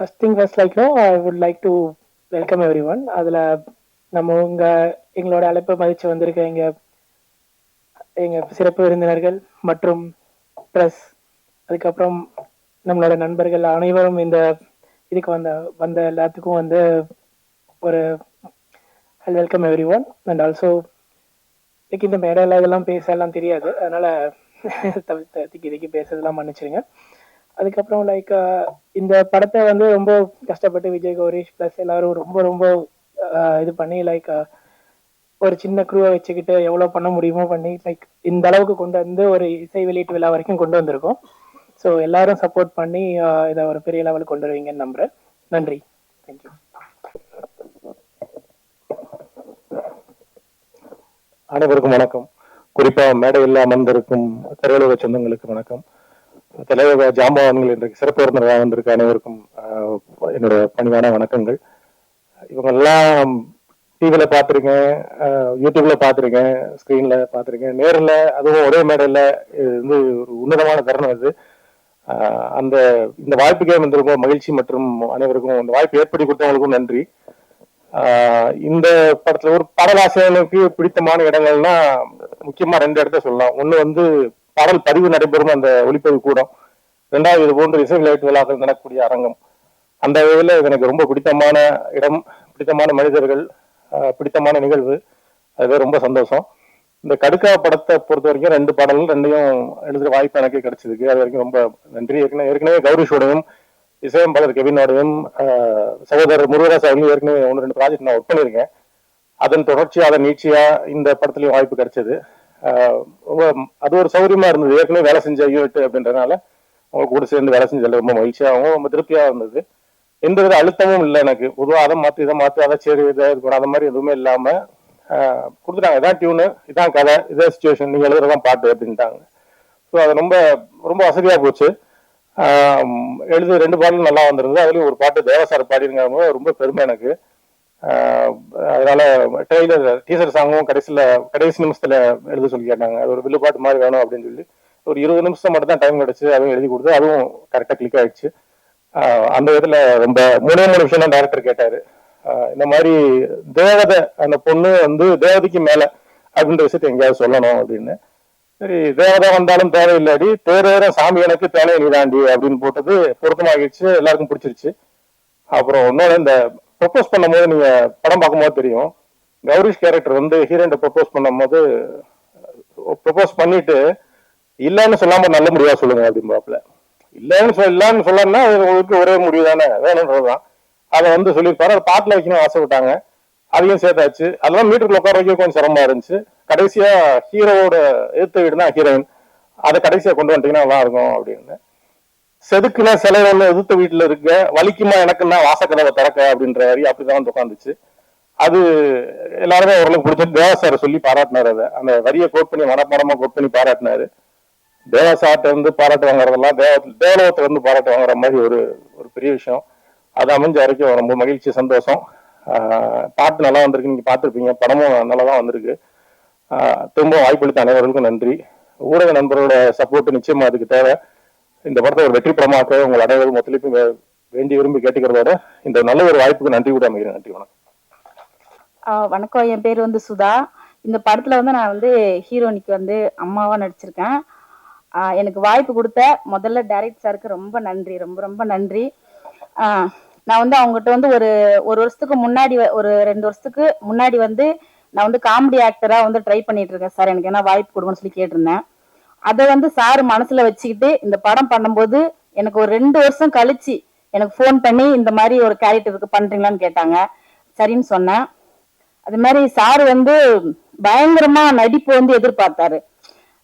First thing first I would like to welcome every one. அதில் நம்ம எங்களோட அழைப்பை மதித்து வந்திருக்க எங்கள் சிறப்பு விருந்தினர்கள் மற்றும் ப்ரெஸ், அதுக்கப்புறம் நம்மளோட நண்பர்கள் அனைவரும் இதுக்கு வந்த எல்லாத்துக்கும் ஒரு welcome every one. And also இந்த மேடையில் இதெல்லாம் பேசலாம் தெரியாது, அதனால் தவிர்த்து பேசுறதெல்லாம் மன்னிச்சிருங்க. அதுக்கப்புறம் இந்த படத்தை ரொம்ப கஷ்டப்பட்டு விஜய் கௌரிஷ் ப்ளஸ் எல்லாரும் ரொம்ப ரொம்ப இது பண்ணி ஒரு சின்ன குரூவை வச்சுக்கிட்டு எவ்வளோ பண்ண முடியுமோ பண்ணி இந்த அளவுக்கு கொண்டு வந்து ஒரு இசை வெளியீட்டு விழா வரைக்கும் கொண்டு வந்திருக்கோம். ஸோ எல்லாரும் சப்போர்ட் பண்ணி இதை ஒரு பெரிய லெவலுக்கு கொண்டு வருவீங்கன்னு நம்புறேன். நன்றி. தேங்க்யூ. அனைவருக்கும் வணக்கம். குறிப்பா மேடையில் அமர்ந்திருக்கும் திரையுலக சொந்தங்களுக்கு வணக்கம். தலைவர் ஜாம்பவான்கள் இன்றைக்கு சிறப்பு விருந்தினராக வந்திருக்க அனைவருக்கும் என்னோட பணிவான வணக்கங்கள். இவங்கெல்லாம் டிவியில பார்த்துருக்கேன், யூடியூப்ல பார்த்துருக்கேன், ஸ்க்ரீன்ல பார்த்துருக்கேன், நேரில் அதுவும் ஒரே மேடையில் ஒரு உன்னதமான தருணம் இது. இந்த வாய்ப்புக்கே ரொம்ப மகிழ்ச்சி மற்றும் அனைவருக்கும் இந்த வாய்ப்பு ஏற்படுத்தி கொடுத்தவங்களுக்கும் நன்றி. இந்த படத்துல ஒரு பாடலாசிரியனுக்கு பிடித்தமான இடங்கள்னா முக்கியமா 2 இடத்த சொல்லலாம். ஒண்ணு பாடல் பதிவு நடைபெறும் அந்த ஒளிப்பதிவு கூடம், 2வது இது போன்ற இசை விளையாட்டு விழாக்கள் நடக்கக்கூடிய அரங்கம். அந்த வகையில எனக்கு ரொம்ப பிடித்தமான இடம், பிடித்தமான மனிதர்கள், பிடித்தமான நிகழ்வு. அது ரொம்ப சந்தோஷம். இந்த கடுக்கா படத்தை பொறுத்த வரைக்கும் 2 பாடல்கள் 2யும் எழுதுற வாய்ப்பு எனக்கு கிடைச்சிருக்கு. அது வரைக்கும் ரொம்ப நன்றி. ஏற்கனவே கௌரிஷோடையும் இசையமைப்பாளர் கெவினோடையும் சகோதரர் முருகராஜ் அவர்களும் ஏற்கனவே 1-2 ப்ராஜெக்ட் நான் ஒர்க் பண்ணியிருக்கேன். அதன் தொடர்ச்சியா அதன் நீட்சியா இந்த படத்துலயும் வாய்ப்பு கிடைச்சது. அது ஒரு சௌகரியமா இருந்தது. ஏற்கனவே வேலை செஞ்ச யூனிட் அப்படின்றதுனால அவங்க கூட சேர்ந்து வேலை செஞ்சதில் ரொம்ப மகிழ்ச்சியாகவும் ரொம்ப திருப்தியா இருந்தது. எந்த வித அழுத்தமும் இல்லை எனக்கு. பொதுவாக அதை மாற்றி இதை மாற்றி அதை சரி இதை இது பண்ண அந்த மாதிரி எதுவுமே இல்லாம கொடுத்துட்டாங்க. இதான் டியூனு, இதான் கதை, இதே சுச்சுவேஷன், நீங்க எழுதுறதான் பாட்டு அப்படின்ட்டாங்க. ஸோ அது ரொம்ப ரொம்ப வசதியா போச்சு. எழுது 2 பாடலும் நல்லா வந்திருந்தது. அதுலயும் ஒரு பாட்டு தேவசார பாடிருங்க, ரொம்ப பெருமை எனக்கு. அதனால ட்ரெய்லர் டீசர் சாங்கும் கடைசி நிமிஷத்துல எழுத சொல்லி கேட்டாங்க. அது ஒரு வில்லு பாட்டு மாதிரி வேணும் அப்படின்னு சொல்லி ஒரு 20 நிமிஷம் மட்டும் தான் டைம் கிடைச்சு. அதுவும் எழுதி கொடுத்து அதுவும் கரெக்டா கிளிக் ஆயிடுச்சு. அந்த விதத்துல ரொம்ப 3 விஷயம் தான் டைரக்டர் கேட்டாரு. இந்த மாதிரி தேவதை அந்த பொண்ணு தேவதைக்கு மேல அப்படின்ற விஷயத்த எங்கேயாவது சொல்லணும் அப்படின்னு. சரி, தேவதை வந்தாலும் தேவையில்லாடி தேர சாமி எனக்கு தேவை நீதாண்டி அப்படின்னு போட்டது பொருத்தமாகிடுச்சு, எல்லாருக்கும் பிடிச்சிருச்சு. அப்புறம் இன்னொன்று, இந்த ப்ரப்போஸ் பண்ணும் போது நீங்க படம் பார்க்கும்போது தெரியும், கௌரிஷ் கேரக்டர் ஹீரோயின் ப்ரப்போஸ் பண்ணும் போது ப்ரப்போஸ் பண்ணிட்டு இல்லைன்னு சொல்லாம நல்ல முடிவா சொல்லுங்க அப்படின்பாப்புல. இல்லைன்னு சொல்லணும்னா உங்களுக்கு ஒரே முடிவு தானே வேணும்ன்றதுதான். அதை சொல்லியிருப்பாரு. அதை பாட்டில் வைக்கணும் ஆசைப்பட்டாங்க, அதையும் சேர்த்தாச்சு. அதெல்லாம் மீட்டருக்கு உட்கார வைக்க கொஞ்சம் சிரமமா இருந்துச்சு. கடைசியா ஹீரோவோட எதிர்த்த வீடு தான் ஹீரோயின், அதை கடைசியா கொண்டு வந்துட்டீங்கன்னா நல்லா இருக்கும் அப்படின்னு. செதுக்குனா சிலை ஒண்ணு எதிர்த்த வீட்டுல இருக்க, வலிக்குமா எனக்குன்னா வாசக்கதவை திறக்க அப்படின்ற வரி அப்படிதான் உட்காந்துச்சு. அது எல்லாருமே ஓரளவுக்கு பிடிச்சது. தேவசார சொல்லி பாராட்டினாரு. அதை அந்த வரியை கோட் பண்ணி மனப்பாடமா கோட் பண்ணி பாராட்டினாரு. தேவசாட்ட பாராட்டு வாங்குறதெல்லாம் தேவலோகத்துல பாராட்டு வாங்குற மாதிரி ஒரு பெரிய விஷயம். அது அமைஞ்ச வரைக்கும் ரொம்ப மகிழ்ச்சி, சந்தோஷம். பாட்டு நல்லா வந்திருக்கு, நீங்க பார்த்துருப்பீங்க. படமும் நல்லா தான் வந்திருக்கு. திரும்ப வாய்ப்பளித்த அனைவருக்கும் நன்றி. ஊடக நண்பர்களோட சப்போர்ட் நிச்சயமா அதுக்கு தேவை. இந்த படத்தை ஒரு வெற்றி படமாக்க உங்கள் அனைவரும் ஒத்துழைப்பு வேண்டி விரும்பி கேட்டுக்கிறதோட இந்த நல்ல ஒரு வாய்ப்புக்கு நன்றி கூட அமைகிறேன். நன்றி, வணக்கம். வணக்கம். என் பேர் சுதா. இந்த படத்துல நான் ஹீரோனிக்கு அம்மாவா நடிச்சிருக்கேன். எனக்கு வாய்ப்பு கொடுத்த முதல்ல டைரக்டர் சாருக்கு ரொம்ப நன்றி, ரொம்ப ரொம்ப நன்றி. நான் அவங்ககிட்ட ஒரு வருஷத்துக்கு முன்னாடி, ஒரு 2 வருஷத்துக்கு முன்னாடி நான் காமெடி ஆக்டரா ட்ரை பண்ணிட்டு இருக்கேன் சார், எனக்கு என்ன வாய்ப்பு கொடுங்கன்னு சொல்லி கேட்டிருந்தேன். அதை சார் மனசுல வச்சுக்கிட்டு இந்த படம் பண்ணும்போது எனக்கு ஒரு 2 வருஷம் கழிச்சு எனக்கு ஃபோன் பண்ணி இந்த மாதிரி ஒரு கேரக்டருக்கு பண்றீங்களான்னு கேட்டாங்க. சரின்னு சொன்னேன். அது மாதிரி சார் பயங்கரமா நடிப்பு எதிர்பார்த்தாரு.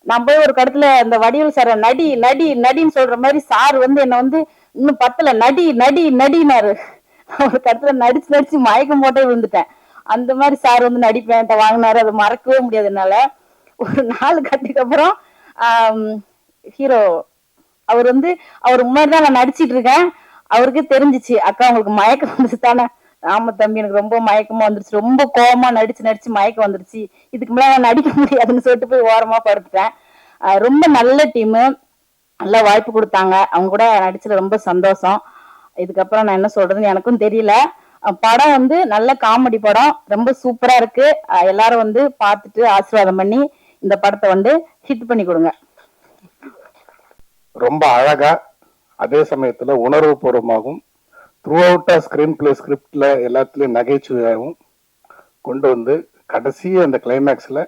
நான் போய் ஒரு கடத்துல அந்த வடிவேல் சார் நடி நடி நடின்னு சொல்ற மாதிரி சார் என்ன இன்னும் பத்தல நடி நடி நடினாரு. ஒரு கடத்துல நடிச்சு நடிச்சு மயக்கம் போட்டே விழுந்துட்டேன். அந்த மாதிரி சார் நடிப்பேன் வாங்கினாரு. அதை மறக்கவே முடியாது என்னால. ஒரு 4 கட்டுக்கு அப்புறம் ஹீரோ அவர் அவர் முன்னாடிதான் நான் நடிச்சிட்டு இருக்கேன். அவருக்கு தெரிஞ்சிச்சு, அக்கா உங்களுக்கு மயக்கம் வந்துச்சு தானே. ஆமா தம்பி, எனக்கு ரொம்ப மயக்கமா வந்துருச்சு, ரொம்ப கோபமா நடிச்சு நடிச்சு மயக்கம் வந்துருச்சு, இதுக்கு மேல நான் நடிக்க முடியாதுன்னு சொல்லிட்டு போய் ஓரமா படுத்துட்டேன். ரொம்ப நல்ல டீமு, நல்ல வாய்ப்பு கொடுத்தாங்க. அவங்க கூட நடிச்சதுல ரொம்ப சந்தோஷம். இதுக்கப்புறம் நான் என்ன சொல்றதுன்னு எனக்கும் தெரியல. படம் வந்து நல்ல காமெடி படம், ரொம்ப சூப்பரா இருக்கு. எல்லாரும் வந்து பார்த்துட்டு ஆசீர்வாதம் பண்ணி இந்த படத்தை வந்து ஹிட் பண்ணி கொடுங்க. ரொம்ப அழகா, அதே சமயத்துல உணர்வு பூர்வமாகவும் த்ரூ அவுட்டா ஸ்கிரீன் பிளே ஸ்கிரிப்ட்ல எல்லாத்துலயும் நகைச்சுவையாகவும் கொண்டு வந்து கடைசி அந்த கிளைமேக்ஸ்ல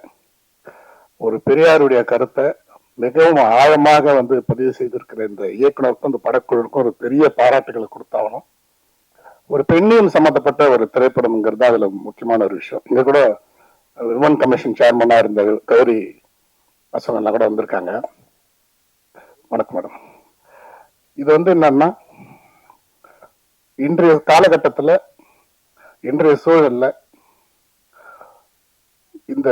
ஒரு பெரியாருடைய கருத்தை மிகவும் ஆழமாக வந்து பதிவு செய்திருக்கிற இந்த இயக்குனருக்கும் இந்த படக்குழுக்கும் ஒரு பெரிய பாராட்டுகளை கொடுத்தாகணும். ஒரு பெண்ணியம் சம்பந்தப்பட்ட ஒரு திரைப்படம்ங்கிறது அதுல முக்கியமான ஒரு விஷயம். இங்க கூட விமன் கமிஷன் சேர்மனா இருந்த கௌரி அசோகன் கூட வந்திருக்காங்க. வணக்கம் மேடம். இது வந்து என்னன்னா, இன்றைய காலகட்டத்துல இன்றைய சூழல்ல இந்த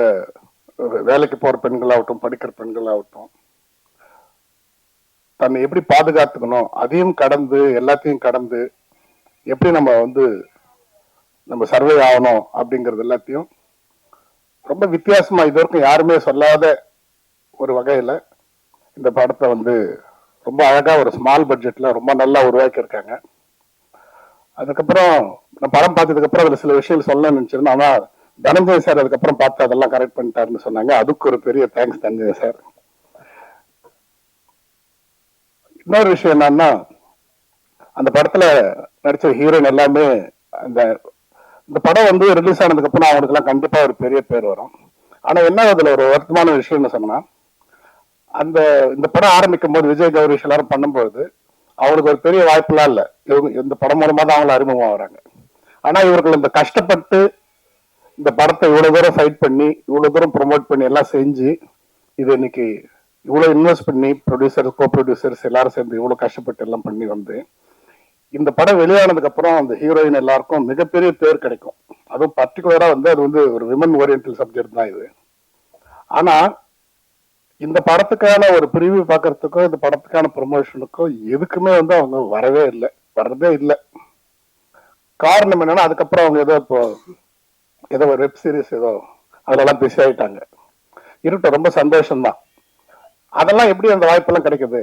வேலைக்கு போற பெண்களாகட்டும், படிக்கிற பெண்களாகட்டும், தன்னை எப்படி பாதுகாத்துக்கணும், அதையும் கடந்து எல்லாத்தையும் கடந்து எப்படி நம்ம வந்து நம்ம சர்வே ஆகணும் அப்படிங்கிறது எல்லாத்தையும் ரொம்ப வித்தியாசமா இது வரைக்கும் யாருமே சொல்லாத ஒரு வகையில இந்த படத்தை வந்து ரொம்ப அழகா ஒரு ஸ்மால் பட்ஜெட்ல ரொம்ப நல்லா உருவாக்கி இருக்காங்க. அதுக்கப்புறம் நான் படம் பார்த்ததுக்கு அப்புறம் அதுல சில விஷயங்கள் சொல்ல நினைச்சிருந்தேன். ஆனா தனஞ்சய் சார் அதுக்கப்புறம் பார்த்து அதெல்லாம் கரெக்ட் பண்ணிட்டாருன்னு சொன்னாங்க. அதுக்கு ஒரு பெரிய தேங்க்ஸ் தனஞ்சய் சார். இன்னொரு விஷயம் என்னன்னா, அந்த படத்துல நடிச்ச ஹீரோயின் எல்லாமே இந்த படம் வந்து ரிலீஸ் ஆனதுக்கு அப்புறம் அவங்களுக்கு எல்லாம் கண்டிப்பா ஒரு பெரிய பேர் வரும். ஆனா என்ன அதுல ஒரு வருத்தமான விஷயம்னு சொன்னா, இந்த படம் ஆரம்பிக்கும் போது விஜய் கௌரிஷ் எல்லாரும் பண்ணும்போது அவங்களுக்கு ஒரு பெரிய வாய்ப்புலாம் இல்ல. இவங்க இந்த படம் மூலமா தான் அவங்களை அறிமுகம் ஆகுறாங்க. ஆனா இவர்கள் இந்த கஷ்டப்பட்டு இந்த படத்தை இவ்வளவு தூரம் ஃபைட் பண்ணி, இவ்வளவு தூரம் ப்ரொமோட் பண்ணி எல்லாம் செஞ்சு, இது இன்னைக்கு இவ்வளவு இன்வெஸ்ட் பண்ணி ப்ரொடியூசர், கோ ப்ரொடியூசர்ஸ் எல்லாரும் சேர்ந்து இவ்வளவு கஷ்டப்பட்டு எல்லாம் பண்ணி வந்து இந்த படம் வெளியானதுக்கு அப்புறம் அந்த ஹீரோயின் எல்லாருக்கும் மிகப்பெரிய பேர் கிடைக்கும். அதுவும் பர்டிகுலரா வந்து அது வந்து ஒரு விமன் ஓரியன்டல் சப்ஜெக்ட் தான் இது. ஆனா இந்த படத்துக்கான ஒரு பிரிவு பார்க்கறதுக்கோ, இந்த படத்துக்கான ப்ரொமோஷனுக்கோ எதுக்குமே வந்து அவங்க வர்றதே இல்லை. காரணம் என்னன்னா, அதுக்கப்புறம் அவங்க ஏதோ ஒரு வெப் சீரிஸ் அதெல்லாம் பிஸி ஆயிட்டாங்க. இருக்கட்டும், ரொம்ப சந்தோஷம்தான். அதெல்லாம் எப்படி அந்த வாய்ப்பெல்லாம் கிடைக்குது?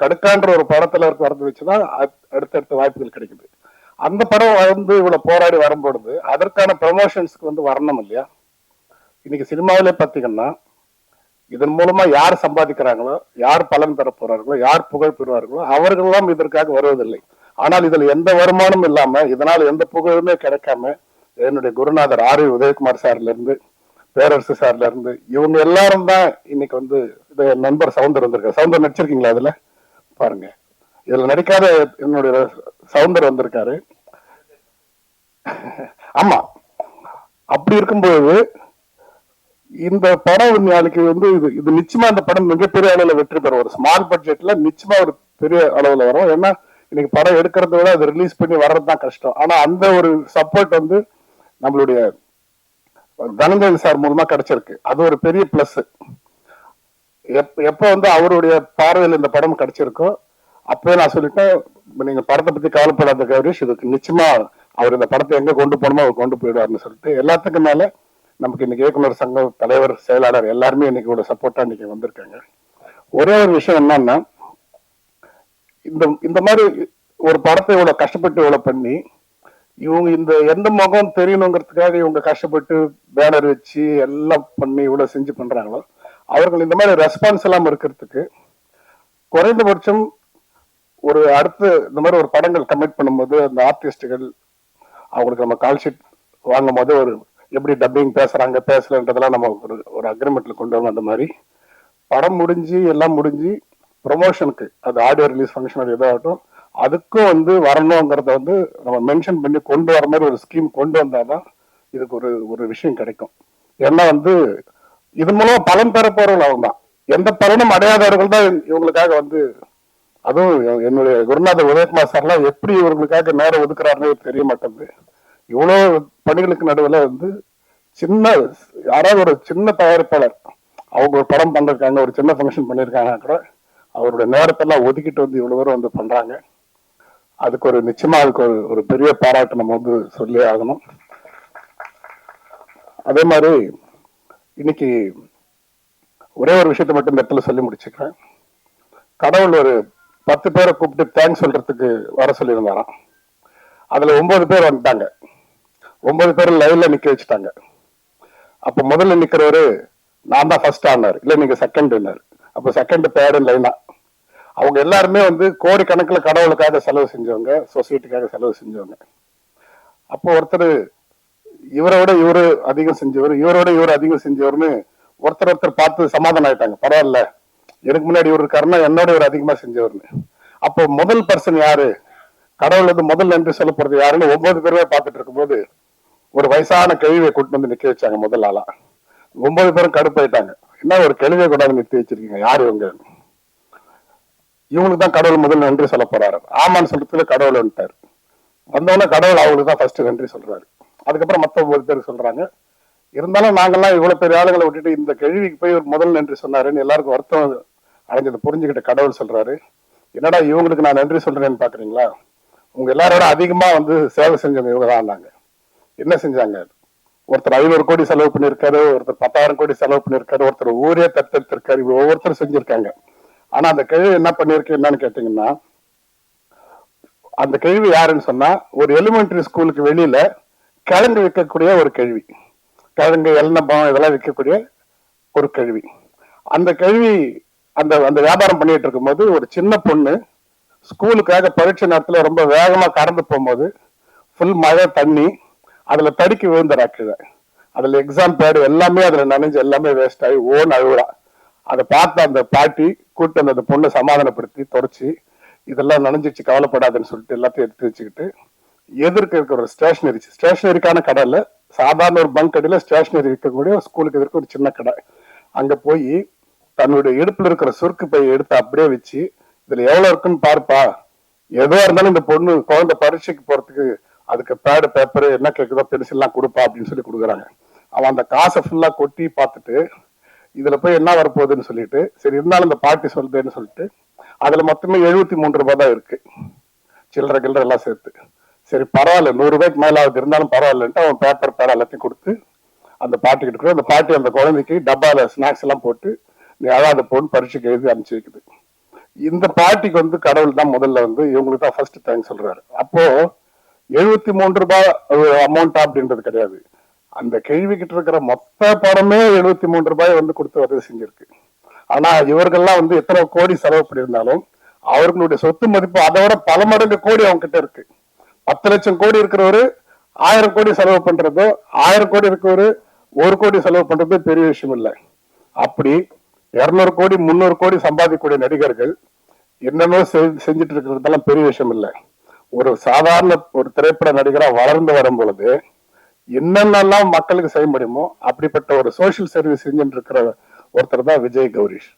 கடுக்கான்ற ஒரு படத்துல வரது வச்சுதான் அடுத்தடுத்த வாய்ப்புகள் கிடைக்குது. அந்த படம் வந்து இவ்வளவு போராடி வரும்பொழுது அதற்கான ப்ரமோஷன்ஸ்க்கு வந்து வரணும் இல்லையா? இன்னைக்கு சினிமாவிலே பாத்தீங்கன்னா, இதன் மூலமா யார் சம்பாதிக்கிறாங்களோ, யார் பலன் பெற போறார்களோ, யார் புகழ் பெறுவார்களோ அவர்களெல்லாம் இதற்காக வருவதில்லை. ஆனால் இதுல எந்த வருமானமும் இல்லாம, இதனால எந்த புகழுமே கிடைக்காம, என்னுடைய குருநாதர் ஆர் உதயகுமார் சார்ல இருந்து, பேரரசு சார்ல இருந்து, இவங்க எல்லாரும் தான் இன்னைக்கு வந்து நண்பர் சவுந்தர் வந்திருக்காரு. சவுந்தர் நடிச்சிருக்கீங்களா? அதுல பாருங்க, இதுல நடிக்காத என்னுடைய சவுந்தர் வந்திருக்காரு. ஆமா, அப்படி இருக்கும்போது இந்த படம் நாளைக்கு வந்து இது நிச்சயமா இந்த படம் மிகப்பெரிய அளவுல வெற்றி பெறும். ஒரு ஸ்மால் பட்ஜெட்ல நிச்சயமா ஒரு பெரிய அளவுல வரும். ஏன்னா இன்னைக்கு படம் எடுக்கிறத விட அது ரிலீஸ் பண்ணி வர்றதுதான் கஷ்டம். ஆனா அந்த ஒரு சப்போர்ட் வந்து நம்மளுடைய தனஞ்சயன் சார் மூலமா கிடைச்சிருக்கு. அது ஒரு பெரிய பிளஸ். எப்ப வந்து அவருடைய பார்வையில் இந்த படம் கிடைச்சிருக்கோ அப்பவே நான் சொல்லிட்டேன், நீங்க படத்தை பத்தி கவலைப்படாத கௌரிஷ், இதுக்கு நிச்சயமா அவர் இந்த படத்தை எங்க கொண்டு போகணுமோ அவர் கொண்டு போயிடுவார்னு சொல்லிட்டு, எல்லாத்துக்கும் மேல நமக்கு இன்னைக்கு இயக்குனர் சங்கம் தலைவர், செயலாளர் எல்லாருமே இன்னைக்கு ஒரு சப்போர்ட்டா இன்னைக்கு வந்திருக்காங்க. ஒரே ஒரு விஷயம் என்னன்னா, இந்த மாதிரி ஒரு படத்தை இவ்வளவு கஷ்டப்பட்டு இவ்வளவு பண்ணி இவங்க இந்த எந்த முகம் தெரியணுங்கிறதுக்காக இவங்க கஷ்டப்பட்டு பேனர் வச்சு எல்லாம் பண்ணி இவ்வளவு செஞ்சு பண்றாங்களோ, அவர்கள் இந்த மாதிரி ரெஸ்பான்ஸ் எல்லாம் இருக்கிறதுக்கு குறைந்தபட்சம் ஒரு அடுத்து இந்த மாதிரி ஒரு படங்கள் கமிட் பண்ணும்போது அந்த ஆர்டிஸ்டுகள் அவங்களுக்கு நம்ம கால் ஷீட் வாங்கும் போது ஒரு எப்படி டப்பிங் பேசுறாங்க பேசலன்றதெல்லாம் நம்ம ஒரு அக்ரிமெண்ட்ல கொண்டு வரோம். அந்த மாதிரி படம் முடிஞ்சு எல்லாம் முடிஞ்சு ப்ரொமோஷனுக்கு அது ஆடியோ ரிலீஸ் ஃபங்க்ஷன் அது எதாகட்டும் அதுக்கும் வந்து வரணுங்கிறத வந்து நம்ம மென்ஷன் பண்ணி கொண்டு வர மாதிரி ஒரு ஸ்கீம் கொண்டு வந்தாதான் இதுக்கு ஒரு விஷயம் கிடைக்கும். ஏன்னா வந்து இதன் மூலம் பலன் பெற போறவர்கள் அவங்க தான். எந்த பலனும் அடையாதவர்கள் தான் இவங்களுக்காக வந்து, அதுவும் என்னுடைய குருநாதர் உதயகுமார் சார்லாம் எப்படி இவர்களுக்காக நேரம் ஒதுக்குறாருன்னு தெரிய மாட்டேங்குது. இவ்வளவு பணிகளுக்கு நடுவில் வந்து யாராவது ஒரு சின்ன தயாரிப்பாளர் அவங்க ஒரு படம் பண்ணிருக்காங்க, ஒரு சின்ன ஃபங்க்ஷன் பண்ணிருக்காங்க கூட அவருடைய நேரத்தெல்லாம் ஒதுக்கிட்டு வந்து இவ்வளவு தூரம் வந்து பண்றாங்க. அதுக்கு நிச்சயமா அதுக்கு ஒரு பெரிய பாராட்டு நம்ம வந்து சொல்லி ஆகணும். அதே மாதிரி இன்னைக்கு ஒரே ஒரு விஷயத்தை மட்டும் இந்த இடத்துல சொல்லி முடிச்சுக்கிறேன். கடவுள் ஒரு 10 பேரை கூப்பிட்டு தேங்க்ஸ் சொல்றதுக்கு வர சொல்லியிருந்தாராம். அதுல 9 பேர் வந்துட்டாங்க. 9 பேர் லைவ்ல நிக்க வச்சுட்டாங்க. அப்ப முதல்ல நிக்கிறவரு நான் தான் ஃபர்ஸ்ட் ஆனார், இல்ல நீங்க செகண்ட். அப்ப செகண்ட் தேர்ட் லைனா அவங்க எல்லாருமே வந்து கோடி கணக்கில் கடவுளுக்காக செலவு செஞ்சவங்க, சொசைட்டிக்காக செலவு செஞ்சவங்க. அப்போ ஒருத்தர் இவரோட இவரு அதிகம் செஞ்சவர், இவரோட இவர் அதிகம் செஞ்சவர்னு ஒருத்தர் பார்த்து சமாதானம் ஆயிட்டாங்க. பரவாயில்ல, எனக்கு முன்னாடி இவர் இருக்காருன்னா என்னோட இவர் அதிகமா செஞ்சவர்னு. அப்போ முதல் பர்சன் யாரு, கடவுள் வந்து முதல் நன்றி சொல்ல போறது யாருன்னு 9 பேருமே பார்த்துட்டு இருக்கும்போது ஒரு வயசான கழிவை கூட்டு வந்து நிக்க வச்சாங்க முதல் ஆளா. 9 பேரும் கடுப்பாயிட்டாங்க. என்ன ஒரு கழிவை கொண்டாந்து நிறுத்தி வச்சிருக்கீங்க, யாரு இவங்க? இவங்களுக்கு தான் கடவுள் முதல் நன்றி சொல்ல போறாரு. ஆமான்னு சொல்றதுல கடவுள் வந்துட்டாரு. வந்தவொடனே கடவுள் அவங்களுக்கு தான் ஃபர்ஸ்ட் நன்றி சொல்றாரு. அதுக்கப்புறம் மத்த 9 பேர் சொல்றாங்க. இருந்தாலும் நாங்கெல்லாம் இவ்வளவு பெரிய ஆளுங்களை விட்டுட்டு இந்த கேள்விக்கு போய் ஒரு முதல் நன்றி சொன்னாருன்னு எல்லாருக்கும் வருத்தம் அடைஞ்சதை புரிஞ்சுக்கிட்ட கடவுள் சொல்றாரு, என்னடா இவங்களுக்கு நான் நன்றி சொல்றேன்னு பாக்குறீங்களா? உங்க எல்லாரோட அதிகமா வந்து சேவை செஞ்சவங்க இவங்க தான். என்ன செஞ்சாங்க? ஒருத்தர் 500 கோடி செலவு பண்ணிருக்காரு, ஒருத்தர் 10,000 கோடி செலவு பண்ணிருக்காரு, ஒருத்தர் ஊரே தத்தெடுத்திருக்காரு. ஒவ்வொருத்தரும் செஞ்சிருக்காங்க. ஆனா அந்த கேள்வி என்ன பண்ணிருக்கு என்னன்னு கேட்டீங்கன்னா, அந்த கேள்வி யாருன்னு சொன்னா ஒரு எலிமெண்டரி ஸ்கூலுக்கு வெளியில கிழங்கு விற்கக்கூடிய ஒரு கேள்வி, கிழங்கு எல்நப்பம் இதெல்லாம் விற்கக்கூடிய ஒரு கேள்வி. அந்த கேள்வி அந்த அந்த வியாபாரம் பண்ணிட்டு இருக்கும் போது ஒரு சின்ன பொண்ணு ஸ்கூலுக்காக பரீட்சை நேரத்துல ரொம்ப வேகமா கடந்து போகும்போது ஃபுல் மழை தண்ணி அதுல தடுக்கி விழுந்துறாக்குது. அதுல எக்ஸாம் பேடு எல்லாமே அதுல நனைஞ்சு எல்லாமே வேஸ்ட் ஆகி ஓன் அழுகுறா. அதை பார்த்த அந்த பாட்டி கூட்டு அந்த பொண்ணை சமாதானப்படுத்தி தொடச்சி இதெல்லாம் நனைஞ்சிச்சு கவலைப்படாதுன்னு சொல்லிட்டு எல்லாத்தையும் எடுத்து வச்சுக்கிட்டு எதிர்க்க இருக்கிற ஒரு ஸ்டேஷனரிக்கான கடை இல்ல, சாதாரண ஒரு பங்க் கடையில ஸ்டேஷனரி இருக்கக்கூடிய ஸ்கூலுக்கு எதிர்க்க ஒரு சின்ன கடை. அங்க போய் தன்னுடைய இடுப்புல இருக்கிற சுருக்கு பையை எடுத்து அப்படியே வச்சு இதுல எவ்வளவு இருக்குன்னு பார்ப்பா, எதுவா இருந்தாலும் இந்த பொண்ணு குழந்தை பரீட்சைக்கு போறதுக்கு அதுக்கு பேடு பேப்பர் என்ன கேட்குதோ பென்சில் எல்லாம் கொடுப்பா அப்படின்னு சொல்லி கொடுக்குறாங்க. அவன் அந்த காசை ஃபுல்லா கொட்டி பார்த்துட்டு இதுல போய் என்ன வரப்போகுதுன்னு சொல்லிட்டு சரி இருந்தாலும் இந்த பாட்டி சொல்லுதுன்னு சொல்லிட்டு அதுல மொத்தமே 73 ரூபாய் தான் இருக்கு, சில்லற கில்லற எல்லாம் சேர்த்து. சரி பரவாயில்ல, 100 ரூபாய்க்கு மேல ஆகுது இருந்தாலும் பரவாயில்லன்ட்டு அவன் பேப்பர் பேட எல்லாத்தையும் கொடுத்து அந்த பாட்டி கிட்ட அந்த பாட்டி அந்த குழந்தைக்கு டப்பால ஸ்நாக்ஸ் எல்லாம் போட்டு நீ அழாத போன்னு பரீட்சைக்கு எழுதி அனுப்பிச்சு வைக்குது. இந்த பாட்டிக்கு வந்து கடவுள் தான் முதல்ல வந்து இவங்களுக்கு தான் ஃபர்ஸ்ட் தேங்க்ஸ் சொல்றாரு. அப்போ 73 ரூபாய் அமௌண்ட் அப்படின்றது கிடையாது, அந்த கேள்வி கிட்ட இருக்கிற மொத்த பணமே 73 ரூபாய் வந்து கொடுத்து உதவி செஞ்சிருக்கு. ஆனா இவர்கள்லாம் வந்து எத்தனை கோடி செலவு பண்ணியிருந்தாலும் அவர்களுடைய சொத்து மதிப்பு அதை விட பல மடங்கு கோடி அவங்க கிட்ட இருக்கு. 10 லட்சம் கோடி இருக்கிறவரு 1000 கோடி செலவு பண்றதோ, 1000 கோடி இருக்கிறவரு 1 கோடி செலவு பண்றது பெரிய விஷயம் இல்லை. அப்படி 200 கோடி 300 கோடி சம்பாதிக்கக்கூடிய நடிகர்கள் என்னென்னோ செஞ்சுட்டு இருக்கிறதெல்லாம் பெரிய விஷயம் இல்லை. ஒரு சாதாரண ஒரு திரைப்பட நடிகரா வளர்ந்து வரும் பொழுது என்னென்னலாம் மக்களுக்கு செய்ய முடியுமோ அப்படிப்பட்ட ஒரு சோசியல் சர்வீஸ் செஞ்சுட்டு இருக்கிற ஒருத்தர் தான் விஜய் கௌரீஷ்.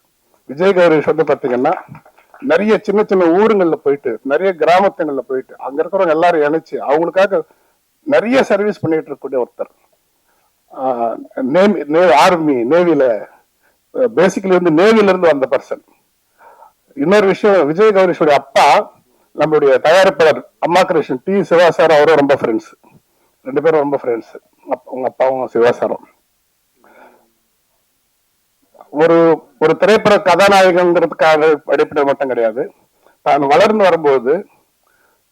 விஜய் கௌரீஷ் வந்து பாத்தீங்கன்னா நிறைய சின்ன சின்ன ஊருங்கள்ல போயிட்டு நிறைய கிராமத்துங்கள்ல போயிட்டு அங்க இருக்கிறவங்க எல்லாரும் இணைச்சு அவங்களுக்காக நிறைய சர்வீஸ் பண்ணிட்டு இருக்கக்கூடிய ஒருத்தர். ஆர்மி நேவில பேசிக்கலி வந்து நேவில இருந்து வந்த பர்சன். இன்னொரு விஷயம், விஜய் கௌரீஷோட அப்பா நம்மளுடைய தயாரிப்பாளர் அம்மா கிருஷ்ணன் டி சிவா சார் அவரும் ரொம்ப ஃப்ரெண்ட்ஸ், 2 பேரும் ரொம்ப ஃப்ரெண்ட்ஸ். உங்க அப்பாவும் சிவா சாரும் ஒரு ஒரு திரைப்பட கதாநாயகங்கிறதுக்காக அடிப்படை மட்டும் கிடையாது, தான் வளர்ந்து வரும்போது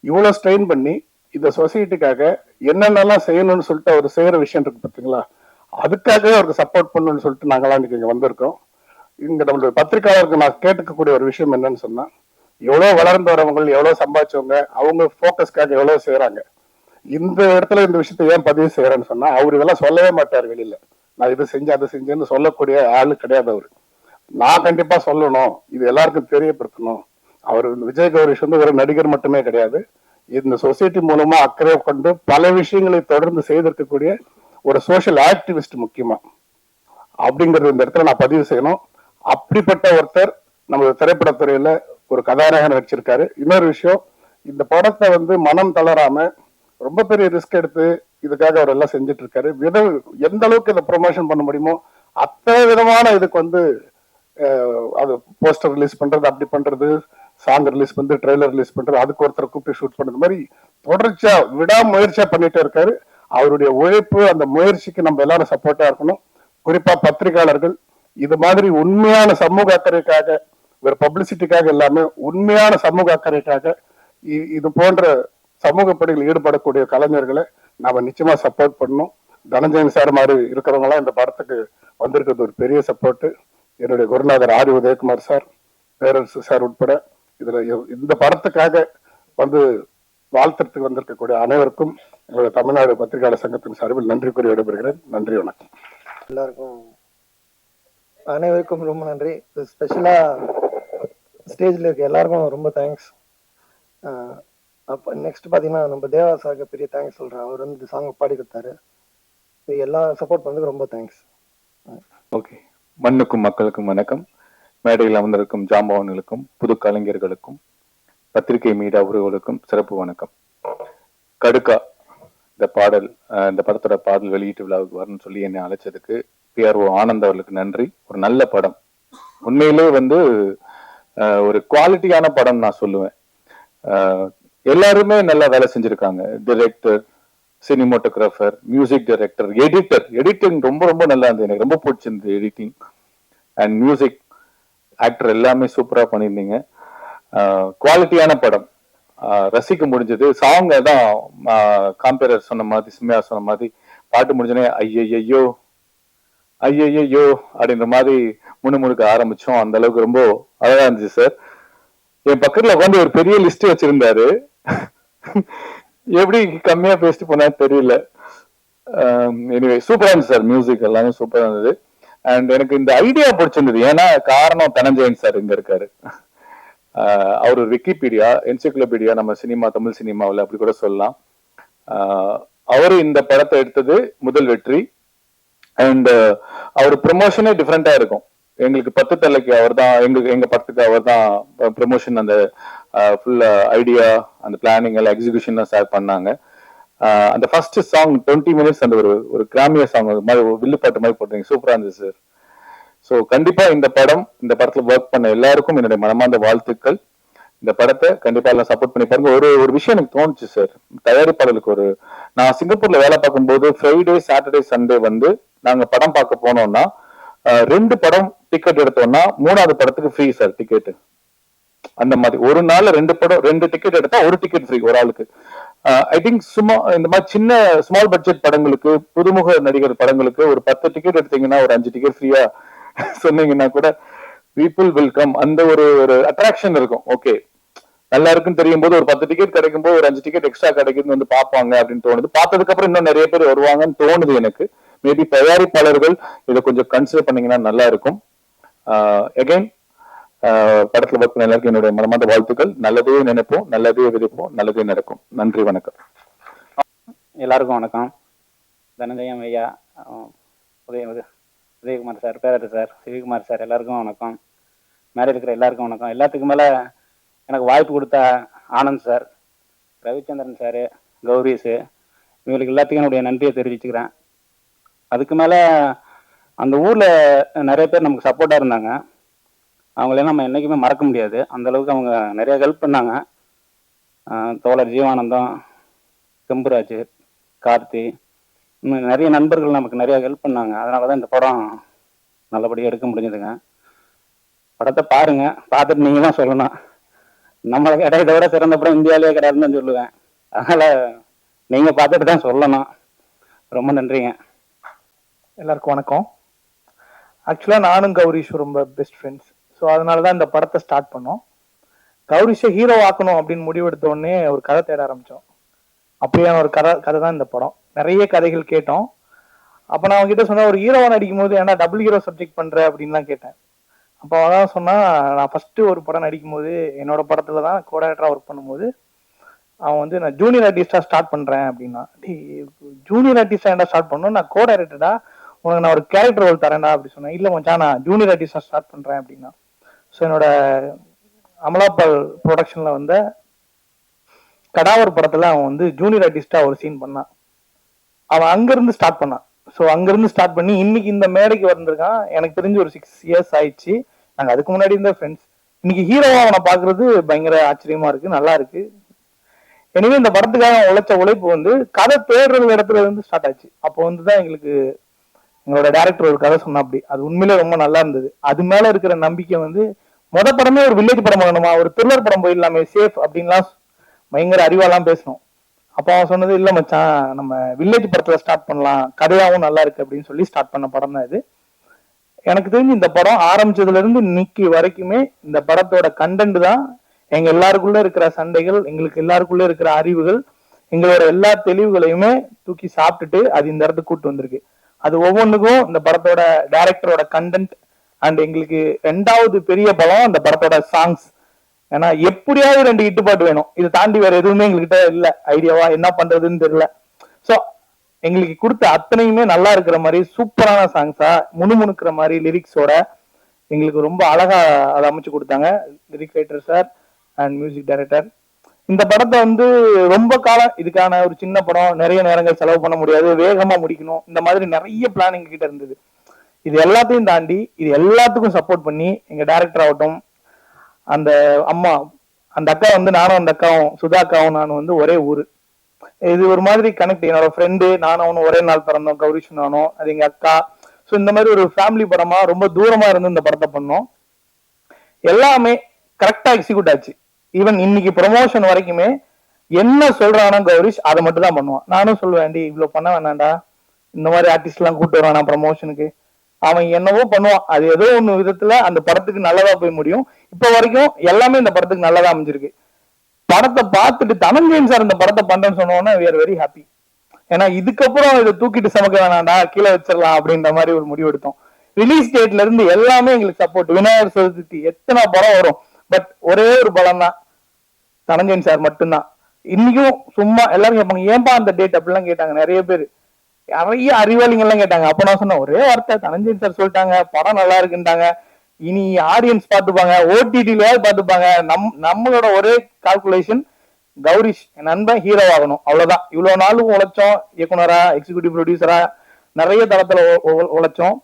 இவ்வளவு ஸ்ட்ரெயின் பண்ணி இந்த சொசைட்டிக்காக என்னென்னலாம் செய்யணும்னு சொல்லிட்டு அவர் செய்யற விஷயம் இருக்கு பார்த்தீங்களா, அதுக்காகவே அவருக்கு சப்போர்ட் பண்ணணும்னு சொல்லிட்டு நாங்களாம் இன்னைக்கு இங்க வந்திருக்கோம். இங்க நம்மளுடைய பத்திரிகையாளருக்கு நான் கேட்டுக்கக்கூடிய ஒரு விஷயம் என்னன்னு சொன்னா, எவ்வளவு வளர்ந்து வரவங்க எவ்வளவு சம்பாதிச்சவங்க அவங்க போக்கஸ்க்காக எவ்வளவு செய்யறாங்க, இந்த இடத்துல இந்த விஷயத்த ஏன் பதிவு செய்யறேன்னு சொன்னா அவர் இதெல்லாம் சொல்லவே மாட்டார் வெளியில. நான் இது செஞ்சேன் அதை செஞ்சேன்னு சொல்லக்கூடிய ஆளு கிடையாது அவரு. நான் கண்டிப்பா சொல்லணும், இது எல்லாருக்கும் தெரியப்படுத்தணும். அவர் விஜய் கௌரீஷ் வந்து ஒரு நடிகர் மட்டுமே கிடையாது, இந்த சொசைட்டி மூலமா அக்கறை கொண்டு பல விஷயங்களை தொடர்ந்து செய்திருக்கக்கூடிய ஒரு சோசியல் ஆக்டிவிஸ்ட் முக்கியமா அப்படிங்கறது இந்த இடத்துல நான் பதிவு செய்யணும். அப்படிப்பட்ட ஒருத்தர் நம்ம திரைப்படத்துறையில ஒரு கதாநாயகன் நடிச்சிருக்காரு. இன்னொரு விஷயம், இந்த படத்தை வந்து மனம் தளராம ரொம்ப பெரிய ரிஸ்க் எடுத்து இதுக்காக அவர் எல்லாம் செஞ்சுட்டு இருக்காரு. எந்த அளவுக்கு இதை ப்ரொமோஷன் பண்ண முடியுமோ அத்தனை விதமான இதுக்கு வந்து அது போஸ்டர் ரிலீஸ் பண்றது, அப்படி பண்றது, சாங் ரிலீஸ் பண்றது, ட்ரெய்லர் ரிலீஸ் பண்றது, அதுக்கு ஒருத்தர் கூப்பிட்டு ஷூட் பண்றது மாதிரி தொடர்ச்சியா விடாமுயற்சியா பண்ணிட்டே இருக்காரு. அவருடைய உழைப்பு அந்த முயற்சிக்கு நம்ம எல்லாரும் சப்போர்ட்டா இருக்கணும். குறிப்பா பத்திரிகையாளர்கள் இது மாதிரி உண்மையான சமூக அக்கறைக்காக இவர் பப்ளிசிட்டிக்காக எல்லாமே உண்மையான சமூக அக்கறைக்காக இது போன்ற சமூக பணிகளில் ஈடுபடக்கூடிய கலைஞர்களை நாம நிச்சயமா சப்போர்ட் பண்ணணும். தனஞ்சயன் சார் மாதிரி இருக்கிறவங்களாம் இந்த படத்துக்கு வந்திருக்கிறது ஒரு பெரிய சப்போர்ட். என்னுடைய குருநாதர் ஆர் உதயகுமார் சார், பேரரசு சார் உட்பட இதுல இந்த படத்துக்காக வந்து வாழ்த்துறதுக்கு வந்திருக்கக்கூடிய அனைவருக்கும் எங்களுடைய தமிழ்நாடு பத்திரிகையாளர் சங்கத்தின் சார்பில் நன்றி கூறி விடைபெறுகிறேன். நன்றி, வணக்கம். எல்லாருக்கும் அனைவருக்கும் ரொம்ப நன்றி. ஸ்பெஷலா ஸ்டேஜ்ல இருக்க எல்லாருக்கும் ரொம்ப தேங்க்ஸ். அப்போ நெக்ஸ்ட் பார்த்தீங்கன்னா நம்ம தேவா சாருக்கு பெரிய தேங்க்ஸ் சொல்கிறேன். அவர் வந்து இந்த சாங் பாடி கொடுத்தாரு. எல்லா சப்போர்ட் பண்ணதுக்கு ரொம்ப தேங்க்ஸ். ஓகே, மண்ணுக்கும் மக்களுக்கும் வணக்கம். மேடையில் அமர்ந்திருக்கும் ஜாம்பவான்களுக்கும் புது கலைஞர்களுக்கும் பத்திரிகை மீடியா உறவுகளுக்கும் சிறப்பு வணக்கம். கடுக்கா இந்த பாடல், இந்த படத்தோட பாடல் வெளியீட்டு விழாவுக்கு வரணும்னு சொல்லி என்னை அழைச்சதுக்கு PRO ஆனந்த் அவர்களுக்கு நன்றி. ஒரு நல்ல படம், உண்மையிலே வந்து ஒரு குவாலிட்டியான படம் நான் சொல்லுவேன். எல்லாருமே நல்லா வேலை செஞ்சிருக்காங்க. Director, cinematographer, music director, editing ரொம்ப ரொம்ப நல்லா இருந்தது. எனக்கு ரொம்ப பிடிச்சிருந்தது எடிட்டிங் அண்ட் மியூசிக். ஆக்டர் எல்லாமே சூப்பரா பண்ணியிருந்தீங்க. குவாலிட்டியான படம், ரசிக்க முடிஞ்சது. சாங் தான் காம்பேரர் சொன்ன மாதிரி, சிம்மையா சொன்ன மாதிரி, பாட்டு முடிஞ்சோடனே ஐயையோ ஐயையோ அப்படின்ற மாதிரி முணுமுணுக்க ஆரம்பிச்சோம். அந்த அளவுக்கு ரொம்ப அழகா இருந்துச்சு சார். என் பக்கத்துல உட்காந்து ஒரு பெரிய லிஸ்ட் வச்சிருந்தாரு. எப்படி கம்மியா பேசிட்டு போனா தெரியல. எனிவே சூப்பரா இருந்துச்சு சார். மியூசிக் எல்லாமே சூப்பரா இருந்தது. அண்ட் எனக்கு இந்த ஐடியா பிடிச்சிருந்தது. ஏன்னா காரணம் தனஞ்சயன் சார் இங்க இருக்காரு. அவர் ஒரு விக்கிபீடியா, என்சைக்ளோபீடியா நம்ம சினிமா, தமிழ் சினிமாவில் அப்படி கூட சொல்லலாம். அவரு இந்த படத்தை எடுத்தது முதல் வெற்றி. அண்ட் அவர் ப்ரொமோஷனே டிஃப்ரெண்டா இருக்கும். எங்களுக்கு 10 தலைக்கு அவர் தான், எங்க படத்துக்கு அவர் தான் ப்ரொமோஷன், அந்த ஃபுல் ஐடியா, அந்த பிளானிங் எல்லாம் எக்ஸிகியூஷன் தான் ஸ்டார்ட் பண்ணாங்க. அந்த ஃபர்ஸ்ட் சாங் 20 மினிட்ஸ் அந்த ஒரு கிராமிய சாங் மாதிரி வில்லுப்பாட்டு மாதிரி போட்டீங்க, சூப்பரா இருந்துச்சு சார். ஸோ கண்டிப்பா இந்த படத்துல ஒர்க் பண்ண எல்லாருக்கும் என்னுடைய மனமார்ந்த வாழ்த்துக்கள். இந்த படத்தை கண்டிப்பா எல்லாம் சப்போர்ட் பண்ணி பாருங்க. ஒரு விஷயம் எனக்கு தோணுச்சு சார், தயாரிப்பாளருக்கு நான் சிங்கப்பூர்ல வேலை பார்க்கும்போது ஃப்ரைடே, சாட்டர்டே, சண்டே வந்து நாங்க படம் பார்க்க போனோம்னா 2 படம் டிக்கெட் எடுத்தோம்னா 3வது படத்துக்கு ஃப்ரீ சார் டிக்கெட். அந்த மாதிரி ஒரு நாள்ல 2 டிக்கெட் எடுத்தா 1 டிக்கெட் ஃப்ரீ ஒரு ஆளுக்கு. ஐ திங்க் சும்மா இந்த மாதிரி சின்ன ஸ்மால் பட்ஜெட் படங்களுக்கு, புதுமுக நடிகர் படங்களுக்கு ஒரு 10 டிக்கெட் எடுத்தீங்கன்னா ஒரு 5 டிக்கெட் ஃப்ரீயா சொன்னீங்கன்னா கூட பீப்புள் வில் கம். அந்த ஒரு அட்ராக்ஷன் இருக்கும். ஓகே, நல்லா இருக்குன்னு தெரியும் போது ஒரு 10 டிக்கெட் கிடைக்கும் போது ஒரு 5 டிக்கெட் எக்ஸ்ட்ரா கிடைக்குதுன்னு வந்து பார்ப்பாங்க அப்படின்னு தோணுது. பார்த்ததுக்கு அப்புறம் இன்னும் நிறைய பேர் வருவாங்கன்னு தோணுது எனக்கு. மேபி தயாரிப்பாளர்கள் இதை கொஞ்சம் கன்சிடர் பண்ணீங்கன்னா நல்லா இருக்கும். அகைன் படத்துல ஒர்க் பண்ண எல்லாருக்கும் என்னுடைய மனமார்ந்த வாழ்த்துக்கள். நல்லதே நினைப்போம், நல்லதே விதைப்போம், நல்லதே நடக்கும். நன்றி, வணக்கம். எல்லாருக்கும் வணக்கம். தனஞ்சயம் ஐயா, உதயகுமார் சார், பேரரசு சார், சிவகுமார் சார், எல்லாருக்கும் வணக்கம். மேலே இருக்கிற எல்லாருக்கும் வணக்கம். எல்லாத்துக்கும் மேலே எனக்கு வாய்ப்பு கொடுத்த ஆனந்த் சார், ரவிச்சந்திரன் சார், கௌரிஸு, இவங்களுக்கு எல்லாத்துக்கும் என்னுடைய நன்றியை தெரிவிச்சுக்கிறேன். அதுக்கு மேலே அந்த ஊரில் நிறைய பேர் நமக்கு சப்போர்ட்டாக இருந்தாங்க. அவங்களெல்லாம் நம்ம என்றைக்குமே மறக்க முடியாது. அந்த அளவுக்கு அவங்க நிறைய ஹெல்ப் பண்ணாங்க. தோழர் ஜீவானந்தம், செம்புராஜ், கார்த்தி, இன்னும் நிறைய நண்பர்கள் நமக்கு நிறைய ஹெல்ப் பண்ணாங்க. அதனால தான் இந்த படம் நல்லபடியாக எடுக்க முடிஞ்சதுங்க. படத்தை பாருங்க, பார்த்துட்டு நீங்கள் தான் சொல்லணும். நம்மளை கிடையாத விட சிறந்த படம் இந்தியாவிலேயே கிடையாதுன்னு தான் சொல்லுவேன். அதனால் நீங்கள் பார்த்துட்டு தான் சொல்லணும். ரொம்ப நன்றிங்க. எல்லாருக்கும் வணக்கம். ஆக்சுவலாக நானும் கௌரிஷ் ரொம்ப பெஸ்ட் ஃப்ரெண்ட்ஸ். ஸோ அதனால தான் இந்த படத்தை ஸ்டார்ட் பண்ணோம். கௌரிஷை ஹீரோ ஆக்கணும் அப்படின்னு முடிவெடுத்த உடனே ஒரு கதை தேட ஆரம்பித்தோம். அப்படியான ஒரு கதை தான் இந்த படம். நிறைய கதைகள் கேட்டோம். அப்போ நான் அவங்ககிட்ட சொன்னேன், ஒரு ஹீரோவை நடிக்கும் போது ஏன்னா டபுள் ஹீரோ சப்ஜெக்ட் பண்ணுற அப்படின்லாம் கேட்டேன். அப்போ அதான் சொன்னா, நான் ஃபஸ்ட்டு ஒரு படம் நடிக்கும்போது என்னோட படத்தில் தான் கோஆர்டினேட்டராக ஒர்க் பண்ணும்போது அவன் வந்து நான் ஜூனியர் ஆர்டிஸ்டாக ஸ்டார்ட் பண்ணுறேன் அப்படின்னா. ஜூனியர் ஆர்டிஸ்டாக என்ன ஸ்டார்ட் பண்ணணும், நான் கோஆர்டினேட்டடா, உனக்கு நான் ஒரு கேரக்டர் ரோல் தரேன்டா அப்படி சொன்னேன். இல்லை மச்சான், நான் ஜூனியர் ஆர்டிஸ்டாக ஸ்டார்ட் பண்ணுறேன் அப்படின்னா. ஸோ என்னோட அமலாபால் ப்ரொடக்ஷனில் வந்த கடாவர் படத்தில் அவன் வந்து ஜூனியர் ஆர்டிஸ்டாக ஒரு சீன் பண்ணான். அவன் அங்கேருந்து ஸ்டார்ட் பண்ணான். ஸோ அங்கேருந்து ஸ்டார்ட் பண்ணி இன்னைக்கு இந்த மேடைக்கு வந்திருக்கான். எனக்கு தெரிஞ்சு ஒரு 6 இயர்ஸ் ஆயிடுச்சு. நாங்கள் அதுக்கு முன்னாடி இருந்த ஃப்ரெண்ட்ஸ். இன்னைக்கு ஹீரோவா அவனை பார்க்கறது பயங்கர ஆச்சரியமா இருக்கு, நல்லா இருக்கு. எனவே இந்த படத்துக்காக உழைச்ச உழைப்பு வந்து கதை தேடுற இடத்துல இருந்து ஸ்டார்ட் ஆச்சு. அப்போ வந்துதான் எங்களுக்கு எங்களோட டைரக்டர் ஒரு கதை சொன்னா, அப்படி அது உண்மையிலே ரொம்ப நல்லா இருந்தது. அது மேல இருக்கிற நம்பிக்கை வந்து படமே ஒரு வில்லேஜ் படம் பண்ணணுமா, ஒரு த்ரில்லர் படம் போயிடலாமே சேஃப் அப்படின்லாம் பயங்கர அறிவாலாம் பேசணும். அப்போ அவன் சொன்னது இல்ல மச்சான், நம்ம வில்லேஜ் படத்துல ஸ்டார்ட் பண்ணலாம், கதையாவும் நல்லா இருக்கு அப்படின்னு சொல்லி ஸ்டார்ட் பண்ண படம் தான் இது. எனக்கு தெரிஞ்சு இந்த படம் ஆரம்பிச்சதுல இருந்து இன்னைக்கு வரைக்குமே இந்த படத்தோட கண்டென்ட் தான் எங்க எல்லாருக்குள்ள இருக்கிற சண்டைகள், எங்களுக்கு எல்லாருக்குள்ள இருக்கிற அறிவுகள், எங்களோட எல்லா தெளிவுகளையுமே தூக்கி சாப்பிட்டுட்டு அது இந்த இடத்துக்கு கூட்டு வந்திருக்கு. அது ஒவ்வொன்றுக்கும் இந்த படத்தோட டைரக்டரோட கண்டென்ட் அண்ட் எங்களுக்கு ரெண்டாவது பெரிய பலம் அந்த படத்தோட சாங்ஸ். ஏன்னா எப்படியாவது 2 இட்டுப்பாட்டு வேணும், இது தாண்டி வேற எதுவுமே எங்ககிட்ட இல்ல, ஐடியாவா என்ன பண்றதுன்னு தெரியல. சோ எங்களுக்கு கொடுத்த அத்தனையுமே நல்லா இருக்கிற மாதிரி சூப்பரான சாங்ஸா முணுமுணுக்கிற மாதிரி லிரிக்ஸோட எங்களுக்கு ரொம்ப அழகா அதை அமைச்சு கொடுத்தாங்க lyric writer sir and music director. இந்த படத்தை வந்து ரொம்ப காலம் இதுக்கான ஒரு சின்ன படம், நிறைய நேரங்கள் செலவு பண்ண முடியாது, வேகமா முடிக்கணும், இந்த மாதிரி நிறைய பிளான் எங்க கிட்ட இருந்தது. இது எல்லாத்தையும் தாண்டி இது எல்லாத்துக்கும் சப்போர்ட் பண்ணி எங்க டைரக்டர் ஆகட்டும், அந்த அம்மா அந்த அக்கா வந்து நானும் அந்த அக்காவும் சுதா அக்காவும் நானும் வந்து ஒரே ஊரு, இது ஒரு மாதிரி கனெக்ட். என்னோட ஃப்ரெண்டு நானும் அவனும் ஒரே நாள் பிறந்தோம், கௌரிஷ் நானும், அது எங்க அக்கா. ஸோ இந்த மாதிரி ஒரு ஃபேமிலி படமா ரொம்ப தூரமா இருந்து இந்த படத்தை பண்ணோம். எல்லாமே கரெக்டா எக்ஸிக்யூட் ஆச்சு. ஈவன் இன்னைக்கு ப்ரொமோஷன் வரைக்குமே என்ன சொல்றானா கௌரிஷ் அதை மட்டும் தான் பண்ணுவான். நானும் சொல்லுவேன், இவ்வளவு பண்ண வேணாண்டா, இந்த மாதிரி ஆர்டிஸ்ட் எல்லாம் கூட்டு வருவானா ப்ரமோஷனுக்கு, அவன் என்னவோ பண்ணுவான், அது ஏதோ ஒண்ணு விதத்துல அந்த படத்துக்கு நல்லதா போய் முடியும். இப்ப வரைக்கும் எல்லாமே இந்த படத்துக்கு நல்லதா அமைஞ்சிருக்கு. படத்தை பார்த்துட்டு தனஞ்சயன் சார் இந்த படத்தை பண்றேன்னு சொன்னோன்னா we are very happy. ஏன்னா இதுக்கப்புறம் இதை தூக்கிட்டு சமக்க வேணாண்டா, கீழே வச்சிடலாம் அப்படின்ற மாதிரி ஒரு முடிவு எடுத்தோம். ரிலீஸ் டேட்ல இருந்து எல்லாமே எங்களுக்கு சப்போர்ட். விநாயகர் சதுர்த்தி எத்தனை படம் வரும், பட் ஒரே ஒரு படம் தான் தனஞ்சயன் சார் மட்டும்தான். இன்னைக்கும் சும்மா எல்லாரும் கேட்பாங்க ஏன்பா அந்த டேட் அப்படிலாம் கேட்டாங்க நிறைய பேர், நிறைய அறிவாளிங்க எல்லாம் கேட்டாங்க. அப்ப நான் சொன்னேன் ஒரே வார்த்தை, தனஞ்சயன் சார் சொல்லிட்டாங்க படம் நல்லா இருக்குன்ட்டாங்க, இனி ஆடியன்ஸ் பார்த்துப்பாங்க, ஓடிடிலயாவது பார்த்துப்பாங்க. நம்மளோட ஒரே கால்குலேஷன் கௌரிஷ் என் நண்பன் ஹீரோ ஆகணும், அவ்வளவுதான். இவ்வளவு நாளும் உழைச்சோம், இயக்குனரா எக்ஸிகூட்டிவ் ப்ரொடியூசரா நிறைய தளத்துல உழைச்சோம்.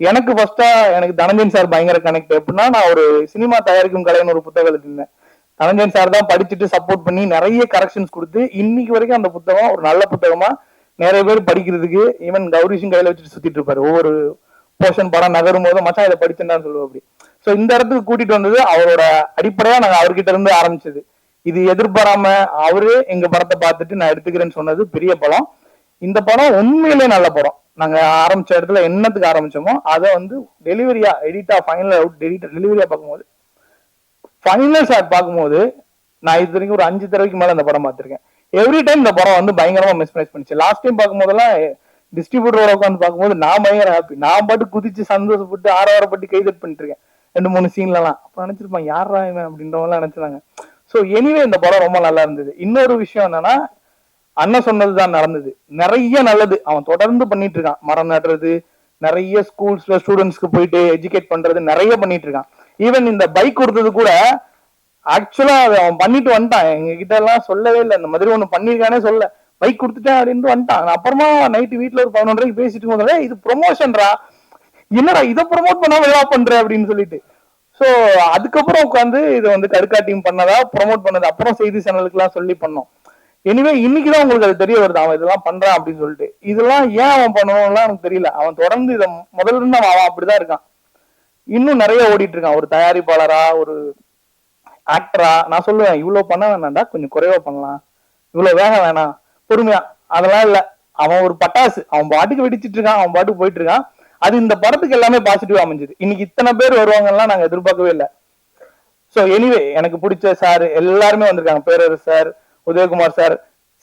எனக்கு ஃபர்ஸ்டா எனக்கு தனஞ்சயன் சார் பயங்கர கனெக்ட். எப்படின்னா நான் ஒரு சினிமா தயாரிக்கும் கலைன்னு ஒரு புத்தகம் எழுதிருந்தேன், தனஞ்சயன் சார் தான் படிச்சுட்டு சப்போர்ட் பண்ணி நிறைய கரெக்ஷன்ஸ் கொடுத்து இன்னைக்கு வரைக்கும் அந்த புத்தகம் ஒரு நல்ல புத்தகமா நிறைய பேர் படிக்கிறதுக்கு, ஈவன் கௌரிஷும் கையில வச்சுட்டு சுத்திட்டு இருப்பாரு. ஒவ்வொரு போர்ஷன் படம் நகரும் போது மச்சான் இதை படிச்சுட்டான்னு சொல்லுவோம் அப்படி. சோ இந்த இடத்துக்கு கூட்டிட்டு வந்தது அவரோட அடிப்படையா நாங்க அவர்கிட்ட இருந்து ஆரம்பிச்சது. இது எதிர்பாராம அவரே எங்க படத்தை பார்த்துட்டு நான் எடுத்துக்கிறேன்னு சொன்னது பெரிய படம். இந்த படம் உண்மையிலே நல்ல படம். நாங்க ஆரம்பிச்ச இடத்துல என்னத்துக்கு ஆரம்பிச்சோமோ அதை வந்து டெலிவரியா எடிட்டா ஃபைனல் அவுட் டெலிவரியா பார்க்கும்போது ஃபைனல் ஷாட் பார்க்கும்போது நான் இது வரைக்கும் ஒரு 5 தடவைக்கு மேல அந்த படம் பார்த்திருக்கேன். எவ்ரி டைம் இந்த படம் வந்து பயங்கரமா மிஸ்பிரைஸ் பண்ணிச்சு. லாஸ்ட் டைம் பார்க்கும்போதெல்லாம் டிஸ்ட்ரிபியூட்டரோட உட்காந்து பார்க்கும்போது நான் பயங்கர ஹாப்பி, நான் பாட்டு குதிச்சு சந்தோஷப்பட்டு ஆரவாரப்பட்டு கைதட் பண்ணிட்டு இருக்கேன் 2-3 சீன்லாம். அப்ப நினைச்சிருப்பான் யாரா இவன் அப்படின்றவங்கலாம் நினைச்சாங்க. ஸோ எனிவே இந்த படம் ரொம்ப நல்லா இருந்தது. இன்னொரு விஷயம் என்னன்னா அண்ணன் சொன்னதுதான் நடந்தது, நிறைய நல்லது அவன் தொடர்ந்து பண்ணிட்டு இருக்கான். மரம் நடுறது, நிறைய ஸ்கூல்ஸ்ல ஸ்டூடெண்ட்ஸ்க்கு போயிட்டு எஜுகேட் பண்றது நிறைய பண்ணிட்டு இருக்கான். ஈவன் இந்த பைக் கொடுத்தது கூட ஆக்சுவலா அவன் பண்ணிட்டு வந்துட்டான், எங்க கிட்ட எல்லாம் சொல்லவே இல்லை இந்த மாதிரி ஒண்ணு பண்ணிருக்கானே சொல்ல, பைக் கொடுத்துட்டேன் அப்படின்னு வந்துட்டான். அப்புறமா நைட்டு வீட்டுல ஒரு 11:30 பேசிட்டு போதே இது ப்ரொமோஷன்ரா, என்னடா இதை ப்ரொமோட் பண்ணாம விழா பண்ற அப்படின்னு சொல்லிட்டு. சோ அதுக்கப்புறம் உட்காந்து இதை வந்து கடுக்கா டீம் பண்ணதா ப்ரொமோட் பண்ணது, அப்புறம் செய்தி சேனலுக்கு எல்லாம் சொல்லி பண்ணோம். எனிவே இன்னைக்குதான் உங்களுக்கு அது தெரிய வருது அவன் இதெல்லாம் பண்றான் அப்படின்னு சொல்லிட்டு. இதெல்லாம் ஏன் அவன் பண்ணணும்லாம் எனக்கு தெரியல. அவன் தொடர்ந்து இதை முதல்ல இருந்து அவன் அப்படிதான் இருக்கான், இன்னும் நிறைய ஓடிட்டு இருக்கான். ஒரு தயாரிப்பாளரா, ஒரு ஆக்டரா. நான் சொல்லுவேன் இவ்வளவு பண்ண வேணாண்டா, கொஞ்சம் குறைவா பண்ணலாம், இவ்வளவு வேகம் வேணாம், பொறுமையா. அதெல்லாம் இல்ல, அவன் ஒரு பட்டாசு, அவன் பாட்டுக்கு வெடிச்சிட்டு இருக்கான், அவன் பாட்டுக்கு போயிட்டு இருக்கான். அது இந்த படத்துக்கு எல்லாமே பாசிட்டிவா அமைஞ்சது. இன்னைக்கு இத்தனை பேர் வருவாங்கலாம் நாங்க எதிர்பார்க்கவே இல்லை. சோ எனிவே எனக்கு பிடிச்ச சார் எல்லாருமே வந்திருக்காங்க, Perarasu sir, Udhayakumar sir,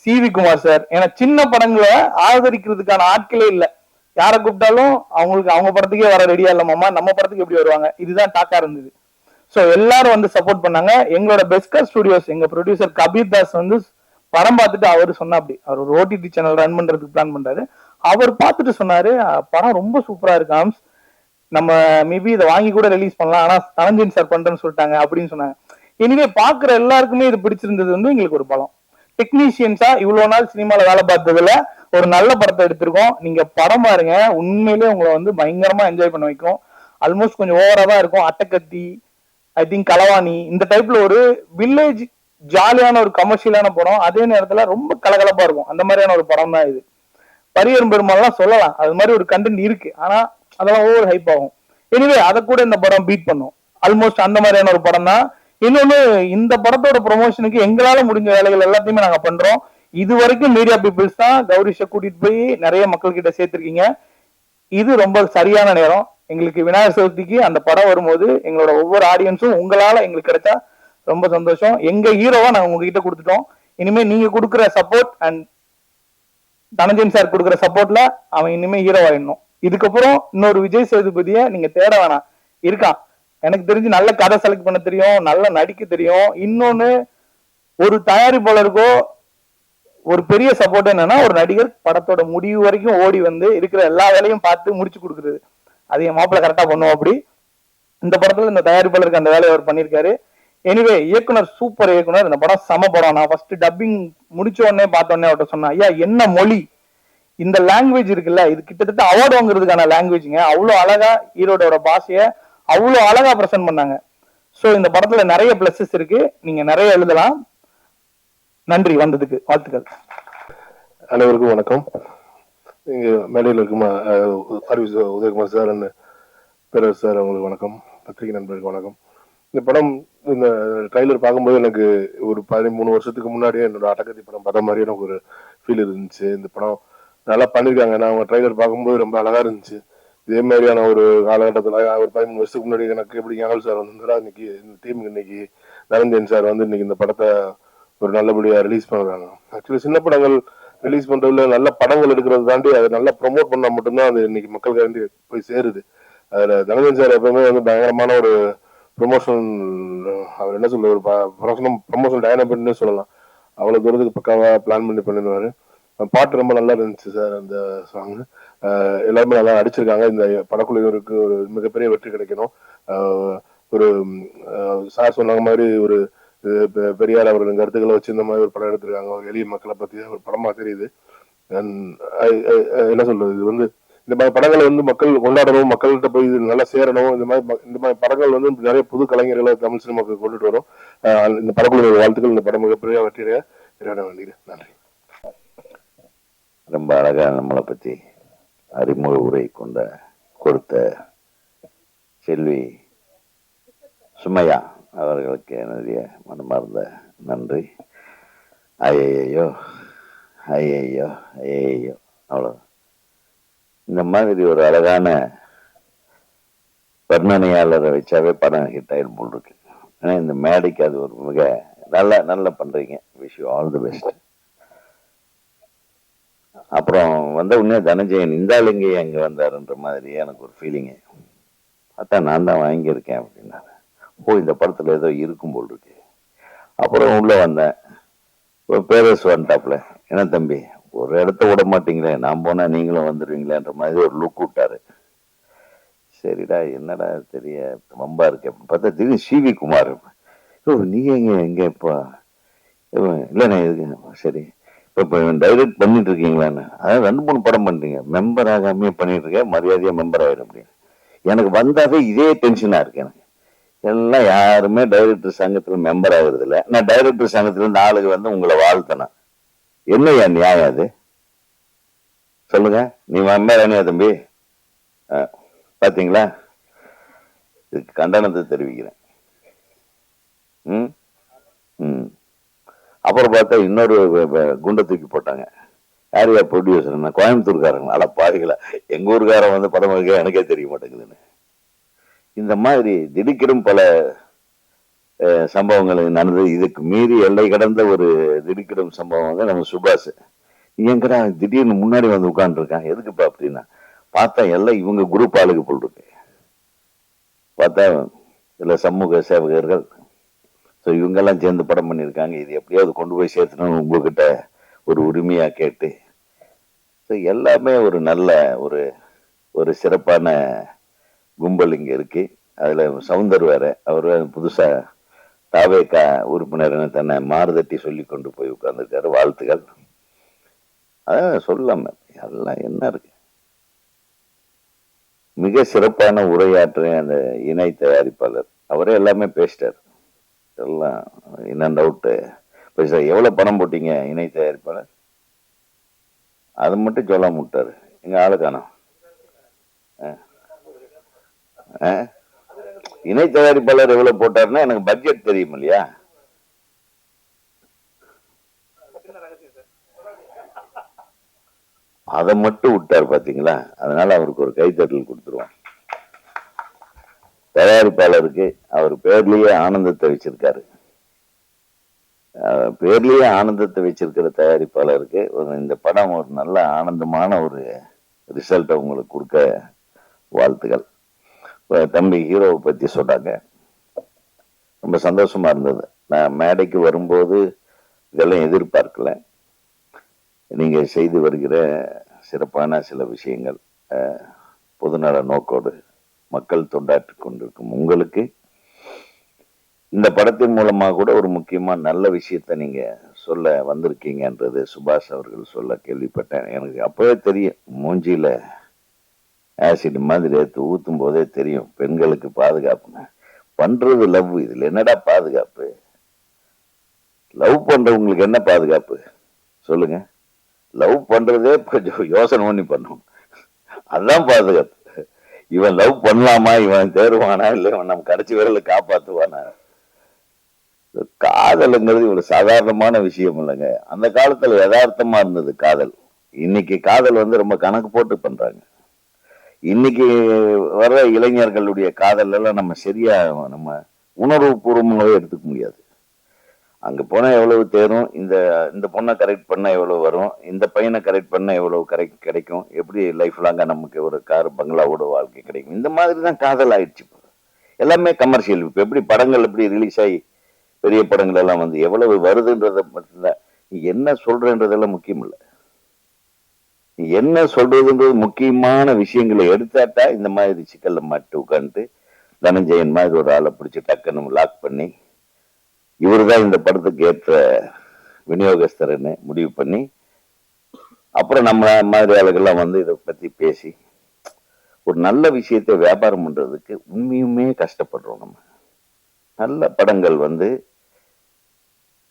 C V Kumar sir. ஏன்னா சின்ன படங்களை ஆதரிக்கிறதுக்கான ஆட்களே இல்லை, யாரை கூப்பிட்டாலும் அவங்களுக்கு அவங்க படத்துக்கே வர ரெடியா இல்ல மாமா, நம்ம படத்துக்கு எப்படி வருவாங்க, இதுதான் டாக்கா இருந்தது. சோ எல்லாரும் வந்து சப்போர்ட் பண்ணாங்க. எங்களோட பெஸ்கர் ஸ்டுடியோஸ் எங்க ப்ரொடியூசர் கபீர் தாஸ் வந்து படம் பார்த்துட்டு அவரு சொன்னா, அப்படி அவர் ஒரு ஓடிடி சேனல் ரன் பண்றதுக்கு பிளான் பண்றாரு, அவர் பார்த்துட்டு சொன்னாரு படம் ரொம்ப சூப்பரா இருக்கு ஆம்ஸ், நம்ம மேபி இதை வாங்கி கூட ரிலீஸ் பண்ணலாம், ஆனா தனஞ்சயன் சார் பண்றேன்னு சொல்லிட்டாங்க அப்படின்னு சொன்னாங்க. எனிவே பாக்குற எல்லாருக்குமே இது பிடிச்சிருந்தது வந்து எங்களுக்கு ஒரு பலம். டெக்னீஷியன்ஸா இவ்வளவு நாள் சினிமால வேலை பார்த்ததுல ஒரு நல்ல படத்தை எடுத்திருக்கோம். நீங்க படம் பாருங்க, உண்மையிலேயே உங்களை வந்து பயங்கரமா என்ஜாய் பண்ண வைக்கும். ஆல்மோஸ்ட் கொஞ்சம் ஓவரா தான் இருக்கும். அட்டக்கத்தி, ஐ திங்க் கலவாணி, இந்த டைப்ல ஒரு வில்லேஜ் ஜாலியான ஒரு கமர்ஷியலான படம், அதே நேரத்துல ரொம்ப கலகலப்பா இருக்கும். அந்த மாதிரியான ஒரு படம் தான் இது. பரியரும் பெருமாள்லாம் சொல்லலாம், அது மாதிரி ஒரு கண்டென்ட் இருக்கு, ஆனா அதெல்லாம் ஓவர் ஹைப் ஆகும். எனிவே அதை கூட இந்த படம் பீட் பண்ணும். ஆல்மோஸ்ட் அந்த மாதிரியான ஒரு படம் தான். இன்னொன்னு, இந்த படத்தோட ப்ரொமோஷனுக்கு எங்களால முடிஞ்ச வேலைகள் எல்லாத்தையுமே நாங்க பண்றோம். இது வரைக்கும் மீடியா பீப்புள்ஸ் தான் கௌரிஷை கூட்டிட்டு போய் நிறைய மக்கள் கிட்ட சேர்த்திருக்கீங்க. இது ரொம்ப சரியான நேரம். எங்களுக்கு விநாயகர் சதுர்த்திக்கு அந்த படம் வரும்போது எங்களோட ஒவ்வொரு ஆடியன்ஸும் உங்களால எங்களுக்கு கிடைச்சா ரொம்ப சந்தோஷம். எங்க ஹீரோவா நாங்க உங்ககிட்ட கொடுத்துட்டோம். இனிமே நீங்க கொடுக்குற சப்போர்ட் அண்ட் தனஞ்சயன் சார் கொடுக்குற சப்போர்ட்ல அவன் இனிமே ஹீரோ ஆயிடணும். இதுக்கப்புறம் இன்னொரு விஜய் சேதுபதியை நீங்க தேட வேணாம், இருக்கான். எனக்கு தெரிஞ்சு நல்ல கதை செலக்ட் பண்ண தெரியும், நல்ல நடிக்க தெரியும். இன்னொன்னு, ஒரு தயாரிப்பாளருக்கோ ஒரு பெரிய சப்போர்ட் என்னன்னா, ஒரு நடிகர் படத்தோட முடிவு வரைக்கும் ஓடி வந்து இருக்கிற எல்லா வேலையும் பார்த்து முடிச்சு கொடுக்குறது. அது என் மாப்பிள்ள கரெக்டா பண்ணுவோம். அப்படி இந்த படத்துல இந்த தயாரிப்பாளருக்கு அந்த வேலையை அவர் பண்ணியிருக்காரு. எனிவே, இயக்குனர் சூப்பர் இயக்குனர். இந்த படம் சம படம். நான் ஃபர்ஸ்ட் டப்பிங் முடிச்ச உடனே பார்த்தோன்னே அவர்கிட்ட சொன்னேன், ஐயா என்ன மொழி, இந்த லாங்குவேஜ் இருக்குல்ல, இது கிட்டத்தட்ட அவார்டு வாங்குறதுக்கான லாங்குவேஜ்ங்க. அவ்வளோ அழகா ஈரோடோட பாஷையை அவ்வளோ அழகா பிரசன்ட் பண்ணாங்க. ஸோ இந்த படத்துல நிறைய பிளஸஸ் இருக்கு, நீங்க நிறைய எழுதலாம். நன்றி, வந்ததுக்கு வாழ்த்துக்கள். அனைவருக்கும் வணக்கம். இங்க மேடையில் இருக்கும் Udhayakumar sir and Perarasu sir, அவங்களுக்கு வணக்கம். பத்திரிகை நண்பர்களுக்கு வணக்கம். இந்த படம், இந்த ட்ரைலர் பார்க்கும்போது எனக்கு ஒரு 13 வருஷத்துக்கு முன்னாடியே என்னோட அட்டகத்தி படம் பார்த்த மாதிரி எனக்கு ஒரு ஃபீல் இருந்துச்சு. இந்த படம் நல்லா பண்ணியிருக்காங்க. நான் அவங்க ட்ரைலர் பார்க்கும்போது ரொம்ப அழகா இருந்துச்சு. இதே மாதிரியான ஒரு காலகட்டத்தில் ஒரு 13 வருஷத்துக்கு முன்னாடி எனக்கு எப்படி ஞானல் சார் வந்திருந்தா இன்னைக்கு இந்த டீமுக்கு இன்னைக்கு தனஞ்சயன் சார் வந்து இன்னைக்கு இந்த படத்தை ஒரு நல்லபடியா ரிலீஸ் பண்றாங்க. ஆக்சுவலி சின்ன படங்கள் ரிலீஸ் பண்றதுல நல்ல படங்கள் எடுக்கிறது தாண்டி அதை நல்லா ப்ரொமோட் பண்ணா மட்டும்தான் அது இன்னைக்கு மக்களுக்கு போய் சேருது. அதுல தனஞ்சயன் சார் எப்பவுமே வந்து பயங்கரமான ஒரு ப்ரொமோஷன், அவர் என்ன சொல்ற, ஒரு ப்ரொமோஷன் டைனமிக்னு சொல்லலாம். அவ்வளவு தூரத்துக்கு பக்காவா பிளான் பண்ணி பண்ணிடுவாரு. பாட்டு ரொம்ப நல்லா இருந்துச்சு சார். அந்த சாங் எல்லாருமே நல்லா அடிச்சிருக்காங்க. இந்த படக்குழுவினருக்கு ஒரு மிகப்பெரிய வெற்றி கிடைக்கணும். ஒரு சார் சொன்ன மாதிரி ஒரு பெரியார் அவர்களின் கருத்துக்களை வச்சு இந்த மாதிரி ஒரு படம் எடுத்திருக்காங்க. ஒரு எளிய மக்களை பத்தி ஒரு படமா தெரியுது. என்ன சொல்றது, இது வந்து இந்த மாதிரி படங்களை வந்து மக்கள் கொண்டாடணும், மக்கள்கிட்ட போய் இது நல்லா சேரணும். இந்த மாதிரி படங்கள் வந்து நிறைய புது கலைஞர்களை தமிழ் சினிமாவுக்கு கொண்டுட்டு வரும். இந்த படக்குழு வாழ்த்துக்கள். இந்த படம் மிகப்பெரிய வெற்றியை இறைவனை வேண்டிக்கிறேன். நன்றி. ரொம்ப அழகா நம்மளை பத்தி அறிமுக உரை கொடுத்த செல்வி சுமையா அவர்களுக்கு என்னுடைய மனமார்ந்த நன்றி. ஐயையோ ஐயையோ ஐயையோ, அவ்வளோ. இந்த மாதிரி ஒரு அழகான வர்ணனையாளரை வச்சாவே படம் ஹிட் ஆயிடும் போல் இருக்கு. ஏன்னா இந்த மேடைக்கு அது ஒரு மிக நல்லா பண்றீங்க. Wish you all the best. அப்புறம் வந்த உடனே தனஞ்சயன் இந்த ஆளுங்க அங்க வந்தாருன்ற மாதிரி எனக்கு ஒரு ஃபீலிங்கு. பார்த்தா நான் தான் வாங்கியிருக்கேன் அப்படின்னா, ஓ இந்த படத்துல ஏதோ இருக்கும் போல் இருக்கு. அப்புறம் உள்ள வந்தேன், பேரரசு வந்துட்டாப்புல, என்ன தம்பி ஒரு இடத்த விட மாட்டீங்களே, நான் போனா நீங்களும் வந்துடுவீங்களேன்ற மாதிரி ஒரு லுக் விட்டாரு. சரிடா என்னடா தெரிய வம்பா இருக்கு அப்படின்னு பார்த்தா திடீர்னு சிவி குமார், நீங்க எங்க இப்போ இல்லைண்ணே இதுக்கு சரி இப்போ டைரக்ட் பண்ணிட்டு இருக்கீங்களான்னு. அதான் 2-3 படம் பண்றீங்க, மெம்பர் ஆகாமே பண்ணிட்டு இருக்கேன், மரியாதையா மெம்பர் ஆயிடும் அப்படின்னு. எனக்கு வந்தாவே இதே டென்ஷனா இருக்கு. எனக்கு எல்லாம் யாருமே டைரக்டர் சங்கத்துல மெம்பர் ஆகுறது இல்லை. நான் டைரக்டர் சங்கத்துல இருந்து ஆளுக்கு வந்து உங்களை வாழ்த்தனா என்னையா நியாயம் அது? சொல்லுங்க. நீ மெம்பர் ஆனியா தம்பி? பாத்தீங்களா? இதுக்கு கண்டனத்தை தெரிவிக்கிறேன். அப்புறம் பார்த்தா இன்னொரு குண்டை தூக்கி போட்டாங்க. யாரையா ப்ரொடியூசர்? கோயம்புத்தூர்காரங்க. அட பாருங்களா, எங்க ஊருக்காரன் வந்து படம் வைக்க எனக்கே தெரிய மாட்டேங்குதுன்னு. இந்த மாதிரி திடுக்கிடும் பல சம்பவங்கள் நடந்தது. இதுக்கு மீறி எல்லை கடந்த ஒரு திடுக்கிடும் சம்பவம் வந்து நம்ம சுபாஷ். எங்கடா திடீர்னு முன்னாடி வந்து உட்காந்துருக்கான், எதுக்குப்பா அப்படின்னா பார்த்தா எல்லாம் இவங்க குரூப் ஆளுக்கு போல் இருக்கு. பார்த்தா இதுல சமூக சேவகர்கள், ஸோ இவங்கெல்லாம் சேர்ந்து படம் பண்ணியிருக்காங்க. இது எப்படியாவது கொண்டு போய் சேர்த்துணும் உங்ககிட்ட ஒரு உரிமையா கேட்டு. ஸோ எல்லாமே ஒரு நல்ல ஒரு சிறப்பான கும்பல் இங்க இருக்கு. அதுல சவுந்தர் வேற, அவர் புதுசா தாவேகா உறுப்பினர் தன்னை மாறுதட்டி சொல்லி கொண்டு போய் உட்கார்ந்துருக்காரு. வாழ்த்துக்கள். அதான் சொல்லலாம எல்லாம் என்ன இருக்கு. மிக சிறப்பான உரையாற்ற அந்த இணை தயாரிப்பாளர் அவரே எல்லாமே பேசிட்டார். எல்லாம் இன்னும் டவுட்டு பேச. எவ்வளவு பணம் போட்டீங்க இணை தயாரிப்பாளர்? அதை மட்டும் சொல்ல முட்டாரு. எங்க ஆளு காணோம். இணை தயாரிப்பாளர் எவ்வளவு போட்டாருன்னா எனக்கு பட்ஜெட் தெரியும் இல்லையா? அதை மட்டும் விட்டார் பாத்தீங்களா? அதனால அவருக்கு ஒரு கைத்தட்டல் கொடுத்துருவோம். தயாரிப்பாளருக்கு அவர் பேர்லயே ஆனந்தத்தை வச்சிருக்காரு. பேர்லயே ஆனந்தத்தை வச்சிருக்கிற தயாரிப்பாளருக்கு இந்த படம் ஒரு நல்ல ஆனந்தமான ஒரு ரிசல்ட்டை உங்களுக்கு கொடுக்க வாழ்த்துக்கள். தம்பி ஹீரோவை பத்தி சொன்னாங்க, ரொம்ப சந்தோஷமா இருந்தது. நான் மேடைக்கு வரும்போது இதெல்லாம் எதிர்பார்க்கல. நீங்க செய்து வருகிற சிறப்பான சில விஷயங்கள், பொதுநல நோக்கோடு மக்கள் தொண்டாற்றி கொண்டிருக்கும் உங்களுக்கு இந்த படத்தின் மூலமா கூட ஒரு முக்கியமான நல்ல விஷயத்த நீங்க சொல்ல வந்திருக்கீங்கன்றது சுபாஷ் அவர்கள் சொல்ல கேள்விப்பட்டேன். எனக்கு அப்பவே தெரியும், மூஞ்சியில ஆசிட் மாதிரி எடுத்து ஊத்தும் போதே தெரியும் பெண்களுக்கு பாதுகாப்புன்னு. பண்றது லவ், இதுல என்னடா பாதுகாப்பு? லவ் பண்றவங்களுக்கு என்ன பாதுகாப்பு சொல்லுங்க? லவ் பண்றதே கொஞ்சம் யோசனை பண்ணி பண்ணும், அதுதான் பாதுகாப்பு. இவன் லவ் பண்ணலாமா, இவன் தேர்வானா, இல்ல இவன் நம்ம கடைசி விரல காப்பாத்துவானா? காதல்ங்கிறது ஒரு சாதாரணமான விஷயம் இல்லைங்க. அந்த காலத்துல யதார்த்தமா இருந்தது காதல். இன்னைக்கு காதல் ரொம்ப கணக்கு போட்டு பண்றாங்க. இன்னைக்கு வர்ற இளைஞர்களுடைய காதல் எல்லாம் நம்ம சரியா நம்ம உணர்வு பூர்வமாகவே எடுத்துக்க முடியாது. அங்க போனா எவ்வளவு தேரும், இந்த பொண்ணை கரெக்ட் பண்ண எவ்வளவு வரும், இந்த பையனை கரெக்ட் பண்ண எவ்வளவு கரெக்ட் கிடைக்கும், எப்படி லைஃப் லாங்கா நமக்கு ஒரு கார் பங்களாவோட வாழ்க்கை கிடைக்கும், இந்த மாதிரி தான் காதல் ஆயிடுச்சு. எல்லாமே கமர்ஷியல். இப்ப எப்படி படங்கள் எப்படி ரிலீஸ் ஆகி பெரிய படங்கள் எல்லாம் எவ்வளவு வருதுன்றத மட்டும்தான். நீ என்ன சொல்றன்றதெல்லாம் முக்கியம் இல்லை, நீ என்ன சொல்றதுன்றது முக்கியமான விஷயங்களை எடுத்தாட்டா இந்த மாதிரி சிக்கல்ல மாட்டு உட்காந்துட்டு தனஞ்சயன் மாதிரி ஒரு ஆளை பிடிச்சி டக்குன்னு லாக் பண்ணி இவருதான் இந்த படத்துக்கு ஏற்ற விநியோகஸ்தர்ன்னு முடிவு பண்ணி அப்புறம் நம்ம மாதிரி ஆளுகள்லாம் இதை பத்தி பேசி ஒரு நல்ல விஷயத்தை வியாபாரம் பண்றதுக்கு உண்மையுமே கஷ்டப்படுறோம். நம்ம நல்ல படங்கள்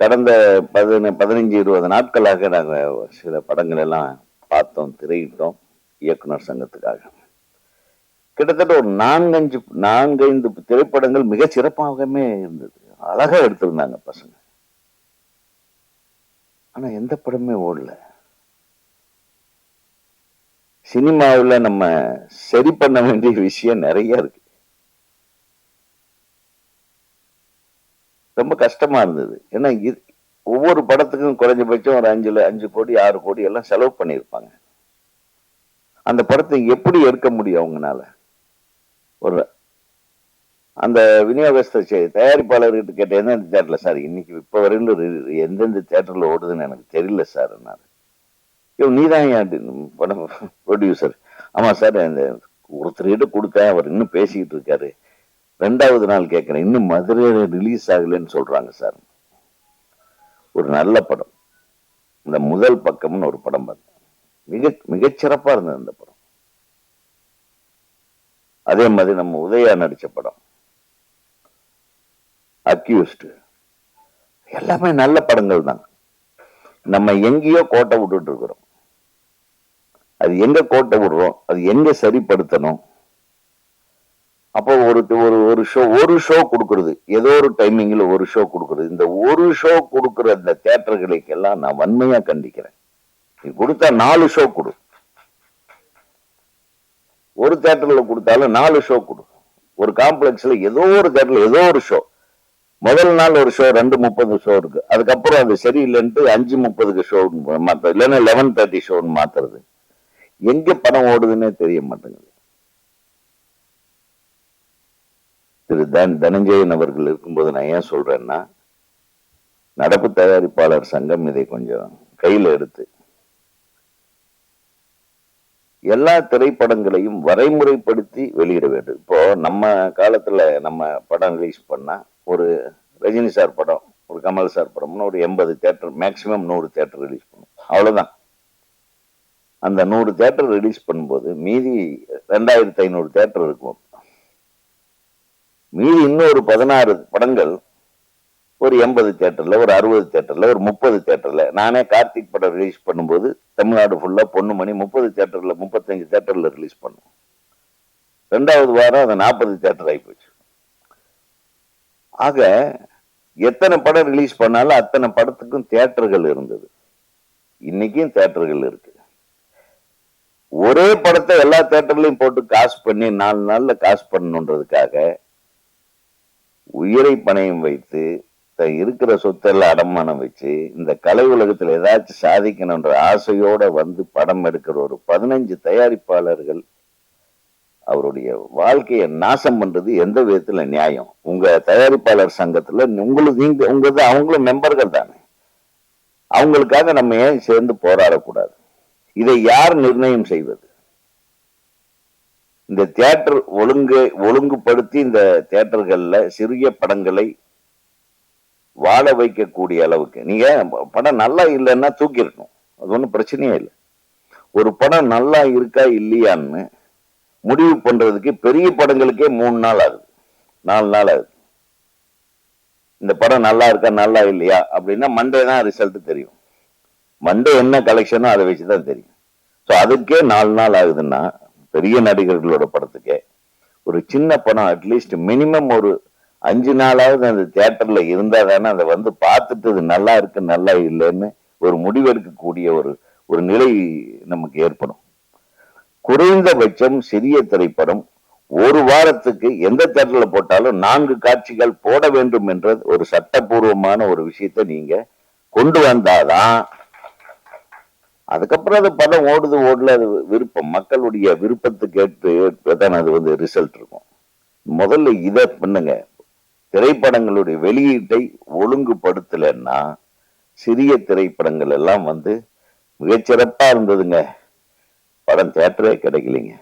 கடந்த 15-20 நாட்களாக நாங்க சில படங்கள் எல்லாம் பார்த்தோம், திரையிட்டோம் இயக்குனர் சங்கத்துக்காக. கிட்டத்தட்ட ஒரு 4-5 திரைப்படங்கள் மிக சிறப்பாகவே இருந்தது, அழகா எடுத்திருந்தாங்க பசங்க. ஆனா எந்த படமே ஓடல. சினிமாவில் நம்ம சரி பண்ண வேண்டிய விஷயம் நிறைய இருக்கு. ரொம்ப கஷ்டமா இருந்தது. ஏன்னா ஒவ்வொரு படத்துக்கும் குறைஞ்சபட்சம் ஒரு 5 கோடி 6 கோடி எல்லாம் செலவு பண்ணியிருப்பாங்க. அந்த படத்தை எப்படி எடுக்க முடியும் அவங்கனால? ஒரு அந்த விநியோகஸ்த தயாரிப்பாளர்கிட்ட கேட்ட, எந்தெந்த தேட்டர்ல சார் இன்னைக்கு இப்ப வரையில எந்தெந்த தேட்டர்ல ஓடுதுன்னு எனக்கு தெரியல சார். நீதான் படம் ப்ரொடியூசர்? ஆமா சார், இந்த ஒருத்தர்கிட்ட கொடுத்தேன், அவர் இன்னும் பேசிக்கிட்டு இருக்காரு. 2வது நாள் கேட்கிறேன், இன்னும் மதுரையில ரிலீஸ் ஆகலன்னு சொல்றாங்க சார். ஒரு நல்ல படம், இந்த முதல் பக்கம்னு ஒரு படம் பார்த்தேன், மிகச்சிறப்பா இருந்தது அந்த படம். அதே மாதிரி நம்ம உதயா நடிச்ச படம் அக்யூஸ்ட், எல்லாமே நல்ல படங்கள் தான். நம்ம எங்கேயோ கோட்டை விட்டுட்டு இருக்கிறோம். அது எங்க கோட்டை விடுறோம், அது எங்க சரிப்படுத்தணும். அப்போ ஒரு ஷோ கொடுக்கறது, ஏதோ ஒரு டைமிங்ல ஒரு ஷோ கொடுக்கறது. இந்த ஒரு ஷோ கொடுக்கற அந்த தியேட்டர்களுக்கெல்லாம் நான் வன்மையா கண்டிக்கிறேன். நீ கொடுத்தா 4 ஷோ கொடு. ஒரு தியேட்டர்ல கொடுத்தாலும் 4 ஷோ கொடு. ஒரு காம்ப்ளெக்ஸ்ல ஏதோ ஒரு தியேட்டர்ல ஏதோ ஒரு ஷோ, முதல் நாள் ஒரு ஷோ 2:30 ஷோ இருக்கு, அதுக்கப்புறம் அது சரியில்லைன்ட்டு 5:30 ஷோ மாத்துறது, இல்லைன்னா 11:30 ஷோன்னு மாத்துறது. எங்க படம் ஓடுதுன்னே தெரிய மாட்டேங்குது. திரு தனஞ்சயன் அவர்கள் இருக்கும்போது நான் ஏன் சொல்றேன்னா, நடப்பு தயாரிப்பாளர் சங்கம் இதை கொஞ்சம் கையில எடுத்து எல்லா திரைப்படங்களையும் வரைமுறைப்படுத்தி வெளியிட வேண்டும். இப்போ நம்ம காலத்துல நம்ம படம் ரிலீஸ் பண்ணா, ஒரு ரஜினி சார் படம், ஒரு கமல் சார் படம்னு ஒரு 80 தியேட்டர், மேக்சிமம் 100 தியேட்டர் ரிலீஸ் பண்ணும், அவ்வளவுதான். அந்த 100 தியேட்டர் ரிலீஸ் பண்ணும்போது மீதி 2500 தியேட்டர் இருக்கும். மீதி இன்னொரு 16 படங்கள் ஒரு 80 தியேட்டர்ல, ஒரு 60 தியேட்டர்ல, ஒரு 30 தியேட்டர்ல. நானே கார்த்திக் படம் ரிலீஸ் பண்ணும்போது தமிழ்நாடு ஃபுல்லா பொண்ணுமணி 30 தியேட்டர்ல 35 தியேட்டர்ல ரிலீஸ் பண்ணோம். 2வது வாரம் அது 40 தியேட்டர் ஆகி போச்சு. ஆக எத்தனை படம் ரிலீஸ் பண்ணாலும் அத்தனை படத்துக்கும் தியேட்டர்கள் இருந்தது. இன்னைக்கும் தியேட்டர்கள் இருக்கு. ஒரே படத்தை எல்லா தியேட்டர்லயும் போட்டு காசு பண்ணி 4 நாள்ல காசு பண்ணணுன்றதுக்காக உயிரை பணயம் வைத்து இருக்கிற சொத்தெல்லாம் அடமானம் வச்சு இந்த கலை உலகத்துல ஏதாச்சும் சாதிக்கணும்ன்ற ஆசையோட வந்து படம் எடுக்கிற ஒரு 15 தயாரிப்பாளர்கள் அவருடைய வாழ்க்கையை நாசம் பண்றது எந்த விதத்துல நியாயம்? உங்க தயாரிப்பாளர் சங்கத்துல உங்களுக்கு அவங்களும் மெம்பர்கள் தானே. அவங்களுக்காக நம்ம ஏன் சேர்ந்து போராடக்கூடாது? இதை யார் நிர்ணயம் செய்வது? இந்த தியேட்டர் ஒழுங்குபடுத்தி இந்த தியேட்டர்கள்ல சிறிய படங்களை வாழ வைக்கக்கூடிய அளவுக்கு, நீங்க படம் நல்லா இல்லைன்னா தூக்கிடணும், அது ஒன்றும் பிரச்சனையே இல்லை. ஒரு படம் நல்லா இருக்கா இல்லையான்னு முடிவு பண்றதுக்கு பெரிய படங்களுக்கே 3 நாள் ஆகுது, 4 நாள் ஆகுது. இந்த படம் நல்லா இருக்கா நல்லா இல்லையா அப்படின்னா மண்டே தான் ரிசல்ட் தெரியும். மண்டே என்ன கலெக்ஷனோ அதை வச்சுதான் தெரியும். ஸோ அதுக்கே 4 நாள் ஆகுதுன்னா பெரிய நடிகர்களோட படத்துக்கே ஒரு சின்ன படம் அட்லீஸ்ட் மினிமம் ஒரு 5 நாளாவது அந்த தியேட்டர்ல இருந்தா தானே அதை வந்து பார்த்துட்டு இது நல்லா இருக்கு நல்லா இல்லைன்னு ஒரு முடிவெடுக்கக்கூடிய ஒரு நிலை நமக்கு ஏற்படும். குறைந்தபட்சம் சிறிய திரைப்படம் ஒரு வாரத்துக்கு எந்த தியேட்டர்ல போட்டாலும் 4 காட்சிகள் போட வேண்டும் என்ற ஒரு சட்டபூர்வமான ஒரு விஷயத்தை நீங்க கொண்டு வந்தாதான் அதுக்கப்புறம் அது படம் ஓடல, அது விருப்பம், மக்களுடைய விருப்பத்துக்கு ஏற்பதான் அது வந்து ரிசல்ட் இருக்கும். முதல்ல இதை பண்ணுங்க. திரைப்படங்களுடைய வெளியீட்டை ஒழுங்குபடுத்தலைன்னா சிறிய திரைப்படங்கள் எல்லாம் வந்து மிகச்சிறப்பா இருந்ததுங்க, படம் தியேட்டரே கிடைக்கலைங்க.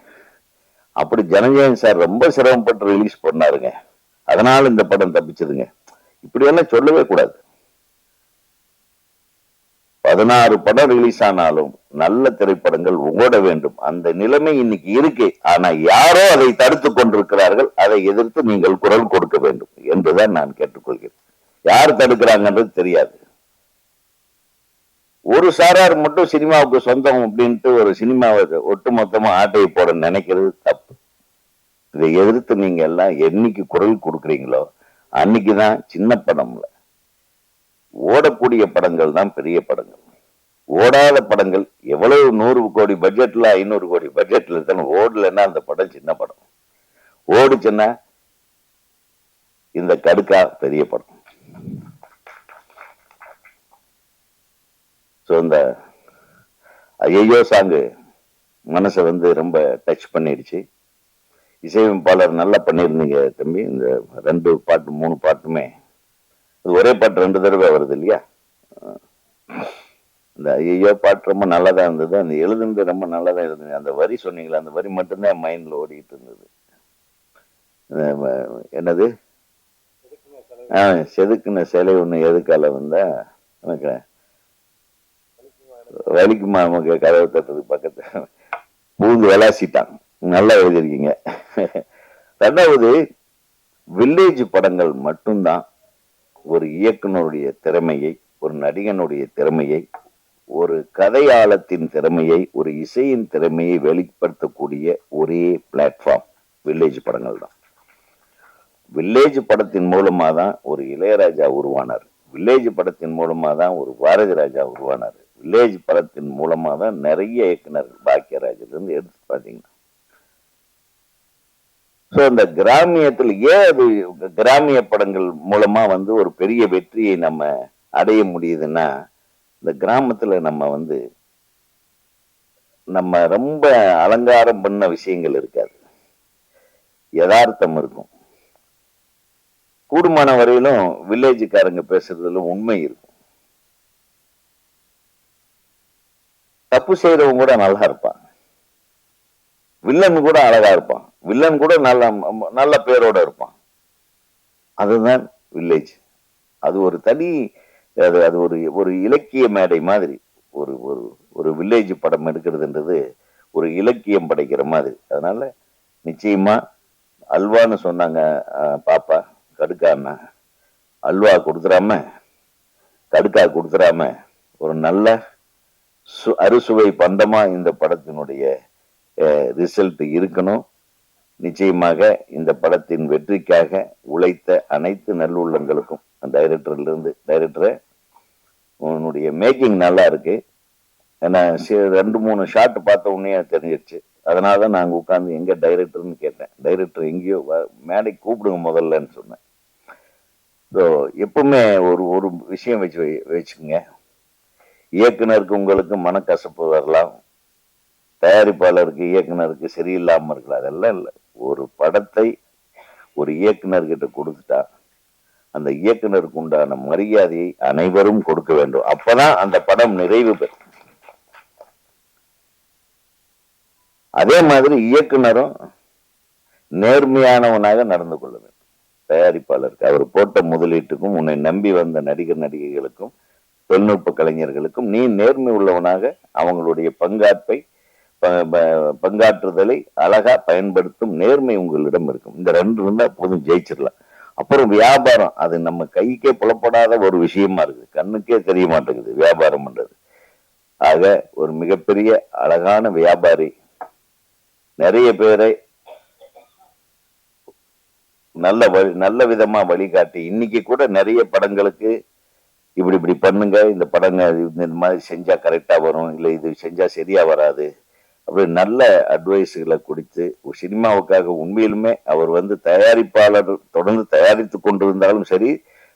அப்படி ஜனநாயகன் சார் ரொம்ப சிரமப்பட்டு ரிலீஸ் பண்ணாருங்க, அதனால இந்த படம் தப்பிச்சதுங்க, இப்படியெல்லாம் சொல்லவே கூடாது. 16 படம் ரிலீஸ் ஆனாலும் நல்ல திரைப்படங்கள் ஓட வேண்டும், அந்த நிலைமை இன்னைக்கு இருக்கு. ஆனா யாரோ அதை தடுத்து கொண்டிருக்கிறார்கள், அதை எதிர்த்து நீங்கள் குரல் கொடுக்க வேண்டும் என்றுதான் நான் கேட்டுக்கொள்கிறேன். யார் தடுக்கிறாங்கன்றது தெரியாது. ஒரு சாரார் மட்டும் சினிமாவுக்கு சொந்தம் அப்படின்ட்டு ஒரு சினிமாவை ஒட்டுமொத்தமா ஆட்டையை போட நினைக்கிறது தப்பு. இதை எதிர்த்து நீங்க எல்லாம் என்னைக்கு குரல் கொடுக்குறீங்களோ அன்னைக்குதான் சின்ன படம்ல ஓடக்கூடிய படங்கள் தான் பெரிய படங்கள். ஓடாத படங்கள் எவ்வளவு 100 கோடி பட்ஜெட்ல 500 கோடி பட்ஜெட்ல இருந்தாலும் ஓடலன்னா அந்த படம் சின்ன படம். ஓடுச்சுன்னா இந்த கடுக்கா பெரிய படம். ஸோ இந்த ஐயோ சாங்கு மனசை வந்து ரொம்ப டச் பண்ணிடுச்சு. இசையமைப்பாளர் நல்லா பண்ணியிருந்தீங்க தம்பி. இந்த 2 பாட்டு 3 பாட்டுமே ஒரே பாட்டு 2 தடவை வருது இல்லையா? இந்த ஐயோ பாட்டு ரொம்ப நல்லா தான் இருந்தது, அந்த எழுதுனது ரொம்ப நல்லா தான் இருந்தது. அந்த வரி சொன்னீங்களா, அந்த வரி மட்டும்தான் மைண்ட்ல ஓடிட்டு இருந்தது. என்னது, செதுக்குன சிலை ஒண்ணு எதுக்கால வந்தா எனக்கு வலிக்குமா நமக்கு கதவை தட்டுறது பக்கத்துல பூந்து விளாசிட்டான். நல்லா எழுதியிருக்கீங்க. 2வது, வில்லேஜ் படங்கள் மட்டும்தான் ஒரு இயக்குனருடைய திறமையை, ஒரு நடிகனுடைய திறமையை, ஒரு கதையாளத்தின் திறமையை, ஒரு இசையின் திறமையை வெளிப்படுத்தக்கூடிய ஒரே பிளாட்ஃபார்ம் வில்லேஜ் படங்கள் தான். வில்லேஜ் படத்தின் மூலமா தான் ஒரு இளையராஜா உருவானார். வில்லேஜ் படத்தின் மூலமா தான் ஒரு பாரதி ராஜா உருவானார். வில்லேஜ் படத்தின் மூலமா தான் நிறைய இயக்குனர்கள் பாக்கியராஜில இருந்து எடுத்து பாத்தீங்கன்னா. ஸோ இந்த கிராமியத்தில் ஏன் அது கிராமிய படங்கள் மூலமா வந்து ஒரு பெரிய வெற்றியை நம்ம அடைய முடியுதுன்னா, இந்த கிராமத்துல நம்ம ரொம்ப அலங்காரம் பண்ண விஷயங்கள் இருக்காது, யதார்த்தம் இருக்கும். கூடுமான வரையிலும் வில்லேஜுக்காரங்க பேசுறதுல உண்மை இருக்கும். தப்பு செய்யறவங்க கூட நல்லா இருப்பான், வில்லன் கூட அழகா இருப்பான், வில்லன் கூட நல்ல பேரோட இருப்பான். அதுதான் வில்லேஜ். அது ஒரு தனி, அது ஒரு இலக்கிய மேடை மாதிரி. ஒரு ஒரு வில்லேஜ் படம் எடுக்கிறதுன்றது ஒரு இலக்கியம் படைக்கிற மாதிரி. அதனால நிச்சயமா அல்வான்னு சொன்னாங்க பாப்பா, கடுக்கான்னா அல்வா கொடுத்துடாம கடுக்கா கொடுத்துடாம ஒரு நல்ல அறுசுவை பண்டமா இந்த படத்தினுடைய ரிசல்ட் இருக்கணும். நிச்சயமாக இந்த படத்தின் வெற்றிக்காக உழைத்த அனைத்து நல்லுள்ளங்களுக்கும் டைரக்டரை உன்னுடைய மேக்கிங் நல்லா இருக்கு. ஏன்னா 2-3 ஷாட் பார்த்த உடனே தெரிஞ்சிருச்சு. அதனாலதான் நாங்க உட்கார்ந்து எங்க டைரக்டர்னு கேட்டேன். டைரக்டர் எங்கேயோ மேடை கூப்பிடுங்க முதல்லன்னு சொன்னேன். ஸோ எப்பவுமே ஒரு விஷயம் வச்சுக்கோங்க. இயக்குனருக்கு உங்களுக்கு மனக்கசப்பு வரலாம், தயாரிப்பாளருக்கு இயக்குனருக்கு சரியில்லாம இருக்கலாம். அதெல்லாம் இல்லை. ஒரு படத்தை ஒரு இயக்குனர்கிட்ட கொடுத்துட்டா அந்த இயக்குனருக்கு உண்டான மரியாதையை அனைவரும் கொடுக்க வேண்டும். அப்பதான் அந்த படம் நிறைவு பெறும். அதே மாதிரி இயக்குனரும் நேர்மையானவனாக நடந்து கொள்ள வேண்டும். தயாரிப்பாளருக்கு அவர் போட்ட முதலீட்டுக்கும் உன்னை நம்பி வந்த நடிகர் நடிகைகளுக்கும் தொழில்நுட்ப கலைஞர்களுக்கும் நீ நேர்மை உள்ளவனாக அவங்களுடைய பங்காற்றுதலை அழகா பயன்படுத்தும் நேர்மை உங்களிடம் இருக்கும். இந்த 2 இருந்தா போதும், ஜெயிச்சிடலாம். அப்புறம் வியாபாரம், அது நம்ம கைக்கே புலப்படாத ஒரு விஷயமா இருக்குது, கண்ணுக்கே தெரிய மாட்டேங்குது வியாபாரம் பண்றது. ஆக ஒரு மிகப்பெரிய அழகான வியாபாரி, நிறைய பேரை நல்ல விதமா வழிகாட்டி இன்னைக்கு கூட நிறைய படங்களுக்கு இப்படி பண்ணுங்க, இந்த படங்க இந்த மாதிரி செஞ்சா கரெக்டா வரும், இல்லை இது செஞ்சா சரியா வராது, அப்படி நல்ல அட்வைஸ்களை கொடுத்து சினிமாவுக்காக உண்மையிலுமே அவர் தயாரிப்பாளர் தொடர்ந்து தயாரித்து கொண்டிருந்தாலும் சரி,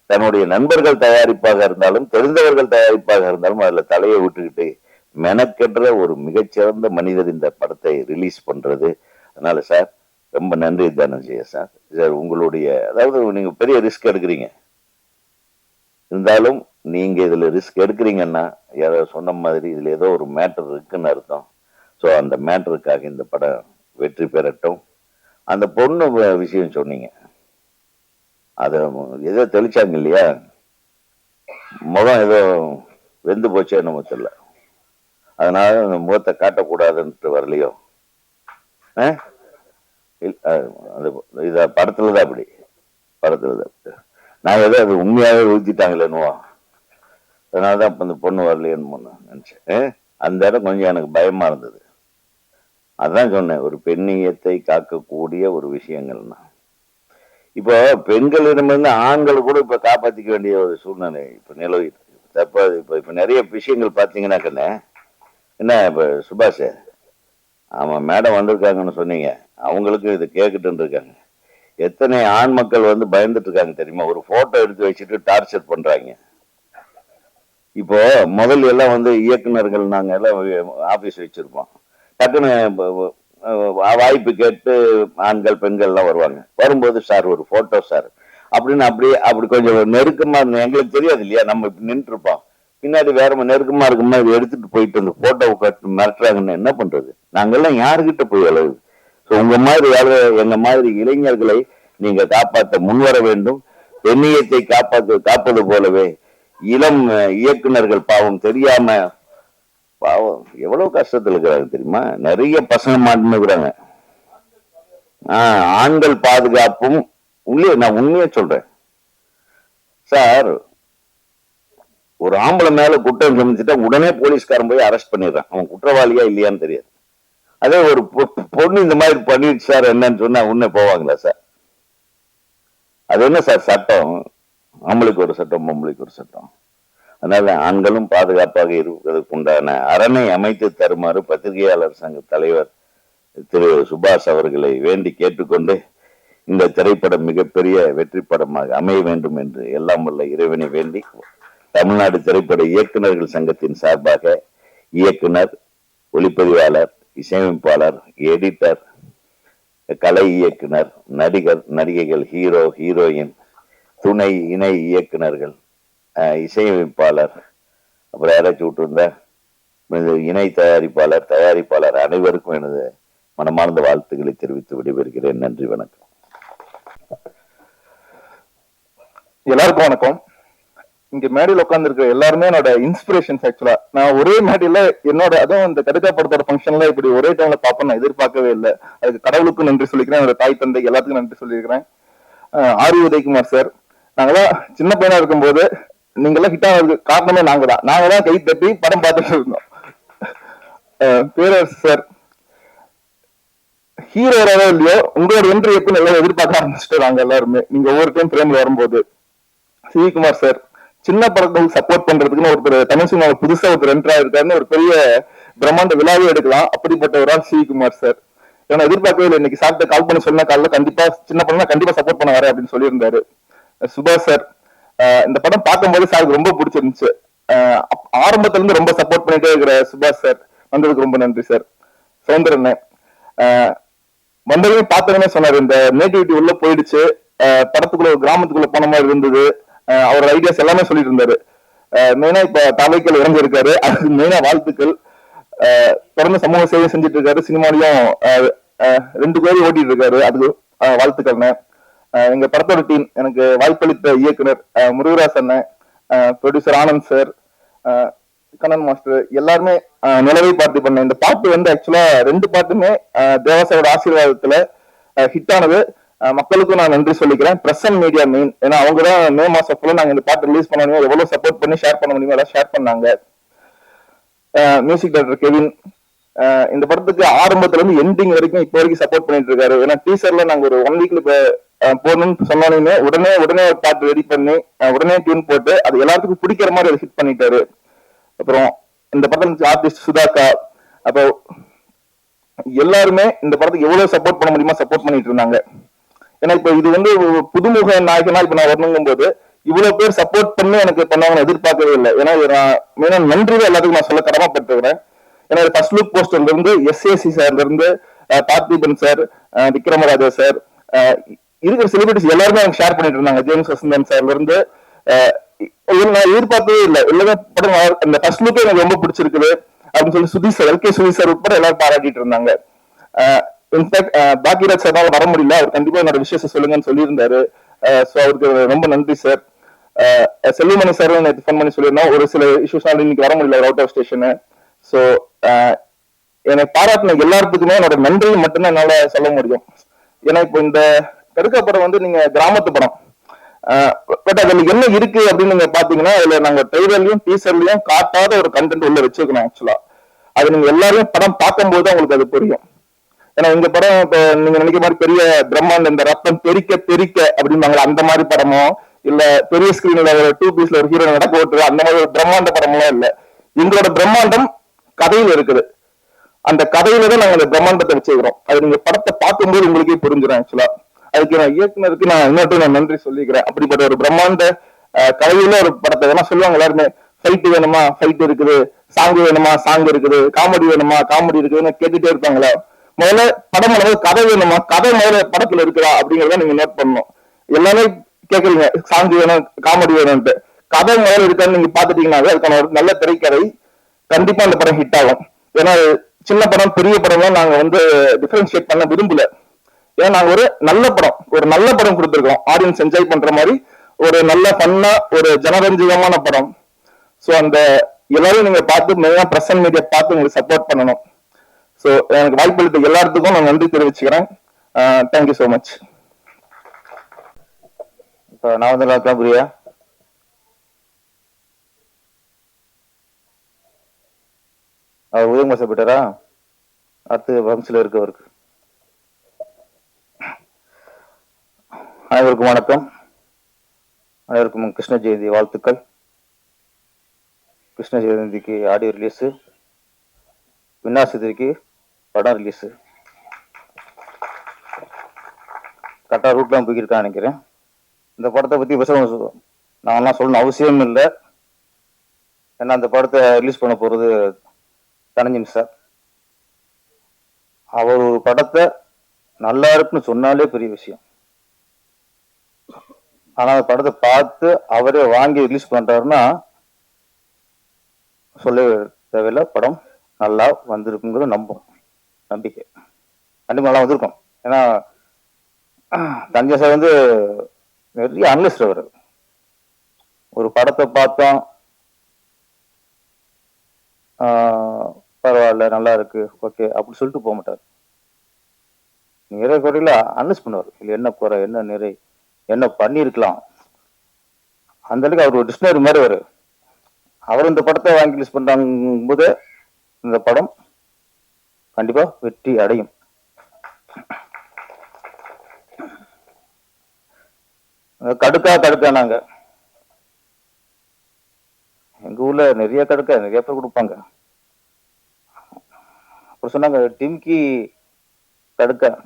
தன்னுடைய நண்பர்கள் தயாரிப்பாக இருந்தாலும் தெரிந்தவர்கள் தயாரிப்பாக இருந்தாலும் அதுல தலையை விட்டுக்கிட்டு மெனக்கென்ற ஒரு மிகச்சிறந்த மனிதர் இந்த படத்தை ரிலீஸ் பண்றது. அதனால சார் ரொம்ப நன்றி தனஞ்சய சார். உங்களுடைய அதாவது நீங்க பெரிய ரிஸ்க் எடுக்கிறீங்க, இருந்தாலும் நீங்க இதுல ரிஸ்க் எடுக்கிறீங்கன்னா யாரோ சொன்ன மாதிரி இதுல ஏதோ ஒரு மேட்டர் இருக்குன்னு அர்த்தம். ஸோ அந்த மேட்டருக்காக இந்த படம் வெற்றி பெறட்டும். அந்த பொண்ணு விஷயம் சொன்னீங்க, அத ஏதோ தெளிச்சாங்க இல்லையா, முகம் ஏதோ வெந்து போச்சே நம்ம தெரியல, அதனால அந்த முகத்தை காட்டக்கூடாதுன்ட்டு வரலையோ? இத படத்துலதான் அப்படி, நான் ஏதோ அது உண்மையாவே ஊத்திட்டாங்களேன்னு, அதனாலதான் இப்ப இந்த பொண்ணு வரலையேன்னு நினைச்சேன். அந்த இடம் கொஞ்சம் எனக்கு பயமா இருந்தது. அதான் சொன்னேன், ஒரு பெண்ணியத்தை காக்கக்கூடிய ஒரு விஷயங்கள்னா இப்போ பெண்களிடமிருந்து ஆண்கள் கூட இப்ப காப்பாத்திக்க வேண்டிய ஒரு சூழ்நிலை இப்ப நிலவிட்டு. இப்ப நிறைய விஷயங்கள் பாத்தீங்கன்னாக்கண்ணே, என்ன இப்ப சுபாஷ், ஆமா மேடம் வந்திருக்காங்கன்னு சொன்னீங்க, அவங்களுக்கும் இது கேட்கிட்டு இருக்காங்க. எத்தனை ஆண் மக்கள் பயந்துட்டு இருக்காங்க தெரியுமா? ஒரு போட்டோ எடுத்து வச்சுட்டு டார்ச்சர் பண்றாங்க. இப்போ முதல்ல எல்லாம் இயக்குனர்கள் நாங்க எல்லாம் ஆபீஸ் வச்சிருப்போம், டக்குன்னு வாய்ப்பு கேட்டு ஆண்கள் பெண்கள் எல்லாம் வருவாங்க. வரும்போது சார் ஒரு போட்டோ சார் அப்படின்னு அப்படி கொஞ்சம் நெருக்கமா இருந்தோம். எங்களுக்கு தெரியாது இல்லையா, நம்ம இப்படி நின்று இருப்போம், பின்னாடி வேற நெருக்கமா இருக்குமா இது எடுத்துட்டு போயிட்டு அந்த போட்டோ கட்டு மிரட்டுறாங்கன்னு என்ன பண்றது? நாங்கெல்லாம் யாருக்கிட்ட போய் அளவு? உங்க மாதிரி எங்க மாதிரி இளைஞர்களை நீங்க காப்பாற்ற முன்வர வேண்டும். பெண்ணியத்தை காப்பது போலவே இளம் இயக்குனர்கள் பாவம் தெரியாம பாவம் எவ்வளவு கஷ்டத்துல இருக்கிறாங்க தெரியுமா? நிறைய பசங்க மாட்டினுக்குறாங்க. ஆண்கள் பாதுகாப்பும் நான் உண்மையா சொல்றேன் சார். ஒரு ஆம்பளை மேல குற்றம் சமைச்சுட்டா உடனே போலீஸ்காரன் போய் அரெஸ்ட் பண்ணிடுறான், அவன் குற்றவாளியா இல்லையான்னு தெரியாது. அதே ஒரு பொண்ணு இந்த மாதிரி பண்ணிடுச்சு சார் என்னன்னு சொன்னா உடனே போவாங்களா சார்? அது என்ன சார் சட்டம்? ஆம்பளைக்கு ஒரு சட்டம், பொம்பளைக்கு ஒரு சட்டம். அதனால ஆண்களும் பாதுகாப்பாக இருப்பதற்கு உண்டான அரணை அமைத்து தருமாறு பத்திரிகையாளர் சங்க தலைவர் திரு சுபாஷ் அவர்களை வேண்டி கேட்டுக்கொண்டு, இந்த திரைப்படம் மிகப்பெரிய வெற்றி படமாக அமைய வேண்டும் என்று எல்லாம் வல்ல இறைவனை வேண்டி, தமிழ்நாடு திரைப்பட இயக்குநர்கள் சங்கத்தின் சார்பாக இயக்குனர், ஒளிப்பதிவாளர், இசையமைப்பாளர், எடிட்டர், கலை இயக்குனர், நடிகர் நடிகைகள், ஹீரோ ஹீரோயின், துணை இணை இயக்குனர்கள், இசையமைப்பாளர், அப்புறம் யாராச்சும் விட்டுருந்த இணை தயாரிப்பாளர் அனைவருக்கும் எனது மனமார்ந்த வாழ்த்துக்களை தெரிவித்து விடைபெறுகிறேன். நன்றி, வணக்கம். எல்லாருக்கும் வணக்கம். இங்க மேடையில் உட்கார்ந்து இருக்கிற எல்லாருமே என்னோட இன்ஸ்பிரேஷன்ஸ். ஆக்சுவலா நான் ஒரே மேடையில என்னோட அதுவும் இந்த கடுக்கா படத்தோட ஃபங்க்ஷன்ல இப்படி ஒரே டைம்ல பார்ப்பேன் நான் எதிர்பார்க்கவே இல்லை. அதுக்கு கடவுளுக்கும் நன்றி சொல்லிக்கிறேன், என்னோட தாய் தந்தை எல்லாத்துக்கும் நன்றி சொல்லியிருக்கிறேன். ஆர் உதயகுமார் சார், நாங்களாம் சின்ன பையனா இருக்கும்போது நீங்கெல்லாம் ஹிட் ஆகிறதுக்கு காரணமே நாங்க தான் கை தட்டி படம் பார்த்துட்டு இருந்தோம். பேரரசு சார், ஹீரோ இல்லையோ உங்களோட என்ட்ரி எப்பன்னு எல்லாம் எதிர்பார்க்க ஆரம்பிச்சுட்டு நாங்க எல்லாருமே நீங்க ஒவ்வொரு டைம் பிரேம்ல வரும்போது சிவிகுமார் சார் சின்ன படத்துக்கு சப்போர்ட் பண்றதுக்குன்னு ஒருத்தர் தமிழ் சினிமா புதுசா ஒருத்தர் என்ட்ரி ஆயிருக்காருன்னு ஒரு பெரிய பிரம்மாண்ட விழாவே எடுக்கலாம். அப்படிப்பட்ட ஒரு ஆள் சிவிகுமார் சார். ஏன்னா எதிர்பார்க்கவே இல்லை. இன்னைக்கு சார்ட்ட கால் பண்ணி சொன்ன காலில் கண்டிப்பா சின்ன படம் கண்டிப்பா சப்போர்ட் பண்ண வரேன் அப்படின்னு சொல்லியிருந்தாரு. சுபாஷ் சார் இந்த படம் பார்க்கும்போது சாருக்கு ரொம்ப பிடிச்சிருந்துச்சு. ஆரம்பத்துல இருந்து ரொம்ப சப்போர்ட் பண்ணிட்டே இருக்கிற சுபாஷ் சார் வந்ததுக்கு ரொம்ப நன்றி சார். சௌந்தரன் வந்ததுமே பார்த்ததுமே சொன்னாரு இந்த நேட்டிவிட்டி உள்ள போயிடுச்சு, படத்துக்குள்ள கிராமத்துக்குள்ள போன மாதிரி இருந்தது. அவரோட ஐடியாஸ் எல்லாமே சொல்லிட்டு இருந்தாரு. மெயினா இப்ப தலைக்கல் இறங்கியிருக்காரு, அதுக்கு மெயினா வாழ்த்துக்கள். தொடர்ந்து சமூக சேவை செஞ்சுட்டு இருக்காரு. சினிமாலையும் 2 பேரும் ஓட்டிட்டு இருக்காரு, அதுக்கு வாழ்த்துக்கள்ண்ணே. எங்க படத்தோட டீம் எனக்கு வாய்ப்பளித்த இயக்குனர் முருகராஜ் அண்ணன், producer Anand sir, Kannan master எல்லாருமே நிலவை பார்த்து பண்ண இந்த பாட்டு வந்து ஆக்சுவலா 2 பாட்டுமே தேவாசாவோட ஆசீர்வாதத்துல ஹிட் ஆனது. மக்களுக்கும் நான் நன்றி சொல்லிக்கிறேன். பிரஸ் அண்ட் மீடியா மெயின், ஏன்னா அவங்க தான் மே மாசம் ஃபுல்லா நாங்க இந்த பாட்டு ரிலீஸ் பண்ணணும் எவ்வளவு சப்போர்ட் பண்ணி ஷேர் பண்ண முடியுமோ எல்லாம் ஷேர் பண்ணாங்க. மியூசிக் டைரக்டர் கெவின் இந்த படத்துக்கு ஆரம்பத்துல இருந்து எண்டிங் வரைக்கும் இப்போ வரைக்கும் சப்போர்ட் பண்ணிட்டு இருக்காரு. ஏன்னா டீசர்ல நாங்க ஒரு 1 வீக்ல போடணும்னு சொன்னாலுமே உடனே ஒரு பாட்டு ரெடி பண்ணி உடனே டியூன் போட்டு அது எல்லாத்துக்கும் பிடிக்கிற மாதிரி அதை ஹிட் பண்ணிட்டாரு. அப்புறம் இந்த படத்துக்கு ஆர்டிஸ்ட் சுதாக்கா, அப்போ எல்லாருமே இந்த படத்துக்கு எவ்வளவு சப்போர்ட் பண்ண முடியுமா சப்போர்ட் பண்ணிட்டு இருந்தாங்க. ஏன்னா இப்ப இது வந்து புதுமுக நாயகனா இப்ப நான் வரணுங்கும் போது இவ்வளவு பேர் சப்போர்ட் பண்ணி எனக்கு பண்ணாங்கன்னு எதிர்பார்க்கவே இல்லை. ஏன்னா மெயினா நன்றி எல்லாத்துக்கும் நான் சொல்ல கடமைப்பட்டிருக்கிறேன். ஏன்னா ஃபர்ஸ்ட் லுக் போஸ்டர்ல இருந்து எஸ்ஏசி சார்ல இருந்து பார்த்திபன் சார், விக்ரமராஜா சார், இருக்கிற செலிபிரிட்டிஸ் எல்லாருமே அவங்க ஷேர் பண்ணிட்டு இருந்தாங்க. ஜேம்ஸ் வசந்தன் சார்ல இருந்து நான் எதிர்பார்க்கவே இல்லை. எல்லாமே படம் இந்த ஃபர்ஸ்ட் லுக்கே எனக்கு ரொம்ப பிடிச்சிருக்குது அப்படின்னு சொல்லி Sudhish sir, LK Sudhish sir உட்பட எல்லாரும் பாராட்டிட்டு இருந்தாங்க. இன்ஃபேக்ட் பாக்கியராஜ் சார் வர முடியல, அவர் கண்டிப்பா என்னோட விஷயத்தை சொல்லுங்கன்னு சொல்லியிருந்தாரு. ஸோ அவருக்கு ரொம்ப நன்றி சார். செல்வமணி சார் நேற்று ஃபோன் பண்ணி சொல்லியிருந்தோம், ஒரு சில இஷ்யூஸ்னால இன்னைக்கு வர முடியல, அவுட் ஆஃப் ஸ்டேஷனு. ஸோ என்னை பாராட்டின எல்லாத்துக்குமே என்னோட நன்றி மட்டும்தான் என்னால சொல்ல முடியும். ஏன்னா இப்போ இந்த கடுக்கா படம் வந்து நீங்க கிராமத்து படம், பட் அதுல என்ன இருக்கு அப்படின்னு நீங்க பாத்தீங்கன்னா அதுல நாங்க ட்ரெய்லர்லயும் டீசர்லயும் காட்டாத ஒரு கண்டென்ட் உள்ள வச்சிருக்கணும். ஆக்சுவலா அது நீங்க எல்லாரும் படம் பார்க்கும்போது உங்களுக்கு அது புரியும். ஏன்னா இந்த படம் இப்ப நீங்க நினைக்கிற மாதிரி பெரிய பிரம்மாண்டம் இந்த ரத்தம் பெரிக்க பெரிக்க அப்படின்னாங்களா அந்த மாதிரி படமோ இல்ல பெரிய ஸ்கிரீன்ல ஒரு 2 பீஸ்ல ஒரு ஹீரோ நடக்க ஓட்டுற அந்த மாதிரி ஒரு பிரம்மாண்ட படமெல்லாம் இல்ல. எங்களோட பிரம்மாண்டம் கதையில இருக்குது. அந்த கதையில தான் நாங்க அந்த பிரம்மாண்டத்தை வச்சுக்கிறோம். அது நீங்க படத்தை பார்க்கும்போது உங்களுக்கே புரிஞ்சிடும். ஆக்சுவலா அதுக்கு நான் இயக்குனருக்கு நான் இன்னொரு நான் நன்றி சொல்லிக்கிறேன். அப்படிப்பட்ட ஒரு பிரம்மாண்ட கதையில ஒரு படத்தை வேணா சொல்லுவாங்க எல்லாருமே, ஃபைட் வேணுமா ஃபைட் இருக்குது, சாங் வேணுமா சாங் இருக்குது, காமெடி வேணுமா காமெடி இருக்குதுன்னு கேட்டுட்டே இருப்பாங்களா. முதல்ல படம் பண்ணும்போது கதை வேணுமா கதை முதல்ல படத்துல இருக்குதா அப்படிங்கறத நீங்க நோட் பண்ணணும். எல்லாமே கேக்குறீங்க சாங் வேணும் காமெடி வேணும்ட்டு, கதை முதல்ல இருக்கான்னு நீங்க பாத்துட்டீங்கன்னாவே அதுக்கான ஒரு நல்ல திரைக்கதை கண்டிப்பா அந்த படம் ஹிட் ஆகும். ஏன்னா சின்ன படம் பெரிய படம்லாம் நாங்க வந்து டிஃபரன்ஷியேட் பண்ண விரும்பல. ஏன்னா நாங்க ஒரு நல்ல படம் கொடுத்துருக்கோம், ஆடியன்ஸ் என்ஜாய் பண்ற மாதிரி ஒரு நல்ல ஃபன்னா ஒரு ஜனரஞ்சகமான படம். ஸோ அந்த எல்லாரும் நீங்க பார்த்து மெயினா பிரஸ் அண்ட் மீடியா பார்த்து உங்களுக்கு சப்போர்ட் பண்ணணும். ஸோ எனக்கு வாய்ப்பு அளித்த எல்லாத்துக்கும் நான் நன்றி தெரிவிச்சுக்கிறேன். Thank you so much. இப்போ நான் வந்து புரியா அவர் உதயமாசப்பட்டாரா, அடுத்து வம்சில் இருக்கவருக்கு. அனைவருக்கும் வணக்கம். அனைவருக்கும் கிருஷ்ண ஜெயந்தி வாழ்த்துக்கள். கிருஷ்ண ஜெயந்திக்கு ஆடியோ ரிலீஸு, விநாசத்திற்கு படம் ரிலீஸு கரெக்டாக ரூட்லாம் போய்க்கிருக்கான்னு நினைக்கிறேன். இந்த படத்தை பற்றி நான்லாம் சொல்லணும் அவசியம் இல்லை. ஏன்னா அந்த படத்தை ரிலீஸ் பண்ண போகிறது தனஞ்சன் சார். அவர் ஒரு படத்தை நல்லா இருக்குன்னு சொன்னாலே பெரிய விஷயம். ஆனா அந்த படத்தை பார்த்து அவரே வாங்கி ரிலீஸ் பண்றாருன்னா சொல்ல தேவையில்லை, படம் நல்லா வந்திருக்குங்கிறது நம்பிக்கை கண்டிப்பா நல்லா வந்திருக்கும். ஏன்னா தஞ்சை சார் வந்து நிறைய அனலிஸ்ட். அவர் ஒரு படத்தை பார்த்தோம் பரவாயில்ல நல்லா இருக்கு ஓகே அப்படி சொல்லிட்டு போக மாட்டார். நிறைய குறையில அனலைஸ் பண்ணுவார். இல்லை என்ன குறை என்ன நிறை என்ன பண்ணியிருக்கலாம், அந்த அளவுக்கு அவர் ஒரு டிக்ஷனரி மாதிரி அவர் இந்த படத்தை வாங்கி ரிலீஸ் பண்றாங்க போது இந்த படம் கண்டிப்பா வெற்றி அடையும். கடுக்கானாங்க. எங்க ஊர்ல நிறைய நிறைய பேர் கொடுப்பாங்க. அப்புறம் சொன்னாங்க டிம்கி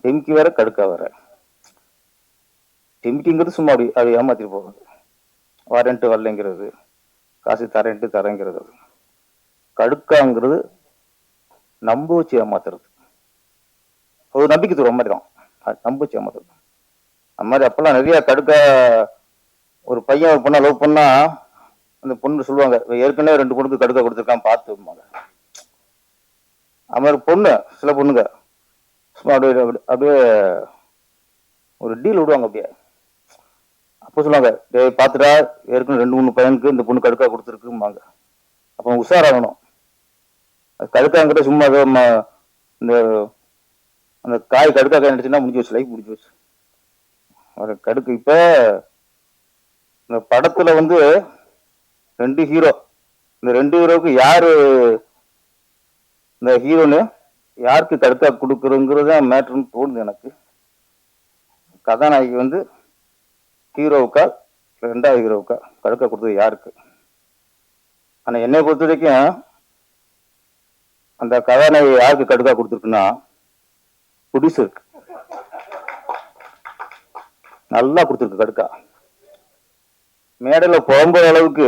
டிம்கி வேற கடுக்கா வேற. டிம்கிங்கிறது சும்மா அது ஏமாத்திட்டு போகுது. வாரண்ட்டு வரலைங்கிறது, காசு தரேங்கிறது. கடுக்காங்கிறது நம்ப வச்சு ஏமாத்துறது. ஒரு நம்பிக்கை தூரம் மாதிரி தான், நம்ப வச்சு ஏமாத்துறது. அந்த மாதிரி அப்பெல்லாம் நிறைய ஒரு பையன் ஒரு பொண்ணை லவ் பண்ணா அந்த பொண்ணு சொல்லுவாங்க, ஏற்கனவே 2 பொண்ணுக்கு கடுக்கா கொடுத்துருக்கான் பார்த்து. அது மாதிரி சில பொண்ணுங்க சும்மா அப்படியே ஒரு டீல் விடுவாங்க அப்படியே. அப்போ சொல்லுவாங்க, பாத்துட்டா ஏற்கனவே 2-3 பையனுக்கு இந்த பொண்ணு கடுக்கா கொடுத்துருக்குமாங்க. அப்போ உஷாராகணும். கடுக்காங்கிட்ட சும்மா இந்த அந்த காய் கடுக்கா காய் நடிச்சுன்னா முடிஞ்சு வச்சு, லைஃப் முடிஞ்சு வச்சு. கடுக்கு இப்ப இந்த படத்துல 2 ஹீரோ. இந்த 2 ஹீரோவுக்கு யாரு இந்த ஹீரோன்னு யாருக்கு கடுக்கா கொடுக்குறோங்கிறது மேட்ருன்னு தோணுது எனக்கு. கதாநாயகி ஹீரோவுக்கா 2வது ஹீரோவுக்கா கடுக்கா கொடுத்தது யாருக்கு? ஆனா என்னை பொறுத்த வரைக்கும் அந்த கதாநாயகி யாருக்கு கடுக்கா கொடுத்துருக்குன்னா ப்ரொடியூசருக்கு நல்லா கொடுத்துருக்கு கடுக்கா. மேடையில புலம்புற அளவுக்கு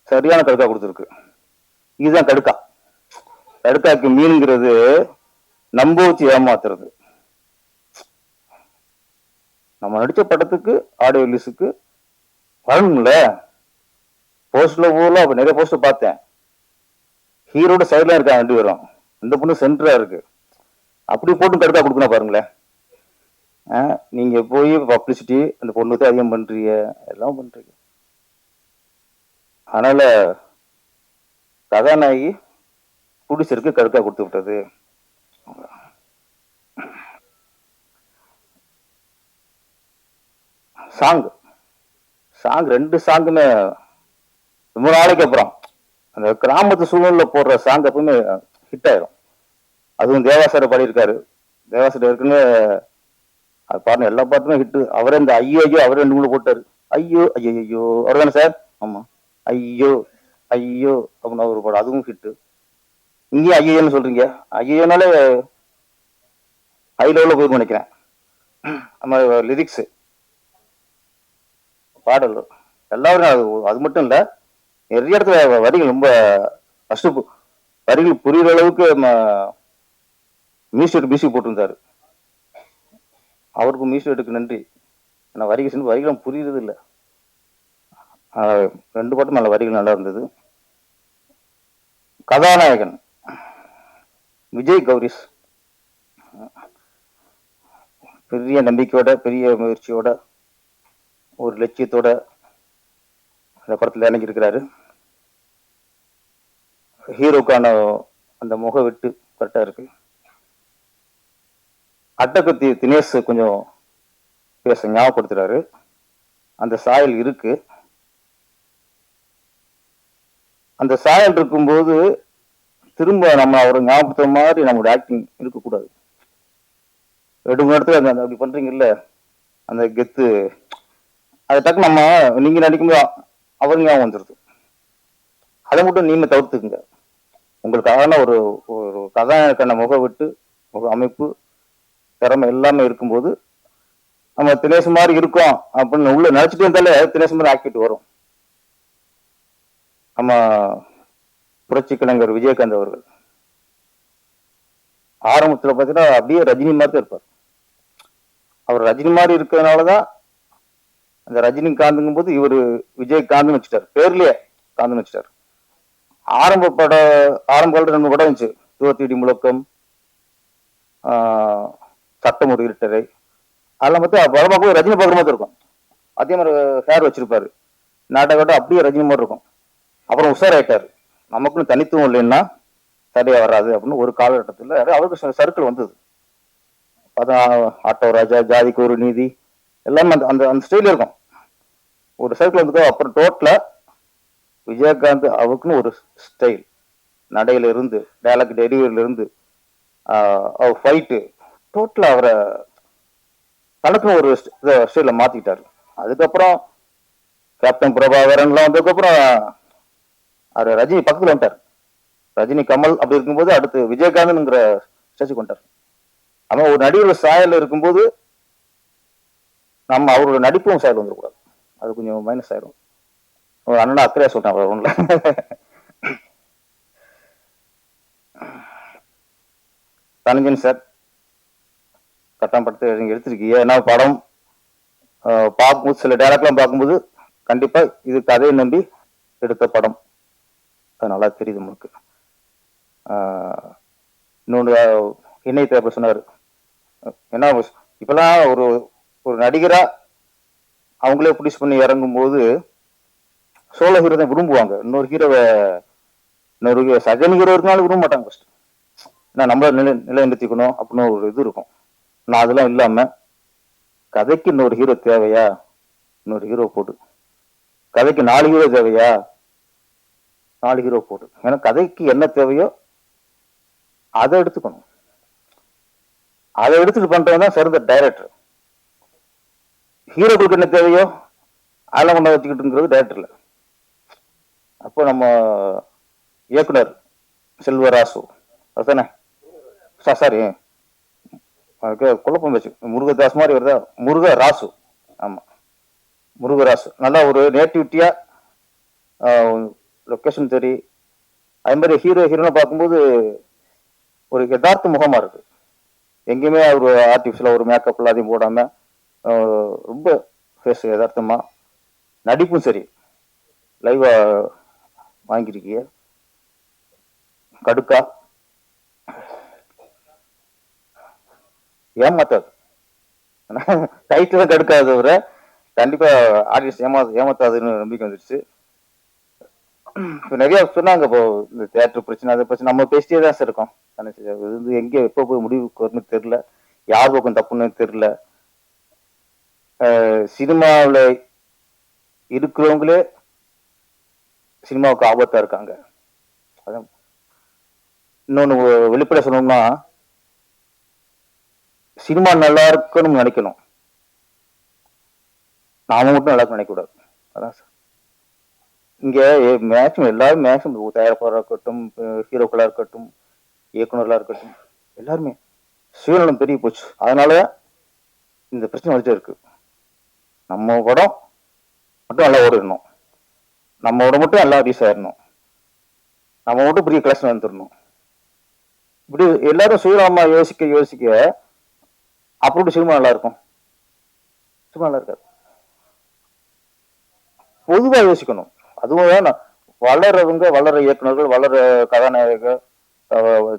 சரியான கடுக்கா கொடுத்துருக்கு. இதுதான் கடுக்கா. கடுக்காக்கு மீனுங்கிறது நம்ப வச்சு ஏமாத்துறது. நம்ம நடிச்ச படத்துக்கு ஆடியோ ரிலீஸுக்கு வரணும்ல. போஸ்ட்ல போல நிறைய போஸ்டர் பார்த்தேன். ஹீரோட சைட்ல இருக்காங்க 2 பேரும், இந்த பொண்ணு சென்டரா இருக்கு. அப்படி போட்டு கடுக்கா கொடுக்கணும் பாருங்களேன். நீங்க போய் பப்ளிசிட்டி அந்த பொண்ணுக்கு அதிகம் பண்றீங்க, எல்லாம் பண்றீங்க. அதனால கதாநாயகி ப்ரொடியூசருக்கு கடுக்கா கொடுத்து விட்டது. சாங் 2 சாங்குமே ரொம்ப நாளைக்கு அப்புறம் அந்த கிராமத்து சூழல்ல போடுற சாங் எப்பவுமே ஹிட் ஆயிரும். அதுவும் தேவாசார பாடியிருக்காரு. தேவாசார ஏற்கனவே அது பாருங்க, எல்லா பாட்டுமே ஹிட்டு. அவரே இந்த ஐயோ அவரே 2-3 போட்டாரு. ஐயோ ஐயோ அவர் தானே சார்? ஆமா, ஐயோ ஐயோ அப்படின்னு ஒரு பாடம், அதுவும் ஹிட்டு. இங்கேயும் ஐயோன்னு சொல்றீங்க. ஐயோனாலே ஹை லெவலில் போய் நினைக்கிறேன். நம்ம லிரிக்ஸ் பாடல் எல்லாரும் அது மட்டும் இல்ல, நிறைய இடத்துல வரிகள் ரொம்ப கஷ்டம். வரிகள் புரியுற அளவுக்கு மியூசிக் போட்டிருந்தாரு. அவருக்கும் மியூசிக்கு நன்றி. ஆனால் வரிகளும் புரியுறது இல்லை. 2 பாட்டும் நல்ல வரிகள் நல்லா இருந்தது. கதாநாயகன் விஜய் கௌரிஸ் பெரிய நம்பிக்கையோட, பெரிய முயற்சியோட, ஒரு லட்சியத்தோட அந்த படத்துல இறங்கியிருக்கிறாரு. ஹீரோக்கான அந்த முக வெட்டு கரெக்டா இருக்கு. அட்டகத்தி தினேஷ் கொஞ்சம் பேச ஞாபகப்படுத்துறாரு. அந்த சாயல் இருக்கு. அந்த சாயல் இருக்கும்போது திரும்ப நம்ம அவரை ஞாபகப்படுத்த மாதிரி நம்மளுடைய ஆக்டிங் இருக்கக்கூடாது. 2-3 இடத்துல அப்படி பண்றீங்கல்ல, அந்த கெத்து அதை டக்கு நம்ம நீங்க நடிக்கும்போது அவர் ஞாபகம் வந்துருது. அதை மட்டும் நீங்க தவிர்த்துக்குங்க. உங்களுக்கான ஒரு கதாநாயகன முக விட்டு முக அமைப்பு திறமை எல்லாமே இருக்கும்போது நம்ம தினேஷ் மாதிரி இருக்கோம் அப்படின்னு உள்ள நினைச்சிட்டு இருந்தாலே தினேஷ் மாதிரி ஆக்டிவிட்டி வரும். நம்ம புரட்சி கலைஞர் விஜயகாந்த் அவர்கள் ஆரம்பத்துல பாத்தீங்கன்னா அப்படியே ரஜினி மாதிரி தான் இருப்பார். அவர் ரஜினி மாதிரி இருக்கிறதுனாலதான் அந்த ரஜினிகாந்துங்கும் போது இவர் விஜயகாந்த் வச்சுட்டாரு, பேர்லயே காந்துன்னு வச்சுட்டாரு. ஆரம்ப காலத்துல 2 படம் இருந்துச்சு. 28 முழக்கம், சட்டம் ஒரு இருட்டரை. அதெல்லாம் பார்த்து படமா போய் ரஜினி பார்க்குற மாதிரி இருக்கும். அதே மாதிரி ஹேர் வச்சிருப்பாரு. நாட்டை அப்படியே ரஜினி மாதிரி இருக்கும். அப்புறம் உஷாராயிட்டாரு. நமக்குன்னு தனித்துவம் இல்லைன்னா சரியா வராது அப்படின்னு ஒரு காலகட்டத்தில் அவருக்கு சர்க்கிள் வந்தது. அதான் ஆட்டோ ராஜா, ஜாதிக்கு ஒரு நீதி, எல்லாமே அந்த அந்த ஸ்டைல இருக்கும். ஒரு சர்க்கிள் வந்து அப்புறம் டோட்டலா விஜயகாந்த் அவருக்குன்னு ஒரு ஸ்டைல், நடையில இருந்து டைலாக் டெலிவரியில இருந்து அவர் ஃபைட்டு டோட்டலா அவரை தனக்குன்னு ஒரு ஸ்டைல மாத்திக்கிட்டாரு. அதுக்கப்புறம் கேப்டன் பிரபாகரன்லாம் வந்ததுக்கப்புறம் அவர் ரஜினி பக்கத்துல வந்துட்டார். ரஜினி கமல் அப்படி இருக்கும்போது அடுத்து விஜயகாந்த்ங்கிற ஸ்டேஜுக்கு வந்துட்டார். ஆனா ஒரு நடிகர் சாயல் இருக்கும்போது நம்ம அவரோட நடிப்பும் சாயல் வந்துடக்கூடாது. அது கொஞ்சம் மைனஸ் ஆயிடும். ஒரு அண்ணா அக்கறையா சொல்றேன் அவர் ஒண்ணுல. தனஞ்சன் சார் கட்டாயம் படத்தை நீங்க எடுத்திருக்கீங்க. ஏன்னா படம் பார்க்கும்போது சில டைலாக்லாம் பார்க்கும்போது கண்டிப்பா இது கதையை நம்பி எடுத்த படம். அது நல்லா தெரியுது உங்களுக்கு. இன்னொன்று என்னை தேவை சொன்னார். ஏன்னா இப்பெல்லாம் ஒரு ஒரு நடிகரா அவங்களே ப்ரொடியூஸ் பண்ணி இறங்கும் போது சோலோ ஹீரோ தான் விரும்புவாங்க. இன்னொரு செகண்ட் ஹீரோ இருந்தாலும் விரும்ப மாட்டாங்க ஃபர்ஸ்ட். ஏன்னா நம்மள நிலைநிறுத்திக்கணும் அப்படின்னு ஒரு இது இருக்கும். நான் அதெல்லாம் இல்லாம கதைக்கு இன்னொரு ஹீரோ தேவையா, இன்னொரு ஹீரோ போட்டு. கதைக்கு 4 ஹீரோ தேவையா, 4 ஹீரோ போட்டு. ஏன்னா கதைக்கு என்ன தேவையோ அதை எடுத்துக்கணும். அதை எடுத்துட்டு பண்றவங்க தான் சிறந்த டைரக்டர். ஹீரோக்களுக்கு என்ன தேவையோ அதெல்லாம் கொண்டு வச்சுக்கிட்டுங்கிறது டைரக்டர்ல. அப்போ நம்ம இயக்குனர் செல்வராசு அதுதானே, சாரி குழப்பம் வச்சு முருகதாஸ் மாதிரி வருதா, முருகராசு. ஆமா, முருகராசு நல்லா ஒரு நேட்டிவிட்டியா லொக்கேஷன் சரி. அதே மாதிரி ஹீரோனை பார்க்கும்போது ஒரு யதார்த்த முகமா இருக்கு. எங்கேயுமே ஒரு ஆர்டிஃபிஷியலா ஒரு மேக்கப் எல்லாத்தையும் போடாம ரொம்ப ஃபேஸ் யதார்த்தமா. நடிப்பும் சரி லைவா வாங்கியிருக்கீங்க. கடுக்கா ஏமாத்தாது. டைட்டில் கடுக்காது தவிர கண்டிப்பா ஆடியன்ஸ் ஏமாத்தாதுன்னு நம்பிக்கை வந்துருச்சு. நிறைய சொன்னாங்க. இப்போ இந்த தியேட்டர் பிரச்சனை அதை பிரச்சனை நம்ம பேசிட்டே தான் சார் இருக்கோம். இது எங்க எப்போ போய் முடிவுக்கு வரணும்னு தெரியல, யார் பக்கம் தப்புன்னு தெரியல. சினிமாவில் இருக்கிறவங்களே சினிமாவுக்கு ஆபத்தா இருக்காங்க. அதான் இன்னொன்னு வெளிப்பட சொல்லணும்னா, சினிமா நல்லா இருக்கணும்னு நினைக்கணும், நாம மட்டும் நல்லா நினைக்க கூடாது. அதான் சார் இங்க மேக்சிமம் எல்லாரும் மேக்சிமம் தயாரிப்பாளராக இருக்கட்டும், ஹீரோக்களா இருக்கட்டும், இயக்குநர்களா இருக்கட்டும், எல்லாருமே சுயநலம் பெரிய போச்சு. அதனால இந்த பிரச்சனை வந்துட்டே இருக்கு. நம்ம படம் மட்டும் நல்லா ஓடிடணும், நம்மளோட மட்டும் நல்லா ரீஸ் ஆயிடணும், நம்ம மட்டும் பெரிய கலெக்ஷன் வந்துடணும். இப்படி எல்லாரும் சுயநலமா யோசிக்க அப்படி சினிமா நல்லா இருக்கும். சினிமா நல்லா இருக்காது. பொதுவா யோசிக்கணும். அதுவும் வேணாம். வளர இயக்குநர்கள், வளர கதாநாயகர்கள்,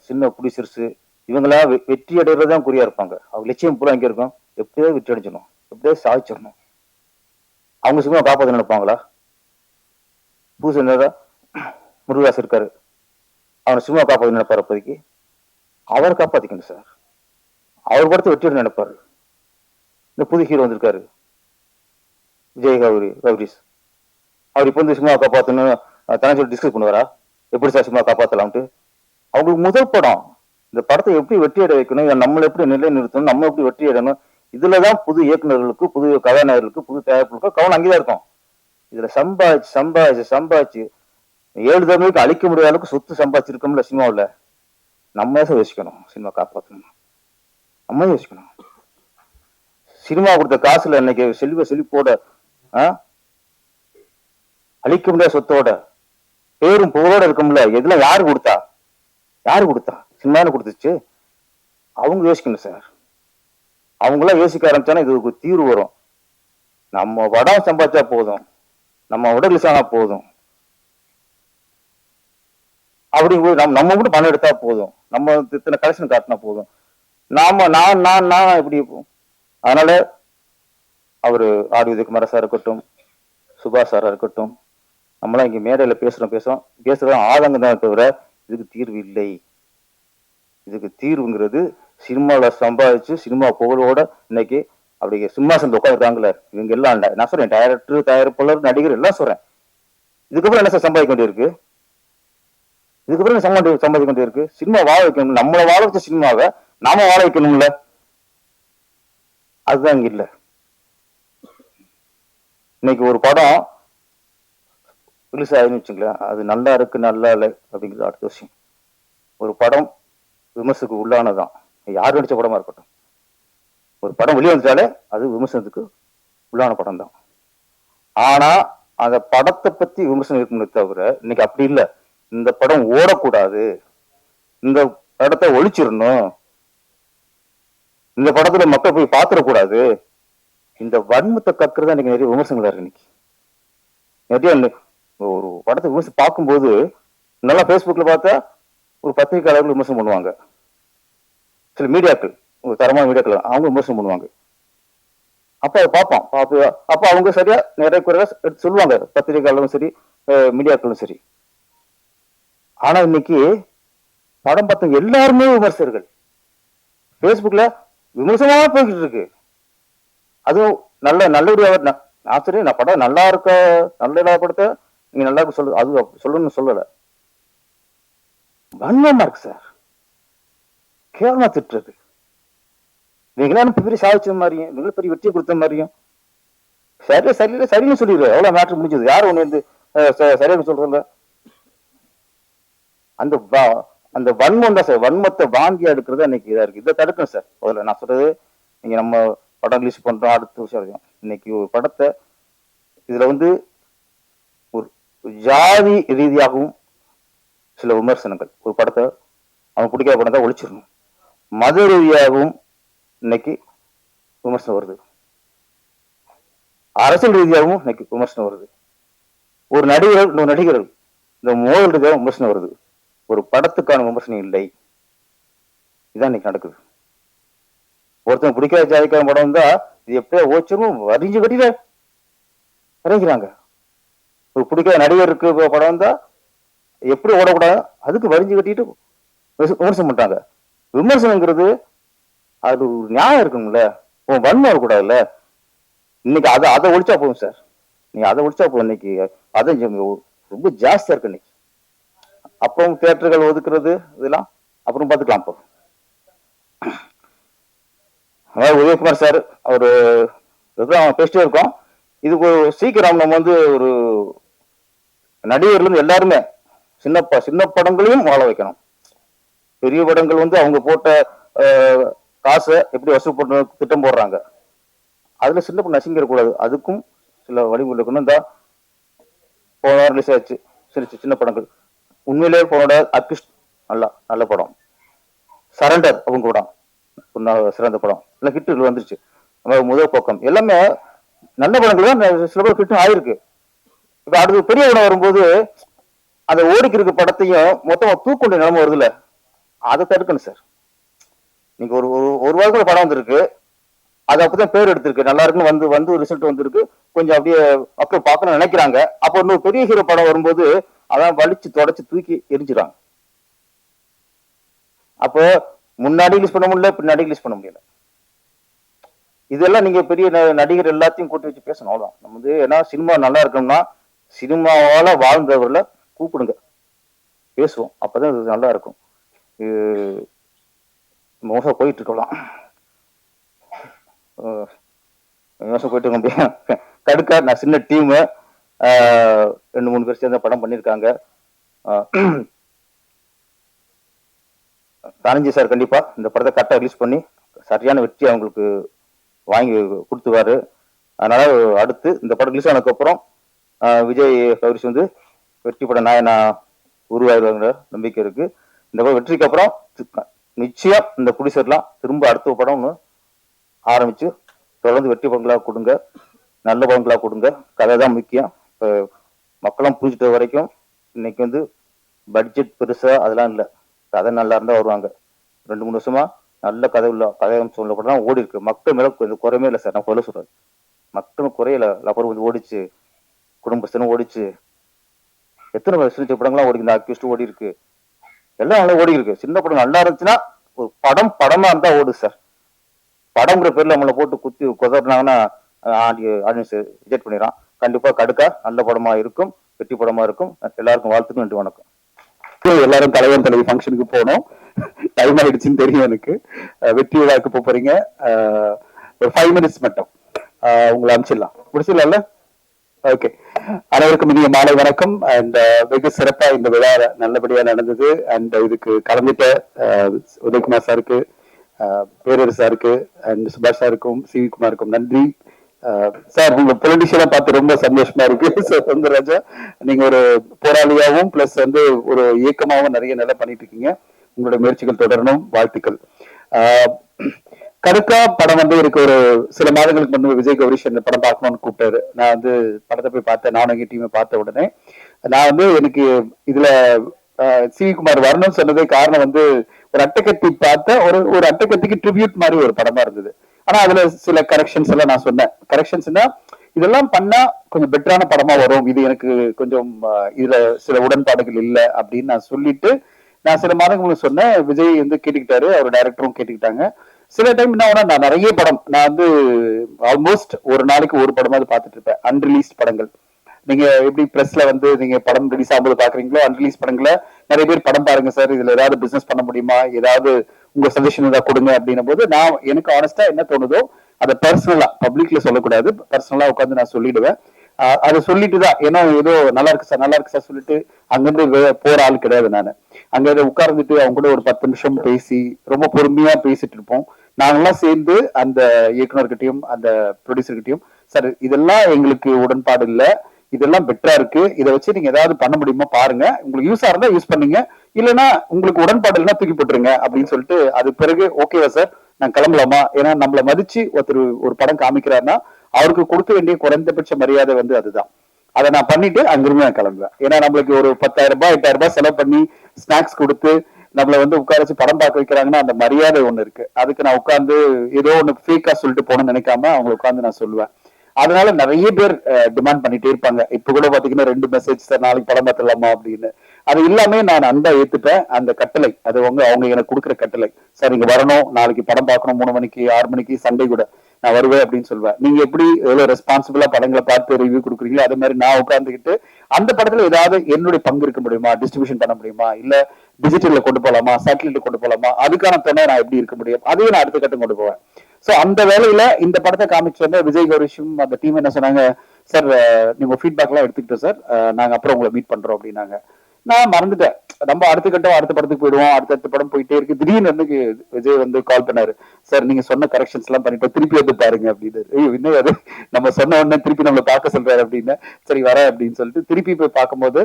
சின்ன ப்ரொடியூசர்ஸ் இவங்களாம் வெற்றி அடைறதுதான் குறியா இருப்பாங்க. அவங்க லட்சியம் பூரா எங்க இருக்கும், எப்படியாவது வெற்றி அடைஞ்சிடணும், எப்படியாவது சாதிச்சிடணும். அவங்க சினிமா காப்பாற்ற நினைப்பாங்களா? புதுசு முருகதாஸ் இருக்காரு, அவனை சினிமா காப்பாற்ற நினைப்பாரு. அப்போதைக்கு அவரை காப்பாத்திக்கணும் சார். அவர் படத்தை வெற்றி நினைப்பாரு. இந்த புது ஹீரோ வந்திருக்காரு விஜய் கௌரிஸ், அவர் இப்போ வந்து சினிமா காப்பாற்றணும் தானே சொல்லி டிஸ்கஸ் பண்ணுவாரா, எப்படி சார் சினிமா காப்பாற்றலாம்ட்டு? அவங்களுக்கு முதல் படம், இந்த படத்தை எப்படி வெற்றி அடைய வைக்கணும், நம்மளை எப்படி நிலை நிறுத்தணும், நம்ம எப்படி வெற்றி அடையணும், இதுலதான் புது இயக்குநர்களுக்கு, புது கதாநாயகர்களுக்கு, புது தயாரிப்புகளுக்கு கவனம் அங்கேதான் இருக்கும். இதுல சம்பாதிச்சு 7 தலைமுறைக்கு அழிக்க முடியாத அளவுக்கு சொத்து சம்பாதிச்சிருக்கோம்ல சினிமாவில். நம்ம யோசிக்கணும், சினிமா காப்பாற்றணும் நம்ம யோசிக்கணும். சினிமா கொடுத்த காசுல இன்னைக்கு செழிப்போட அழிக்க முடியாத சொத்தோட பேரும் புகழோட இருக்கும்ல, இதெல்லாம் யாரு கொடுத்தா? சினிமானு கொடுத்துச்சு. அவங்க யோசிக்கணும் சார். அவங்களாம் யோசிக்க ஆரம்பிச்சானா இதுக்கு தீர்வு வரும். நம்ம படம் சம்பாதிச்சா போதும், நம்ம உடல் ஆனா போதும், அப்படிங்கும்போது நம்ம மட்டும் பணம் எடுத்தா போதும், நம்ம இத்தனை கலெக்ஷன் காட்டினா போதும், நான் எப்படி இருக்கும். அதனால அவரு ஆர் விஜயகுமார் சார் இருக்கட்டும், சுபாஷ் சாரா இருக்கட்டும், நம்மளாம் இங்க மேடையில பேசுறோம் ஆதங்கம் தான் தவிர இதுக்கு தீர்வு இல்லை. இதுக்கு தீர்வுங்கிறது சினிமாவில சம்பாதிச்சு சினிமா புகழோட இன்னைக்கு அப்படி சிம்மாசனத்துல உட்காந்துருக்காங்களே இவங்க எல்லாம். நான் சொல்றேன் டைரக்டர், தயாரிப்பாளர், நடிகர் எல்லாம் சொல்றேன். இதுக்கப்புறம் என்ன சார் சம்பாதிக்க வேண்டியிருக்கு? இதுக்கப்புறம் சம்பாதிக்க வேண்டியிருக்கு? சினிமா வாழ வைக்கணும். நம்மளை வாழ வச்ச சினிமாவை நாம வாழ வைக்கணும்ல. அதுதான் இங்க இல்லை. இன்னைக்கு ஒரு படம் ரிலீஸ் ஆகுதுன்னு வச்சுங்களேன், அது நல்லா இருக்கு நல்லா இல்லை அப்படிங்கிறது அடுத்த விஷயம். ஒரு படம் விமர்சனத்துக்கு உள்ளானதான், யார் நடிச்ச படமா இருக்கட்டும். ஒரு படம் வெளியே வந்துட்டாலே அது விமர்சனத்துக்கு உள்ளான படம் தான். ஆனா அந்த படத்தை பத்தி விமர்சனம் இருக்குமே தவிர இன்னைக்கு அப்படி இல்லை. இந்த படம் ஓடக்கூடாது, இந்த படத்தை ஒழிச்சிடணும், இந்த படத்துல மக்கள் போய் பாத்திரக்கூடாது, இந்த வன்மத்தை கக்குறதா இன்னைக்கு நிறைய விமர்சனங்களா இருக்கு. இன்னைக்கு நிறைய ஒரு படத்தை விமர்சனம் பார்க்கும்போது நல்லா பேஸ்புக்ல பார்த்தா ஒரு பத்திரிகையாளர்கள் விமர்சனம் பண்ணுவாங்க, சில மீடியாக்கள், ஒரு தரமான மீடியாக்கள் அவங்க விமர்சனம் பண்ணுவாங்க. அப்ப அதை பார்ப்போம். அப்ப அவங்க சரியா நிறைய குறையா எடுத்து சொல்லுவாங்க, பத்திரிகையாளரும் சரி மீடியாக்களும் சரி. ஆனா இன்னைக்கு படம் பார்த்தவங்க எல்லாருமே விமர்சகர்கள். பேஸ்புக்ல விமர்சனமா போய்கிட்டு இருக்கு. அதுவும் நல்லபடியாக ஆசிரியர் நான் படம் நல்லா இருக்க நல்ல படத்தை நீங்க நல்லா இருக்கு சொல்லு, அது சொல்லணும்னு சொல்லல, வன்மமா இருக்கு சார். கேவலமா திட்டுறது. நீங்களாம் பெரிய சாதிச்ச மாதிரியும் நீங்களும் பெரிய வெற்றியை கொடுத்த மாதிரியும் சரின்னு சொல்லிடுவேன். எவ்வளவு மேட்ரு முடிஞ்சது, யாரும் ஒண்ணு வந்து சரியாக சொல்றதில்ல. அந்த வன்மம் தான் சார், வன்மத்தை வாங்கி எடுக்கிறது இன்னைக்கு இதா இருக்கு. இதை தடுக்கணும் சார். முதல்ல நான் சொல்றது, நீங்க நம்ம படம் ரிலீஸ் பண்றோம், அடுத்த விஷயம் இன்னைக்கு ஒரு படத்தை இதுல வந்து ஒரு ஜாதி ரீதியாகவும் சில விமர்சனங்கள், ஒரு படத்தை அவன் பிடிக்காத படம் தான் ஒழிச்சிடணும், மத ரீதியாகவும் இன்னைக்கு விமர்சனம் வருது, அரசியல் ரீதியாகவும் இன்னைக்கு விமர்சனம் வருது, ஒரு நடிகர்கள் இன்னொரு நடிகர்கள் இந்த மோதல் ரீதியாக விமர்சனம் வருது, ஒரு படத்துக்கான விமர்சனம் இல்லை. இதான் இன்னைக்கு நடக்குது. ஒருத்தன் பிடிக்காத ஜாதிக்கான படம் வந்தா இது எப்படியா ஓச்சரும் வரிஞ்சு கட்டில இறங்கிறாங்க. ஒரு பிடிக்காத நடிகருக்கு படம் வந்தா எப்படி ஓடக்கூடாது அதுக்கு வரிஞ்சு கட்டிட்டு விமர்சனம் பண்றாங்க. விமர்சனங்கிறது அது ஒரு நியாயம் இருக்குங்கள, உன் வன்மை இருக்கக்கூடாதுல்ல. இன்னைக்கு அதை ஒழிச்சா போதும் சார். நீங்க அதை ஒழிச்சா போதும். இன்னைக்கு அதை ரொம்ப ஜாஸ்தியா இருக்கு இன்னைக்கு. அப்புறம் தியேட்டர்கள் ஒதுக்குறது இதெல்லாம் அப்புறம் பார்த்துக்கலாம். இப்போ அதாவது உதயகுமார் சார் அவரு பேசிட்டே இருக்கோம். இதுக்கு சீக்கிரம் நம்ம வந்து ஒரு நடிகர்ல இருந்து எல்லாருமே சின்ன படங்களையும் வாழ வைக்கணும். பெரிய படங்கள் வந்து அவங்க போட்ட காசை எப்படி வசூல் பண்ண திட்டம் போடுறாங்க, அதுல சின்ன படம் நசிங்கிடக்கூடாது. அதுக்கும் சில வழிமுறை இருக்கணும். இந்த போன வாரம் ரிலீஸ் ஆச்சு சின்ன படங்கள். உண்மையிலேயே போனோட அட்லிஸ்ட் நல்ல படம். சரண்டர் அவங்க கூட சிறந்த படம், இல்லை ஹிட்டு வந்துருச்சு. முதல் பக்கம் எல்லாமே நல்ல படங்கள் தான், சில பேர் ஹிட்டும் ஆயிருக்கு. இப்ப அடுத்து பெரிய படம் வரும்போது அந்த ஓடிக்கு இருக்க படத்தையும் மொத்தமா தூக்கொண்ட நிலைமை வருதுல்ல, அதை தடுக்கணும் சார். நீங்க ஒரு வாரத்துல படம் வந்திருக்கு, அது அப்பதான் பேர் எடுத்திருக்கு, நல்லா இருக்குன்னு வந்து ரிசல்ட் வந்திருக்கு, கொஞ்சம் அப்படியே மக்கள் பார்க்கணும்னு நினைக்கிறாங்க. அப்போ இன்னொரு பெரிய ஹீரோ படம் வரும்போது அதான் வலிச்சு தொடச்சு தூக்கி எரிஞ்சிடாங்க. அப்போ முன்னாடி ரிலீஸ் பண்ண முடியல, பின்னாடி ரிலீஸ் பண்ண முடியல. இதெல்லாம் நீங்க பெரிய நடிகர் எல்லாத்தையும் கூட்டி வச்சு பேசணும். அவ்வளவுதான். நம்ம வந்து ஏன்னா சினிமா நல்லா இருக்கணும்னா சினிமாவால வாழ்ந்தவர்ல கூப்பிடுங்க, பேசுவோம், அப்பதான் இது நல்லா இருக்கும். மோசம் போயிட்டு இருக்கலாம், மோசம் போயிட்டு இருக்க முடியும். கடுக்கா நான் சின்ன டீமு 2-3 பேர் சேர்ந்த படம் பண்ணியிருக்காங்க. தனஞ்சி சார் கண்டிப்பா இந்த படத்தை கரெக்டாக ரிலீஸ் பண்ணி சரியான வெற்றி அவங்களுக்கு வாங்கி கொடுத்துவாரு. அதனால அடுத்து இந்த படம் ரிலீஸ் ஆனதுக்கு அப்புறம் விஜய் கௌரிஷ் வந்து வெற்றி படம் நாயனா உருவாயிருவாங்க நம்பிக்கை இருக்கு. இந்த படம் வெற்றிக்கு அப்புறம் நிச்சயம் இந்த ப்ரொடியூசர்லாம் திரும்ப அடுத்த படம் ஒன்று ஆரம்பிச்சு தொடர்ந்து வெற்றி படங்களா கொடுங்க, நல்ல படங்களா கொடுங்க. கதை தான் முக்கியம். மக்களும் புரிஞ்சுட்ட வரைக்கும் இன்னைக்கு வந்து பட்ஜெட் பெருசா அதெல்லாம் இல்லை, கதை நல்லா இருந்தா வருவாங்க. 2-3 வருஷமா நல்ல கதை சொல்ல கூட தான் ஓடி இருக்கு. மக்கள் மேல குறையுமே இல்லை சார். நான் சொல்ல சொல்றேன், மக்களும் குறையில. அப்புறம் வந்து ஓடிச்சு, குடும்பஸ்தனும் ஓடிச்சு, எத்தனை வருஷம் படங்கள்லாம் ஓடி, இந்த அக்யூஸ்ட் ஓடி இருக்கு, எல்லாம் நல்லா ஓடி இருக்கு. சின்ன படம் நல்லா இருந்துச்சுன்னா ஒரு படமா இருந்தா ஓடு சார். படம்ங்கிற பேர்ல நம்மளை போட்டு குத்தி குதறினாங்கன்னா ஆடியன்ஸ் ரிஜெக்ட் பண்ணிடுறான். கண்டிப்பா கடுக்கா நல்ல படமா இருக்கும், வெற்றி படமா இருக்கும். எல்லாருக்கும் வாழ்த்துக்கும் நன்றி, வணக்கம். எல்லாரும் தலைவன் தலைவி ஃபங்க்ஷனுக்கு போனோம். டைம் ஆயிடுச்சுன்னு தெரியும் எனக்கு. வெற்றி விழாக்கு போறீங்க. ஒரு 5 minutes மட்டும் உங்களை அனுப்பிச்சிடலாம். முடிச்சிடலாம்ல? ஓகே. அனைவருக்கும் இனிய மாலை வணக்கம். அண்ட் வெகு சிறப்பா இந்த விழா நல்லபடியா நடந்தது. அண்ட் இதுக்கு கலந்துட்ட உதயகுமார் சாருக்கு, பேரரசு சாருக்கு, அண்ட் சுபாஷ் சாருக்கும், சிவி குமாருக்கும் நன்றி. சார், உங்க பொலிட்டிஷியனா பார்த்து ரொம்ப சந்தோஷமா இருக்கு. சௌந்தரராஜா, நீங்க ஒரு போராளியாவும் பிளஸ் வந்து ஒரு இயக்கமாவும் நிறைய நல்லா பண்ணிட்டு இருக்கீங்க. உங்களுடைய முயற்சிகள் தொடரணும். வாழ்த்துக்கள். கடுக்கா படம் வந்து எனக்கு ஒரு சில மாதங்களுக்கு முன்பு விஜய் கௌரிஷ் இந்த படம் பார்க்கணும்னு கூப்பிட்டாரு. நான் வந்து படத்தை போய் பார்த்தேன். நானும் எங்க டீமை பார்த்த உடனே நான் வந்து எனக்கு இதுல சிவி குமார் வரணும்னு சொன்னதே காரணம் வந்து ஒரு அட்டைக்கத்தி பார்த்த ஒரு அட்டைக்கத்திக்கு ட்ரிபியூட் மாதிரி ஒரு படமா இருந்தது. ஆனா அதுல சில கரெக்ஷன்ஸ் எல்லாம் நான் சொன்னேன். கரெக்ஷன்ஸ்னா இதெல்லாம் பண்ணா கொஞ்சம் பெட்டரான படமா வரும், இது எனக்கு கொஞ்சம் இதுல சில உடன்பாடுகள் இல்லை அப்படின்னு நான் சொல்லிட்டு நான் சில மாதங்களுக்கு சொன்னேன். விஜய் வந்து கேட்டுக்கிட்டாரு, அவர் டைரக்டரும் கேட்டுக்கிட்டாங்க. சில டைம் என்ன ஆனா நான் நிறைய படம் நான் வந்து ஆல்மோஸ்ட் ஒரு நாளைக்கு ஒரு படமாவது பார்த்துட்டு இருப்பேன். அன்ரிலீஸ்ட் படங்கள், நீங்க எப்படி பிரஸ்ல வந்து நீங்க படம் ரிலீஸ் ஆகும்போது பாக்குறீங்களோ, அன்ரிலீஸ் படங்களை நிறைய பேர் படம் பாருங்க சார், இதுல ஏதாவது பிசினஸ் பண்ண முடியுமா, ஏதாவது உங்க சஜஷன் ஏதாவது கொடுங்க அப்படின்னும் போது நான் எனக்கு ஆனஸ்டா என்ன தோணுதோ அதை பர்சனலா பப்ளிக்ல சொல்லக்கூடாது, பர்சனலா உட்காந்து நான் சொல்லிடுவேன். அதை சொல்லிட்டு தான், ஏன்னா ஏதோ நல்லா இருக்கு சார் நல்லா இருக்கு சார் சொல்லிட்டு அங்கிருந்து போற ஆள் கிடையாது. நான் அங்க உட்கார்ந்துட்டு அவங்க கூட ஒரு 10 நிமிஷம் பேசி ரொம்ப பொறுமையா பேசிட்டு இருப்போம். நாங்கெல்லாம் சேர்ந்து அந்த இயக்குனர்கிட்டையும் அந்த ப்ரொடியூசர்கிட்டையும், சார் இதெல்லாம் எங்களுக்கு உடன்பாடு இல்லை, இதெல்லாம் பெட்டரா இருக்கு, இதை வச்சு நீங்க ஏதாவது பண்ண முடியுமா பாருங்க, உங்களுக்கு யூஸா இருந்தா யூஸ் பண்ணீங்க, இல்லைன்னா உங்களுக்கு உடன்பாடு இல்லைன்னா தூக்கி போட்டுருங்க அப்படின்னு சொல்லிட்டு அது பிறகு ஓகேவா சார் நான் கிளம்பலாமா, ஏன்னா நம்மளை மதிச்சு ஒருத்தர் ஒரு படம் காமிக்கிறாருன்னா அவருக்கு கொடுக்க வேண்டிய குறைந்தபட்ச மரியாதை வந்து அதுதான். அதை நான் பண்ணிட்டு அங்கிருந்து நான் கிளம்புவேன். ஏன்னா நம்மளுக்கு ஒரு 10,000 ரூபாய் 8,000 ரூபாய் செலவு பண்ணி ஸ்நாக்ஸ் கொடுத்து நம்மள வந்து உட்கார வச்சு படம் பார்க்க வைக்கிறாங்கன்னா அந்த மரியாதை ஒண்ணு இருக்கு. அதுக்கு நான் உட்கார்ந்து ஏதோ ஒண்ணு ஃபேக்கா சொல்லிட்டு போகணும்னு நினைக்காம அவங்க உட்கார்ந்து நான் சொல்லுவேன். அதனால நிறைய பேர் டிமாண்ட் பண்ணிட்டே இருப்பாங்க. இப்ப கூட பாத்தீங்கன்னா 2 மெசேஜ் சார் நாளைக்கு படம் பார்த்துடலாமா அப்படின்னு. அது எல்லாமே நான் அன்பா ஏத்துப்பேன். அந்த கட்டளை அது அவங்க எனக்கு கொடுக்குற கட்டளை. சார் இங்க வரணும், நாளைக்கு படம் பார்க்கணும், 3 மணிக்கு 6 மணிக்கு சண்டே கூட நான் வருவேன் அப்படின்னு சொல்லுவேன். நீங்க எப்படி எவ்வளவு ரெஸ்பான்சிபிளா படங்களை பார்த்து ரிவ்யூ கொடுக்குறீங்களோ அதே மாதிரி நான் உட்கார்ந்துக்கிட்டு அந்த படத்துல ஏதாவது என்னுடைய பங்கு இருக்க முடியுமா, டிஸ்ட்ரிபியூஷன் பண்ண முடியுமா, இல்ல டிஜிட்டல்ல கொண்டு போலாமா, சேட்டலைட்ல கொண்டு போலாமா, அதுக்கான துணை நான் எப்படி இருக்க முடியும், அதையும் நான் அடுத்த கட்டம் கொண்டு போவேன். சோ அந்த வேலையில இந்த படத்தை காமிச்சு வந்து விஜய் கௌரிஷும் அந்த டீம் என்ன சொன்னாங்க, சார் நீங்க ஃபீட்பேக் எல்லாம் எடுத்துக்கிட்டோம் சார், நாங்க அப்புறம் உங்களை மீட் பண்றோம் அப்படின்னாங்க. நான் மறந்துட்டேன். நம்ம அடுத்த கட்டம் அடுத்த படத்துக்கு போயிடுவோம், அடுத்த படம் போயிட்டே இருக்கு. திடீர்னு வந்து விஜய் வந்து கால் பண்ணாரு, சார் நீங்க சொன்ன கரெக்ஷன்ஸ் எல்லாம் பண்ணிட்டு திருப்பி வந்து பாருங்க அப்படின்னு. இன்னும் அது நம்ம சொன்ன உடனே திருப்பி நம்மளை பார்க்க சொல்றாரு அப்படின்னு. சரி வரேன் அப்படின்னு சொல்லிட்டு திருப்பி போய் பார்க்கும்போது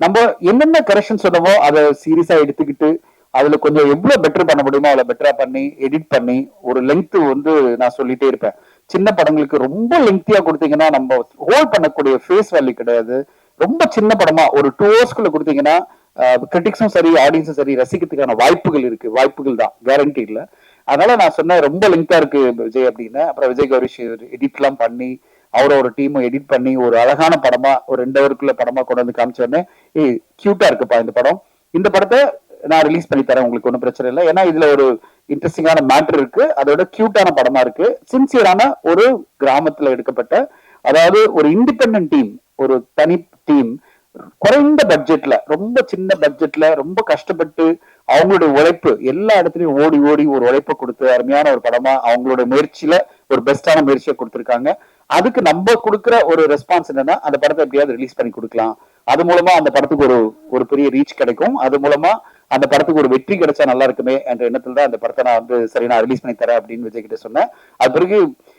நம்ம என்னென்ன கரெக்ஷன் சொன்னமோ அதை சீரியஸா எடுத்துக்கிட்டு அதுல கொஞ்சம் எவ்வளவு பெட்டர் பண்ண முடியுமோ அவ்வளவு பெட்டரா பண்ணி எடிட் பண்ணி ஒரு லெங்க் வந்து நான் சொல்லிட்டே இருப்பேன். சின்ன படங்களுக்கு ரொம்ப லெங்க்தியா கொடுத்தீங்கன்னா நம்ம ஹோல்ட் பண்ணக்கூடிய ஃபேஸ் வேல்யூ கிடையாது. ரொம்ப சின்ன படமா ஒரு 2 hours கொடுத்தீங்கன்னா கிரிட்டிக்ஸும் சரி ஆடியன்ஸும் சரி ரசிக்கிறதுக்கான வாய்ப்புகள் இருக்கு, வாய்ப்புகள் தான், கேரண்டி இல்லை. அதனால நான் சொன்னேன் ரொம்ப லெங்க்தா இருக்கு விஜய் அப்படின்னு. அப்புறம் விஜய் கௌரிஷ் எடிட் எல்லாம் பண்ணி அவரோட டீமும் எடிட் பண்ணி ஒரு அழகான படமா ஒரு 2 hour படமா கொண்டு வந்து காமிச்சோடனே கியூட்டா இருக்குப்பா இந்த படம், இந்த படத்தை நான் ரிலீஸ் பண்ணி தரேன், உங்களுக்கு ஒன்றும் பிரச்சனை இல்லை, ஏன்னா இதுல ஒரு இன்ட்ரெஸ்டிங்கான மேட்டர் இருக்கு, அதோட கியூட்டான படமா இருக்கு, சின்சியரான ஒரு கிராமத்துல எடுக்கப்பட்ட, அதாவது ஒரு இண்டிபெண்டன்ட் டீம், ஒரு தனி டீம், குறைந்த பட்ஜெட்ல ரொம்ப சின்ன பட்ஜெட்ல ரொம்ப கஷ்டப்பட்டு அவங்களுடைய உழைப்பு எல்லா இடத்துலயும் ஓடி ஓடி ஒரு உழைப்பை கொடுத்து அருமையான ஒரு படமா அவங்களுடைய முயற்சியில ஒரு பெஸ்டான முயற்சியை கொடுத்திருக்காங்க. அதுக்கு நம்ம கொடுக்குற ஒரு ரெஸ்பான்ஸ் என்னன்னா அந்த படத்தை எப்படியாவது ரிலீஸ் பண்ணி கொடுக்கலாம், அது மூலமா அந்த படத்துக்கு ஒரு பெரிய ரீச் கிடைக்கும், அது மூலமா அந்த படத்துக்கு ஒரு வெற்றி கிடைச்சா நல்லா இருக்குமே என்ற எண்ணத்துல தான் அந்த படத்தை நான் வந்து சரி நான் ரிலீஸ் பண்ணி தரேன் அப்படின்னு விஜய் கிட்ட சொன்னேன். அது பிறகு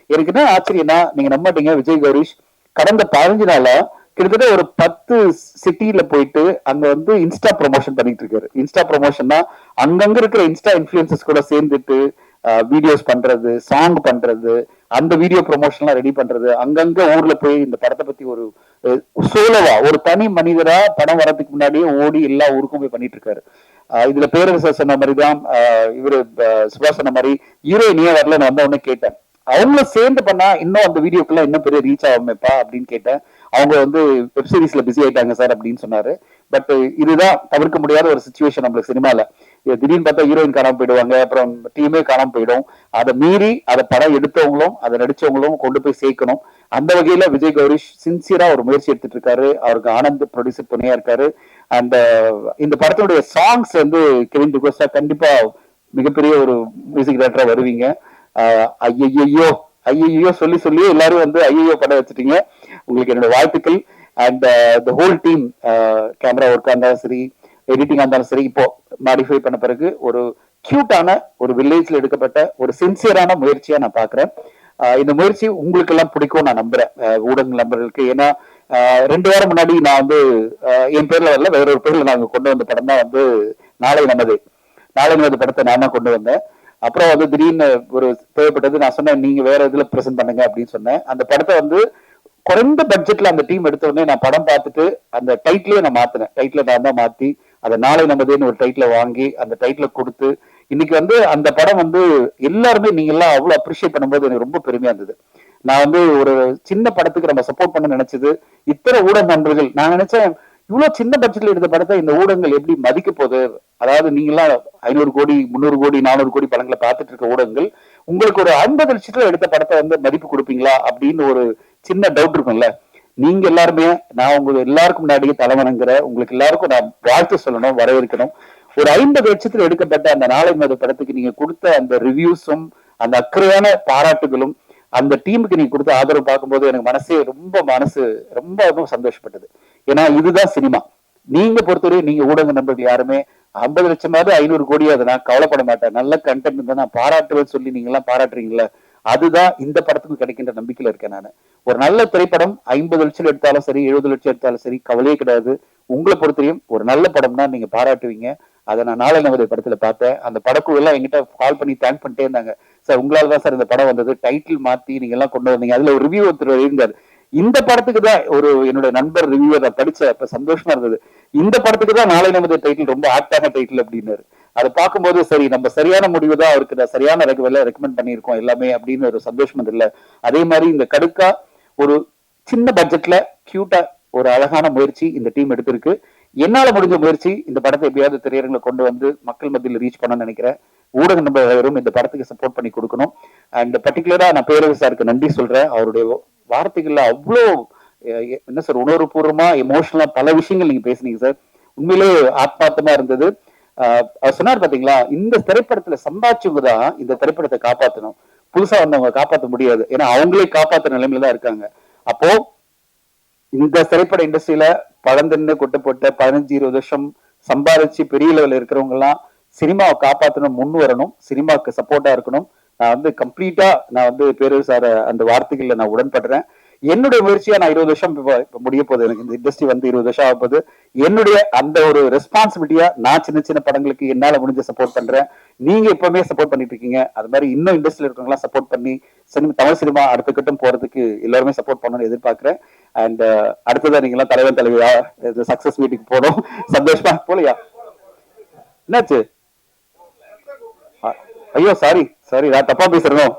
எனக்கு என்ன ஆச்சரியம்னா, நீங்க நம்ப மாட்டீங்க, விஜய் கௌரிஷ் கடந்த 15 நாளா கிட்டத்தட்ட ஒரு 10 சிட்டில போயிட்டு அங்க வந்து இன்ஸ்டா ப்ரொமோஷன் பண்ணிட்டு இருக்காரு. இன்ஸ்டா ப்ரொமோஷன்னா அங்கங்க இருக்கிற இன்ஸ்டா இன்ஃபுளுசர்ஸ் கூட சேர்ந்துட்டு வீடியோஸ் பண்றது, சாங் பண்றது, அந்த வீடியோ ப்ரொமோஷன்லாம் ரெடி பண்றது, அங்கங்க ஊர்ல போய் இந்த படத்தை பத்தி ஒரு சோலவா ஒரு தனி மனிதரா படம் வரதுக்கு முன்னாடியே ஓடி எல்லா ஊருக்கும் போய் பண்ணிட்டு இருக்காரு. இதுல பேரரசர் சொன்ன மாதிரிதான் இவரு சுபாஷ் சொன்ன மாதிரி ஹீரோயினியே வரல. நான் வந்த உடனே கேட்டேன், அவங்கள சேர்ந்து பண்ணா இன்னும் அந்த வீடியோக்கெல்லாம் இன்னும் பெரிய ரீச் ஆகுமேப்பா அப்படின்னு கேட்டேன். அவங்க வந்து வெப் சீரிஸ்ல பிஸி ஆயிட்டாங்க சார் அப்படின்னு சொன்னாரு. பட் இதுதான் தவிர்க்க முடியாத ஒரு சிச்சுவேஷன் நம்மளுக்கு சினிமால. திடீர்னு பார்த்தா ஹீரோயின் காணாம போயிடுவாங்க, அப்புறம் டீமே காணாம போயிடும். அதை மீறி அதை படம் எடுத்தவங்களும் அதை நடிச்சவங்களும் கொண்டு போய் சேர்க்கணும். அந்த வகையில விஜய் கௌரிஷ் சின்சியரா ஒரு முயற்சி எடுத்துட்டு இருக்காரு. அவருக்கு ஆனந்த் ப்ரொடியூசர் துணையா இருக்காரு. அந்த இந்த படத்துடைய சாங்ஸ் வந்து கெவின் டிகோஸ்டா கண்டிப்பா மிகப்பெரிய ஒரு மியூசிக் டைரக்டரா வருவீங்க. ஐயோ ஐயோ சொல்லி சொல்லி எல்லாரும் வந்து ஐயோ பட வச்சுட்டீங்க. உங்களுக்கு என்னோட வாழ்த்துக்கள். And the whole team, camera ஒர்க்கா இருந்தாலும் சரி, எடிட்டிங்கா இருந்தாலும் சரி, இப்போ மாடிஃபை பண்ண பிறகு ஒரு கியூட்டான ஒரு வில்லேஜ்ல எடுக்கப்பட்ட ஒரு சின்சியரான முயற்சியா நான் பாக்குறேன். இந்த முயற்சி உங்களுக்கு எல்லாம் பிடிக்கும் நான் நம்புறேன், ஊடக நண்பர்களுக்கு. ஏன்னா 2 வாரம் முன்னாடி நான் வந்து என் பேர்ல வரல, வேற ஒரு பேர்ல நாங்க கொண்டு வந்த படம் தான் வந்து நாளை நமது படத்தை நான் தான் கொண்டு வந்தேன். அப்புறம் வந்து திடீர்னு ஒரு தேவைப்பட்டது, நான் சொன்னேன் நீங்க வேற இதுல பிரசன்ட் பண்ணுங்க அப்படின்னு சொன்னேன். அந்த படத்தை வந்து குறைந்த பட்ஜெட்ல அந்த டீம் எடுத்த உடனே நான் படம் பார்த்துட்டு அந்த டைட்டிலே நான் மாத்தினேன். டைட்டில நான் தான் மாத்தி அதை நாளை நமதுன்னு ஒரு டைட்டில வாங்கி அந்த டைட்டில கொடுத்து இன்னைக்கு வந்து அந்த படம் வந்து எல்லாருமே நீங்க எல்லாம் அவ்வளவு அப்ரிஷியேட் பண்ணும்போது எனக்கு ரொம்ப பெருமையா இருந்தது. நான் வந்து ஒரு சின்ன படத்துக்கு நம்ம சப்போர்ட் பண்ண நினைச்சது இத்தனை ஊடக நண்பர்கள். நான் நினைச்சேன் இவ்வளவு சின்ன பட்ஜெட்ல எடுத்த படத்தை இந்த ஊடகங்கள் எப்படி மதிக்க போகுது. அதாவது நீங்க எல்லாம் 500 கோடி 300 கோடி 400 கோடி படங்களை பார்த்துட்டு இருக்க ஊடகங்கள் உங்களுக்கு ஒரு 50 லட்சத்துல எடுத்த படத்தை வந்து மதிப்பு கொடுப்பீங்களா அப்படின்னு ஒரு சின்ன டவுட் இருக்கும்ல. நீங்க எல்லாருமே, நான் உங்க எல்லாருக்கும் முன்னாடியே தலைவணங்குற உங்களுக்கு எல்லாருக்கும் நான் வாழ்த்து சொல்லணும், வரவேற்கணும். ஒரு 50 லட்சத்துல எடுக்கப்பட்ட அந்த நாளை மது படத்துக்கு நீங்க கொடுத்த அந்த ரிவ்யூஸும் அந்த அக்கறையான பாராட்டுகளும் அந்த டீமுக்கு நீங்க கொடுத்த ஆதரவு பார்க்கும்போது எனக்கு மனசு ரொம்ப சந்தோஷப்பட்டது. ஏன்னா இதுதான் சினிமா. நீங்க பொறுத்தவரை நீங்க ஊடக நண்பர்கள் யாருமே 50 லட்சமாவது 500 கோடி அதை நான் கவலைப்பட மாட்டேன், நல்ல கண்டென்ட் தான் நான் பாராட்டுவேன்னு சொல்லி நீங்க எல்லாம் பாராட்டுறீங்களா, அதுதான் இந்த படத்துக்கு கிடைக்கின்ற நம்பிக்கையில இருக்கேன் நான். ஒரு நல்ல திரைப்படம் 50 லட்சம் எடுத்தாலும் சரி 70 லட்சம் எடுத்தாலும் சரி கவலையே கிடையாது. உங்களை பொறுத்தவரையும் ஒரு நல்ல படம் தான் நீங்க பாராட்டுவீங்க. அதை நான் நாளை நமது படத்துல பார்த்தேன். அந்த படக்குழு எல்லாம் என்கிட்ட கால் பண்ணி தேங்க் பண்ணிட்டே இருந்தாங்க. சார் உங்களால தான் சார் இந்த படம் வந்தது, டைட்டில் மாத்தி நீங்க எல்லாம் கொண்டு வந்தீங்க. அதுல ஒரு ரிவ்யூ ஒருத்தர் இருந்தார். இந்த படத்துக்கு தான் ஒரு என்னோட நண்பர் ரிவ்யூ அதை படிச்ச அப்ப சந்தோஷமா இருந்தது. இந்த படத்துக்கு தான் நாளை நமது டைட்டில் ரொம்ப ஆக்டான டைட்டில் அப்படின்னாரு. அதை பார்க்கும்போது சரி நம்ம சரியான முடிவு தான் அவருக்கு சரியான ரெக்கமெண்ட் பண்ணியிருக்கோம் எல்லாமே அப்படின்னு ஒரு சந்தோஷம் இல்லை. அதே மாதிரி இந்த கடுக்கா ஒரு சின்ன பட்ஜெட்ல கியூட்டா ஒரு அழகான முயற்சி இந்த டீம் எடுத்திருக்கு. என்னால முடிஞ்ச முயற்சி இந்த படத்தை எப்படியாவது திரையரங்களை கொண்டு வந்து மக்கள் மத்தியில் ரீச் பண்ண நினைக்கிறேன். ஊடக நண்பர்களும் இந்த படத்துக்கு சப்போர்ட் பண்ணி கொடுக்கணும். அண்ட் பர்டிகுலரா நான் பேரரசு சாருக்கு நன்றி சொல்றேன். அவருடைய வார்த்தைகள்ல அவ்வளோ என்ன சார் உணர்வுபூர்வமா எமோஷனலா பல விஷயங்கள் நீங்க பேசுனீங்க சார். உண்மையிலே ஆத்மார்த்தமா இருந்தது. அவர் சொன்னார் பாத்தீங்களா, இந்த திரைப்படத்துல சம்பாதிச்சவங்க தான் இந்த திரைப்படத்தை காப்பாற்றணும், புதுசா வந்தவங்க காப்பாற்ற முடியாது. ஏன்னா அவங்களே காப்பாற்ற நிலைமையில தான் இருக்காங்க. அப்போ இந்த திரைப்பட இண்டஸ்ட்ரியில பழந்தன்னு கொட்டு போட்ட 15-20 வருஷம் சம்பாதிச்சு பெரிய லெவலில் இருக்கிறவங்க எல்லாம் சினிமாவை காப்பாற்றணும், முன் வரணும், சினிமாவுக்கு சப்போர்ட்டா இருக்கணும். நான் வந்து கம்ப்ளீட்டா நான் வந்து பேரரசு சார் அந்த வார்த்தைகள்ல நான் உடன்படுறேன். என்னுடைய முயற்சியா நான் 20 வருஷம் இப்ப முடிய போகுது, எனக்கு இந்த இண்டஸ்ட்ரி வந்து 20 வருஷம் ஆக போகுது. என்னுடைய அந்த ஒரு ரெஸ்பான்சிபிலிட்டியா நான் சின்ன சின்ன படங்களுக்கு என்னால முடிஞ்ச சப்போர்ட் பண்றேன். நீங்க எப்பவுமே சப்போர்ட் பண்ணிட்டு இருக்கீங்க. அது மாதிரி இன்னும் இண்டஸ்ட்ரியில இருக்கவங்களாம் சப்போர்ட் பண்ணி தமிழ் சினிமா அடுத்த கட்டம் போறதுக்கு எல்லாருமே சப்போர்ட் பண்ணணும்னு எதிர்பார்க்கிறேன். அண்ட் அடுத்ததான் நீங்க எல்லாம் தலைவன் தலைவியா சக்சஸ் மீட்டிங் போனோம். சந்தோஷமா போலையா? என்னாச்சு? ஐயோ சாரி நான் தப்பா பேசுறேன்.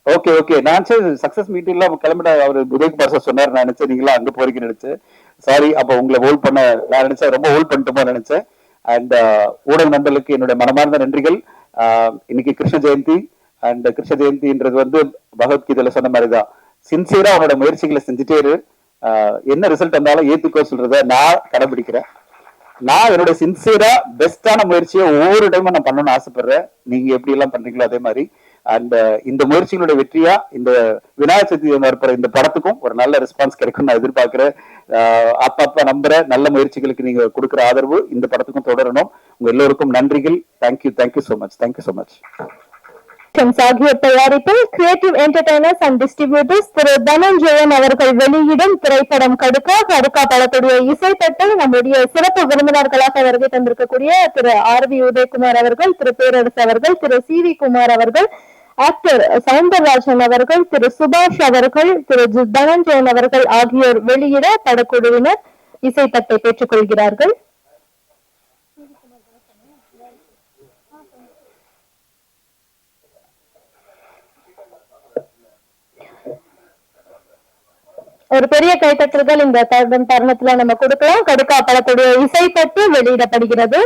ஓகே நான் சக்சஸ் மீட்டிங்ல கிளம்பிட அவர் உதயகுமார் சார் சொன்னார். நான் நினைச்சேன் நீங்களா அங்க போறீங்கன்னு நினைச்சேன். சாரி, அப்ப உங்களை ஹோல்ட் பண்ண நான் நினைச்சேன், ரொம்ப ஹோல்ட் பண்ணிட்டோமோ நினைச்சேன். அண்ட் ஊடக நண்பர்களுக்கு என்னுடைய மனமார்ந்த நன்றிகள். இன்னைக்கு கிருஷ்ண ஜெயந்தி. அண்ட் கிருஷ்ண ஜெயந்தின்றது வந்து பகவத்கீதையில சொன்ன மாதிரிதான், சின்சியரா அவனோட முயற்சிகளை செஞ்சுட்டே இரு, என்ன ரிசல்ட் வந்தாலும் ஏத்துக்கோ சொல்றத நான் கடைபிடிக்கிறேன். நான் என்னோட சின்சியரா பெஸ்டான முயற்சியை ஒவ்வொரு டைமும் நான் பண்ணணும்னு ஆசைப்படுறேன். நீங்க எப்படி எல்லாம் பண்றீங்களோ அதே மாதிரி. அண்ட் இந்த முயற்சிகளோட வெற்றியா இந்த விநாயகர் சதுர்த்தி வரப்போற இந்த படத்துக்கும் ஒரு நல்ல ரெஸ்பான்ஸ் கிடைக்கும் நான் எதிர்பார்க்கிறேன். அப்பப்ப நம்புறேன் நல்ல முயற்சிகளுக்கு நீங்க கொடுக்குற ஆதரவு இந்த படத்துக்கும் தொடரணும். உங்க எல்லோருக்கும் நன்றிகள். Thank you so much. ஆகிய தயாரிப்பில் கிரியேட்டிவ் என்டர்டைனர்ஸ் அண்ட் டிஸ்ட்ரிபியூட்டர்ஸ் திரு தனஞ்சயன் அவர்கள் வெளியிடும் திரைப்படம் கடுக்கா படத்துடைய இசைத்தட்டை நம்முடைய சிறப்பு விருந்தினர்களாக வருகை தந்திருக்கக்கூடிய திரு RV உதயகுமார் அவர்கள், திரு பேரரசு அவர்கள், திரு CV குமார் அவர்கள், ஆக்டர் சவுந்தரராஜன் அவர்கள், திரு சுபாஷ் அவர்கள், திரு தனஞ்சயன் அவர்கள் ஆகியோர் வெளியிட படக்குழுவினர் இசைத்தட்டை பெற்றுக் கொள்கிறார்கள். ஒரு பெரிய கைத்தட்டல்கள் இந்த தருணத்துல நம்ம கொடுக்கலாம். கடுக்கா படத்துடைய இசைத்தட்டு வெளியிடப்படுகிறது.